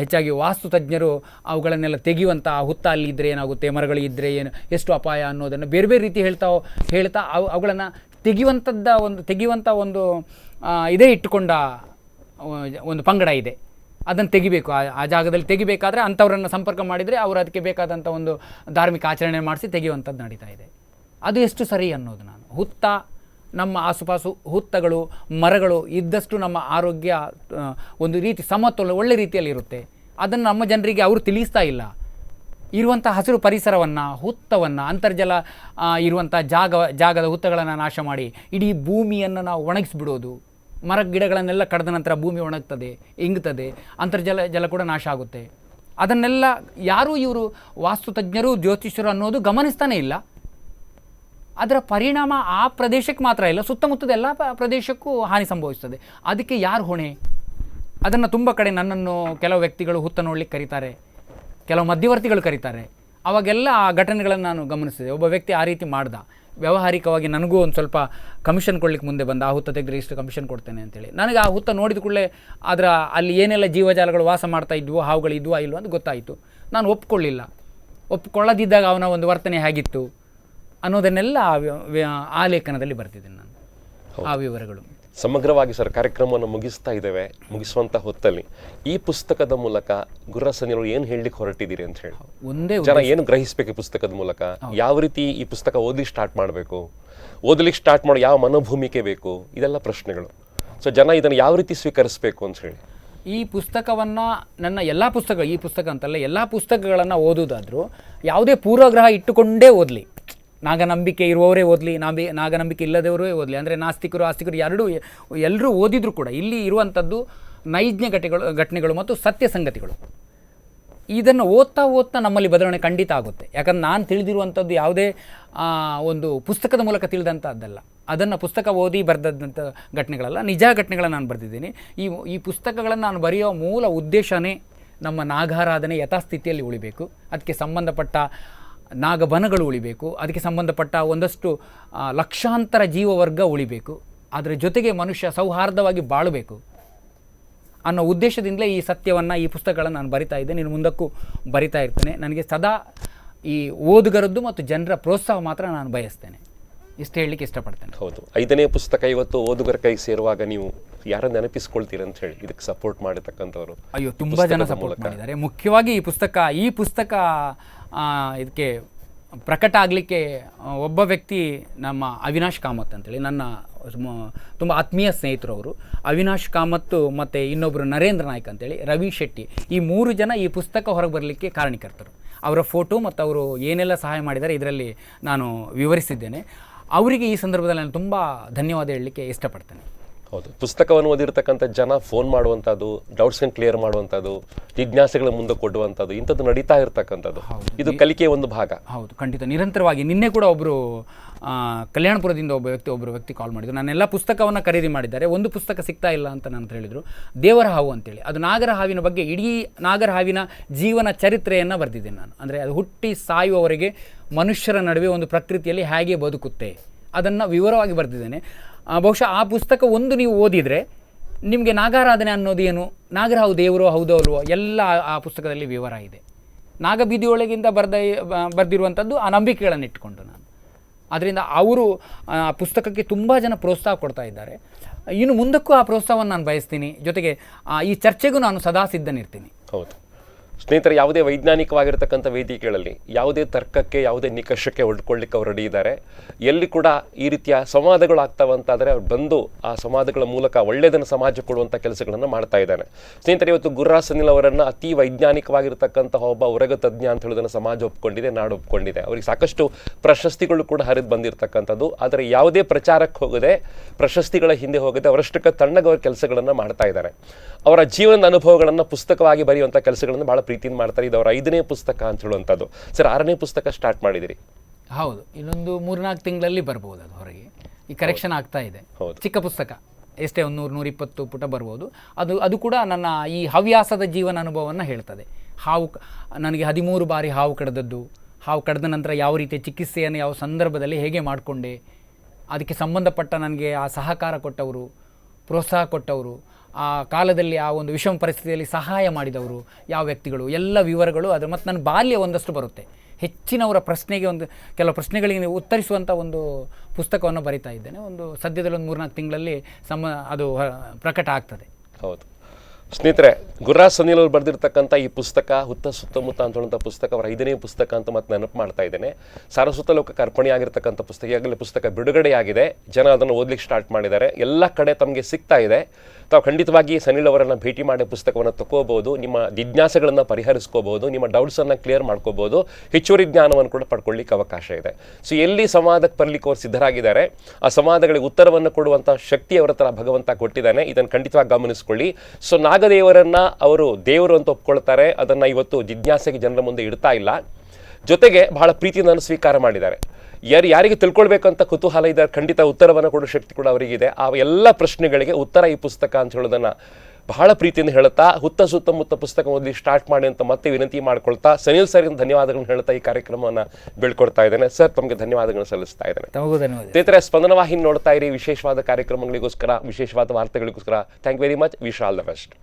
ಹೆಚ್ಚಾಗಿ ವಾಸ್ತು ತಜ್ಞರು ಅವುಗಳನ್ನೆಲ್ಲ ತೆಗೆಯುವಂಥ, ಹುತ್ತ ಅಲ್ಲಿ ಇದ್ದರೆ ಏನಾಗುತ್ತೆ, ಮರಗಳಿದ್ದರೆ ಎಷ್ಟು ಅಪಾಯ ಅನ್ನೋದನ್ನು ಬೇರೆ ಬೇರೆ ರೀತಿ ಹೇಳ್ತಾ ಅವುಗಳನ್ನು ತೆಗೆಯುವಂಥ ಒಂದು ಇದೇ ಇಟ್ಟುಕೊಂಡ ಒಂದು ಪಂಗಡ ಇದೆ. ಅದನ್ನು ತೆಗಿಬೇಕು, ಆ ಜಾಗದಲ್ಲಿ ತೆಗಿಬೇಕಾದ್ರೆ ಅಂಥವ್ರನ್ನು ಸಂಪರ್ಕ ಮಾಡಿದರೆ ಅವರು ಅದಕ್ಕೆ ಬೇಕಾದಂಥ ಒಂದು ಧಾರ್ಮಿಕ ಆಚರಣೆ ಮಾಡಿಸಿ ತೆಗೆಯುವಂಥದ್ದು ನಡೀತಾ ಇದೆ. ಅದು ಎಷ್ಟು ಸರಿ ಅನ್ನೋದು, ನಾನು ಹುತ್ತ, ನಮ್ಮ ಆಸುಪಾಸು ಹುತ್ತಗಳು, ಮರಗಳು ಇದ್ದಷ್ಟು ನಮ್ಮ ಆರೋಗ್ಯ ಒಂದು ರೀತಿ ಸಮತೋಲ ಒಳ್ಳೆ ರೀತಿಯಲ್ಲಿ ಇರುತ್ತೆ. ಅದನ್ನು ನಮ್ಮ ಜನರಿಗೆ ಅವರು ತಿಳಿಸ್ತಾ ಇಲ್ಲ. ಇರುವಂಥ ಹಸಿರು ಪರಿಸರವನ್ನು, ಹುತ್ತವನ್ನು, ಅಂತರ್ಜಲ ಇರುವಂಥ ಜಾಗದ ಹುತ್ತಗಳನ್ನು ನಾಶ ಮಾಡಿ ಇಡೀ ಭೂಮಿಯನ್ನು ನಾವು ಒಣಗಿಸ್ಬಿಡೋದು. ಮರ ಗಿಡಗಳನ್ನೆಲ್ಲ ಕಳೆದ ನಂತರ ಭೂಮಿ ಒಣಗ್ತದೆ, ಇಂಗ್ತದೆ, ಜಲ ಕೂಡ ನಾಶ ಆಗುತ್ತೆ. ಅದನ್ನೆಲ್ಲ ಯಾರೂ ಇವರು ವಾಸ್ತು ತಜ್ಞರು, ಜ್ಯೋತಿಷ್ಯರು ಅನ್ನೋದು ಗಮನಿಸ್ತಾನೇ ಇಲ್ಲ. ಅದರ ಪರಿಣಾಮ ಆ ಪ್ರದೇಶಕ್ಕೆ ಮಾತ್ರ ಇಲ್ಲ, ಸುತ್ತಮುತ್ತದ ಎಲ್ಲ ಪ್ರದೇಶಕ್ಕೂ ಹಾನಿ ಸಂಭವಿಸ್ತದೆ. ಅದಕ್ಕೆ ಯಾರು ಹೊಣೆ? ಅದನ್ನು ತುಂಬ ಕಡೆ ನನ್ನನ್ನು ಕೆಲವು ವ್ಯಕ್ತಿಗಳು ಹುತ್ತ ನೋಡ್ಲಿಕ್ಕೆ ಕರೀತಾರೆ, ಕೆಲವು ಮಧ್ಯವರ್ತಿಗಳು ಕರೀತಾರೆ. ಅವಾಗೆಲ್ಲ ಆ ಘಟನೆಗಳನ್ನು ನಾನು ಗಮನಿಸಿದೆ. ಒಬ್ಬ ವ್ಯಕ್ತಿ ಆ ರೀತಿ ಮಾಡ್ದ, ವ್ಯಾವಹಾರಿಕವಾಗಿ ನನಗೂ ಒಂದು ಸ್ವಲ್ಪ ಕಮಿಷನ್ ಕೊಡ್ಲಿಕ್ಕೆ ಮುಂದೆ ಬಂದ, ಆ ಹುತ್ತ ತೆಗೆದ್ರೆ ಇಷ್ಟು ಕಮಿಷನ್ ಕೊಡ್ತೇನೆ ಅಂತೇಳಿ. ನನಗೆ ಆ ಹುತ್ತ ನೋಡಿದ ಕೂಡಲೇ ಅದರ ಅಲ್ಲಿ ಏನೆಲ್ಲ ಜೀವಜಾಲಗಳು ವಾಸ ಮಾಡ್ತಾ ಇದ್ವು, ಹಾವುಗಳು ಇದ್ವಾ ಇಲ್ವೋ ಅಂತ ಗೊತ್ತಾಯಿತು. ನಾನು ಒಪ್ಕೊಳ್ಳದಿದ್ದಾಗ ಅವನ ಒಂದು ವರ್ತನೆ ಹೇಗಿತ್ತು ಅನ್ನೋದನ್ನೆಲ್ಲ ಆ ಲೇಖನದಲ್ಲಿ ಬರ್ತಿದ್ದೇನೆ ನಾನು, ಆ ವಿವರಗಳು. ಸಮಗ್ರವಾಗಿ ಸರ್ ಕಾರ್ಯಕ್ರಮವನ್ನು ಮುಗಿಸ್ತಾ ಇದ್ದೇವೆ. ಮುಗಿಸುವಂಥ ಹೊತ್ತಲ್ಲಿ ಈ ಪುಸ್ತಕದ ಮೂಲಕ ಗುರ್ರಸನಿಯವರು ಏನು ಹೇಳಲಿಕ್ಕೆ ಹೊರಟಿದ್ದೀರಿ ಅಂತ ಹೇಳಿ, ಒಂದೇ ಜನ ಏನು ಗ್ರಹಿಸಬೇಕು ಈ ಪುಸ್ತಕದ ಮೂಲಕ? ಯಾವ ರೀತಿ ಈ ಪುಸ್ತಕ ಓದಲಿಕ್ಕೆ ಸ್ಟಾರ್ಟ್ ಮಾಡಬೇಕು, ಓದಲಿಕ್ಕೆ ಸ್ಟಾರ್ಟ್ ಮಾಡೋ ಯಾವ ಮನೋಭೂಮಿಕೆ ಬೇಕು, ಇದೆಲ್ಲ ಪ್ರಶ್ನೆಗಳು. ಸೊ ಜನ ಇದನ್ನು ಯಾವ ರೀತಿ ಸ್ವೀಕರಿಸಬೇಕು ಅಂತ ಹೇಳಿ ಈ ಪುಸ್ತಕವನ್ನು, ನನ್ನ ಎಲ್ಲ ಪುಸ್ತಕ, ಈ ಪುಸ್ತಕ ಅಂತಲ್ಲ ಎಲ್ಲ ಪುಸ್ತಕಗಳನ್ನು ಓದೋದಾದರೂ ಯಾವುದೇ ಪೂರ್ವಗ್ರಹ ಇಟ್ಟುಕೊಂಡೇ ಓದಲಿ. ನಾಗನಂಬಿಕೆ ಇರುವವರೇ ಓದಲಿ, ನಾಗನಂಬಿಕೆ ಇಲ್ಲದವರೇ ಓದಲಿ. ಅಂದರೆ ನಾಸ್ತಿಕರು ಆಸ್ತಿಕರು ಎಲ್ಲರೂ ಓದಿದ್ರು ಕೂಡ ಇಲ್ಲಿ ಇರುವಂಥದ್ದು ನೈಜ ಘಟನೆಗಳು ಮತ್ತು ಸತ್ಯ ಸಂಗತಿಗಳು. ಇದನ್ನು ಓದ್ತಾ ನಮ್ಮಲ್ಲಿ ಬದಲಾವಣೆ ಖಂಡಿತ ಆಗುತ್ತೆ. ಯಾಕಂದ್ರೆ ನಾನು ತಿಳಿದಿರುವಂಥದ್ದು ಯಾವುದೇ ಒಂದು ಪುಸ್ತಕದ ಮೂಲಕ ತಿಳಿದಂಥದ್ದಲ್ಲ, ಅದನ್ನು ಪುಸ್ತಕ ಓದಿ ಬರೆದಂಥ ಘಟನೆಗಳಲ್ಲ, ನಿಜ ಘಟನೆಗಳನ್ನು ನಾನು ಬರೆದಿದ್ದೀನಿ. ಈ ಪುಸ್ತಕಗಳನ್ನು ನಾನು ಬರೆಯೋ ಮೂಲ ಉದ್ದೇಶನೇ ನಮ್ಮ ನಾಗಾರಾಧನೆ ಯಥಾಸ್ಥಿತಿಯಲ್ಲಿ ಉಳಿಬೇಕು, ಅದಕ್ಕೆ ಸಂಬಂಧಪಟ್ಟ ನಾಗಬನಗಳು ಉಳಿಬೇಕು, ಅದಕ್ಕೆ ಸಂಬಂಧಪಟ್ಟ ಒಂದಷ್ಟು ಲಕ್ಷಾಂತರ ಜೀವವರ್ಗ ಉಳಿಬೇಕು, ಅದರ ಜೊತೆಗೆ ಮನುಷ್ಯ ಸೌಹಾರ್ದವಾಗಿ ಬಾಳಬೇಕು ಅನ್ನೋ ಉದ್ದೇಶದಿಂದಲೇ ಈ ಸತ್ಯವನ್ನು, ಈ ಪುಸ್ತಕಗಳನ್ನು ನಾನು ಬರಿತಾ ಇದ್ದೇನೆ, ಇನ್ನು ಮುಂದಕ್ಕೂ ಬರಿತಾ ಇರ್ತೇನೆ. ನನಗೆ ಸದಾ ಈ ಓದುಗರದ್ದು ಮತ್ತು ಜನರ ಪ್ರೋತ್ಸಾಹ ಮಾತ್ರ ನಾನು ಬಯಸ್ತೇನೆ, ಇಷ್ಟು ಹೇಳಲಿಕ್ಕೆ ಇಷ್ಟಪಡ್ತೇನೆ. ಹೌದು, 5ನೇ ಪುಸ್ತಕ ಇವತ್ತು ಓದುಗರ ಕೈ ಸೇರುವಾಗ ನೀವು ಯಾರ ನೆನಪಿಸ್ಕೊಳ್ತೀರಿ ಅಂತ ಹೇಳಿ ಇದಕ್ಕೆ ಸಪೋರ್ಟ್ ಮಾಡಿರ್ತಕ್ಕಂಥವ್ರು? ಅಯ್ಯೋ, ತುಂಬ ಜನ ಸಪೋರ್ಟ್ ಮಾಡಿದ್ದಾರೆ. ಮುಖ್ಯವಾಗಿ ಈ ಪುಸ್ತಕ ಇದಕ್ಕೆ ಪ್ರಕಟ ಆಗಲಿಕ್ಕೆ ಒಬ್ಬ ವ್ಯಕ್ತಿ ನಮ್ಮ ಅವಿನಾಶ್ ಕಾಮತ್ ಅಂತೇಳಿ, ನನ್ನ ತುಂಬ ಆತ್ಮೀಯ ಸ್ನೇಹಿತರು ಅವರು. ಅವಿನಾಶ್ ಕಾಮತ್ತು ಮತ್ತು ಇನ್ನೊಬ್ಬರು ನರೇಂದ್ರ ನಾಯ್ಕ್ ಅಂತೇಳಿ, ರವಿ ಶೆಟ್ಟಿ, ಈ 3 ಜನ ಈ ಪುಸ್ತಕ ಹೊರಗೆ ಬರಲಿಕ್ಕೆ ಕಾರಣಕರ್ತರು. ಅವರ ಫೋಟೋ ಮತ್ತು ಅವರು ಏನೆಲ್ಲ ಸಹಾಯ ಮಾಡಿದ್ದಾರೆ ಇದರಲ್ಲಿ ನಾನು ವಿವರಿಸಿದ್ದೇನೆ. ಅವರಿಗೆ ಈ ಸಂದರ್ಭದಲ್ಲಿ ನಾನು ತುಂಬ ಧನ್ಯವಾದ ಹೇಳಲಿಕ್ಕೆ ಇಷ್ಟಪಡ್ತೇನೆ. ಹೌದು, ಪುಸ್ತಕವನ್ನು ಓದಿರ್ತಕ್ಕಂಥ ಜನ ಫೋನ್ ಮಾಡುವಂಥದ್ದು, ಡೌಟ್ಸ್ಗಳನ್ನು ಕ್ಲಿಯರ್ ಮಾಡುವಂಥದ್ದು, ಜಿಜ್ಞಾಸೆಗಳ ಮುಂದೆ ಕೊಡುವಂಥದ್ದು, ಇಂಥದ್ದು ನಡೀತಾ ಇರತಕ್ಕಂಥದ್ದು, ಇದು ಕಲಿಕೆಯ ಒಂದು ಭಾಗ. ಹೌದು, ಖಂಡಿತ, ನಿರಂತರವಾಗಿ. ನಿನ್ನೆ ಕೂಡ ಒಬ್ಬರು ಕಲ್ಯಾಣಪುರದಿಂದ ಒಬ್ಬರು ವ್ಯಕ್ತಿ ಕಾಲ್ ಮಾಡಿದರು. ನಾನೆಲ್ಲ ಪುಸ್ತಕವನ್ನು ಖರೀದಿ ಮಾಡಿದ್ದಾರೆ, ಒಂದು ಪುಸ್ತಕ ಸಿಗ್ತಾ ಇಲ್ಲ ಅಂತ ನಾನು ಹೇಳಿದರು. ದೇವರ ಹಾವು ಅಂತೇಳಿ, ಅದು ನಾಗರ ಹಾವಿನ ಬಗ್ಗೆ ಇಡೀ ನಾಗರ ಹಾವಿನ ಜೀವನ ಚರಿತ್ರೆಯನ್ನು ಬರೆದಿದ್ದೇನೆ ನಾನು. ಅಂದರೆ ಅದು ಹುಟ್ಟಿ ಸಾಯುವವರೆಗೆ ಮನುಷ್ಯರ ನಡುವೆ ಒಂದು ಪ್ರಕೃತಿಯಲ್ಲಿ ಹೇಗೆ ಬದುಕುತ್ತೆ ಅದನ್ನು ವಿವರವಾಗಿ ಬರೆದಿದ್ದೇನೆ. ಬಹುಶಃ ಆ ಪುಸ್ತಕ ಒಂದು ನೀವು ಓದಿದರೆ ನಿಮಗೆ ನಾಗಾರಾಧನೆ ಅನ್ನೋದು ಏನು, ನಾಗರಹಾವು ದೇವರೋ ಹೌದೋ ಅಲ್ವೋ ಎಲ್ಲ ಆ ಪುಸ್ತಕದಲ್ಲಿ ವಿವರ ಇದೆ. ನಾಗಬೀದಿಯೊಳಗಿಂದ ಬರೆದಿರುವಂಥದ್ದು ಆ ನಂಬಿಕೆಗಳನ್ನು ಇಟ್ಕೊಂಡು ನಾನು. ಅದರಿಂದ ಅವರು ಆ ಪುಸ್ತಕಕ್ಕೆ ತುಂಬ ಜನ ಪ್ರೋತ್ಸಾಹ ಕೊಡ್ತಾ ಇದ್ದಾರೆ. ಇನ್ನು ಮುಂದಕ್ಕೂ ಆ ಪ್ರೋತ್ಸಾಹವನ್ನು ನಾನು ಬಯಸ್ತೀನಿ. ಜೊತೆಗೆ ಈ ಚರ್ಚೆಗೂ ನಾನು ಸದಾ ಸಿದ್ಧನಿರ್ತೀನಿ. ಹೌದು ಸ್ನೇಹಿತರೆ, ಯಾವುದೇ ವೈಜ್ಞಾನಿಕವಾಗಿರ್ತಕ್ಕಂಥ ವೇದಿಕೆಗಳಲ್ಲಿ ಯಾವುದೇ ತರ್ಕಕ್ಕೆ, ಯಾವುದೇ ನಿಕಷಕ್ಕೆ ಹೊಡ್ಕೊಳ್ಳಿಕ್ಕೆ ಅವರು ರೆಡಿ ಇದ್ದಾರೆ. ಎಲ್ಲಿ ಕೂಡ ಈ ರೀತಿಯ ಸಂವಾದಗಳು ಆಗ್ತಾವಂತಾದರೆ ಅವ್ರು ಬಂದು ಆ ಸಂವಾದಗಳ ಮೂಲಕ ಒಳ್ಳೆಯದನ್ನು ಸಮಾಜಕ್ಕೆ ಕೊಡುವಂಥ ಕೆಲಸಗಳನ್ನು ಮಾಡ್ತಾ ಇದ್ದಾನೆ. ಸ್ನೇಹಿತರೆ, ಇವತ್ತು ಗುರ್ರಾಸನಿಲ್ ಅವರನ್ನು ಅತಿ ವೈಜ್ಞಾನಿಕವಾಗಿರ್ತಕ್ಕಂತಹ ಒಬ್ಬ ಉರಗ ತಜ್ಞ ಅಂತ ಹೇಳೋದನ್ನು ಸಮಾಜ ಒಪ್ಕೊಂಡಿದೆ, ನಾಡು ಒಪ್ಕೊಂಡಿದೆ. ಅವರಿಗೆ ಸಾಕಷ್ಟು ಪ್ರಶಸ್ತಿಗಳು ಕೂಡ ಹರಿದು ಬಂದಿರತಕ್ಕಂಥದ್ದು. ಆದರೆ ಯಾವುದೇ ಪ್ರಚಾರಕ್ಕೆ ಹೋಗದೆ, ಪ್ರಶಸ್ತಿಗಳ ಹಿಂದೆ ಹೋಗದೆ ಅವರಷ್ಟಕ್ಕೆ ತಣ್ಣಗೆ ಅವರ ಕೆಲಸಗಳನ್ನು ಮಾಡ್ತಾ ಇದ್ದಾರೆ. ಅವರ ಜೀವನದ ಅನುಭವಗಳನ್ನು ಪುಸ್ತಕವಾಗಿ ಬರೆಯುವಂಥ ಕೆಲಸಗಳನ್ನು ಭಾಳ ಪ್ರೀತಿಯಿಂದ ಮಾಡ್ತಾರೆ. ಇದು ಅವರ 5ನೇ ಪುಸ್ತಕ ಅಂತ ಹೇಳುವಂಥದ್ದು. ಸರ್, 6ನೇ ಪುಸ್ತಕ ಸ್ಟಾರ್ಟ್ ಮಾಡಿದಿರಿ? ಹೌದು, ಇನ್ನೊಂದು 3-4 ತಿಂಗಳಲ್ಲಿ ಬರ್ಬೋದು ಅದು ಹೊರಗೆ. ಈ ಕರೆಕ್ಷನ್ ಆಗ್ತಾ ಇದೆ. ಚಿಕ್ಕ ಪುಸ್ತಕ, ಎಷ್ಟೇ 100-120 ಪುಟ ಬರ್ಬೋದು. ಅದು ಕೂಡ ನನ್ನ ಈ ಹವ್ಯಾಸದ ಜೀವನ ಅನುಭವವನ್ನು ಹೇಳ್ತದೆ. ನನಗೆ 13 ಬಾರಿ ಹಾವು ಕಡಿದದ್ದು, ಹಾವು ಕಡಿದ ನಂತರ ಯಾವ ರೀತಿಯ ಚಿಕಿತ್ಸೆಯನ್ನು ಯಾವ ಸಂದರ್ಭದಲ್ಲಿ ಹೇಗೆ ಮಾಡಿಕೊಂಡೆ, ಅದಕ್ಕೆ ಸಂಬಂಧಪಟ್ಟ ನನಗೆ ಆ ಸಹಕಾರ ಕೊಟ್ಟವರು, ಪ್ರೋತ್ಸಾಹ ಕೊಟ್ಟವರು, ಆ ಕಾಲದಲ್ಲಿ ಆ ಒಂದು ವಿಷಮ ಪರಿಸ್ಥಿತಿಯಲ್ಲಿ ಸಹಾಯ ಮಾಡಿದವರು ಯಾವ ವ್ಯಕ್ತಿಗಳು, ಎಲ್ಲ ವಿವರಗಳು ಅದು. ಮತ್ತು ನನ್ನ ಬಾಲ್ಯ ಒಂದಷ್ಟು ಬರುತ್ತೆ. ಹೆಚ್ಚಿನವರ ಪ್ರಶ್ನೆಗೆ ಕೆಲವು ಪ್ರಶ್ನೆಗಳಿಗೆ ಉತ್ತರಿಸುವಂಥ ಒಂದು ಪುಸ್ತಕವನ್ನು ಬರಿತಾ ಇದ್ದೇನೆ. ಸದ್ಯದಲ್ಲಿ 3-4 ತಿಂಗಳಲ್ಲಿ ಅದು ಪ್ರಕಟ ಆಗ್ತದೆ. ಹೌದು ಸ್ನೇಹಿತರೆ, ಗುರ್ರಾಸನಿಲ್ ಅವರು ಬರೆದಿರ್ತಕ್ಕಂಥ ಈ ಪುಸ್ತಕ ಹುತ್ತ ಸುತ್ತಮುತ್ತ ಅಂತ ಹೇಳುವಂಥ ಪುಸ್ತಕ ಅವರ 5ನೇ ಪುಸ್ತಕ ಅಂತ ಮತ್ತೆ ನೆನಪು ಮಾಡ್ತಾ ಇದ್ದೇನೆ. ಸಾರಸ್ವತ ಲೋಕಕ್ಕೆ ಅರ್ಪಣೆಯಾಗಿರ್ತಕ್ಕಂಥ ಪುಸ್ತಕ. ಈಗಾಗಲೇ ಪುಸ್ತಕ ಬಿಡುಗಡೆಯಾಗಿದೆ, ಜನ ಅದನ್ನು ಓದಲಿಕ್ಕೆ ಸ್ಟಾರ್ಟ್ ಮಾಡಿದ್ದಾರೆ, ಎಲ್ಲ ಕಡೆ ತಮಗೆ ಸಿಗ್ತಾ ಇದೆ. ತಾವು ಖಂಡಿತವಾಗಿ ಸನಿಲ್ ಅವರನ್ನು ಭೇಟಿ ಮಾಡಿ ಪುಸ್ತಕವನ್ನು ತಗೋಬಹುದು, ನಿಮ್ಮ ಜಿಜ್ಞಾಸೆಗಳನ್ನು ಪರಿಹರಿಸ್ಕೋಬಹುದು, ನಿಮ್ಮ ಡೌಟ್ಸನ್ನು ಕ್ಲಿಯರ್ ಮಾಡ್ಕೋಬಹುದು, ಹೆಚ್ಚುವರಿ ಜ್ಞಾನವನ್ನು ಕೂಡ ಪಡ್ಕೊಳ್ಳಿಕ್ಕೆ ಅವಕಾಶ ಇದೆ. ಸೊ ಎಲ್ಲಿ ಸಂವಾದಕ್ಕೆ ಬರಲಿಕ್ಕೆ ಅವರು ಸಿದ್ಧರಾಗಿದ್ದಾರೆ, ಆ ಸಂವಾದಗಳಿಗೆ ಉತ್ತರವನ್ನು ಕೊಡುವಂಥ ಶಕ್ತಿ ಅವರ ಹತ್ರ ಭಗವಂತ ಕೊಟ್ಟಿದ್ದಾನೆ. ಇದನ್ನು ಖಂಡಿತವಾಗಿ ಗಮನಿಸ್ಕೊಳ್ಳಿ. ಸೊ ನಾಗದೇವರನ್ನ ಅವರು ದೇವರು ಅಂತ ಒಪ್ಕೊಳ್ತಾರೆ, ಅದನ್ನು ಇವತ್ತು ಜಿಜ್ಞಾಸೆಗೆ ಜನರ ಮುಂದೆ ಇಡ್ತಾ ಇಲ್ಲ. ಜೊತೆಗೆ ಬಹಳ ಪ್ರೀತಿಯಿಂದ ಸ್ವೀಕಾರ ಮಾಡಿದ್ದಾರೆ. ಯಾರಿಗೆ ತಿಳ್ಕೊಳ್ಬೇಕಂತ ಕುತೂಹಲ ಇದೆ ಖಂಡಿತ ಉತ್ತರವನ್ನು ಕೊಡೋ ಶಕ್ತಿ ಕೂಡ ಅವರಿಗಿದೆ. ಆ ಎಲ್ಲ ಪ್ರಶ್ನೆಗಳಿಗೆ ಉತ್ತರ ಈ ಪುಸ್ತಕ ಅಂತ ಹೇಳೋದನ್ನು ಬಹಳ ಪ್ರೀತಿಯಿಂದ ಹೇಳುತ್ತಾ ಸುತ್ತಮುತ್ತ ಪುಸ್ತಕ ಓದಿ ಸ್ಟಾರ್ಟ್ ಮಾಡಿ ಅಂತ ಮತ್ತೆ ವಿನಂತಿ ಮಾಡ್ಕೊಳ್ತಾ ಸನಿಲ್ ಸರ್ ಧನ್ಯವಾದಗಳನ್ನು ಹೇಳ್ತಾ ಈ ಕಾರ್ಯಕ್ರಮವನ್ನು ಬೀಳ್ಕೊಡ್ತಾ ಇದ್ದೇನೆ. ಸರ್ ತಮಗೆ ಧನ್ಯವಾದಗಳನ್ನು ಸಲ್ಲಿಸ್ತಾ ಇದ್ದೇನೆ. ತಮಗೂ ಧನ್ಯವಾದ. ಸ್ನೇಹಿತರೆ, ಸ್ಪಂದನ ವಾಹಿನಿ ನೋಡ್ತಾ ಇರಿ. ವಿಶೇಷವಾದ ಕಾರ್ಯಕ್ರಮಗಳಿಗೋಸ್ಕರ, ವಿಶೇಷವಾದ ವಾರ್ತೆಗಳಿಗೋಸ್ಕರ thank very much. Wish all the best.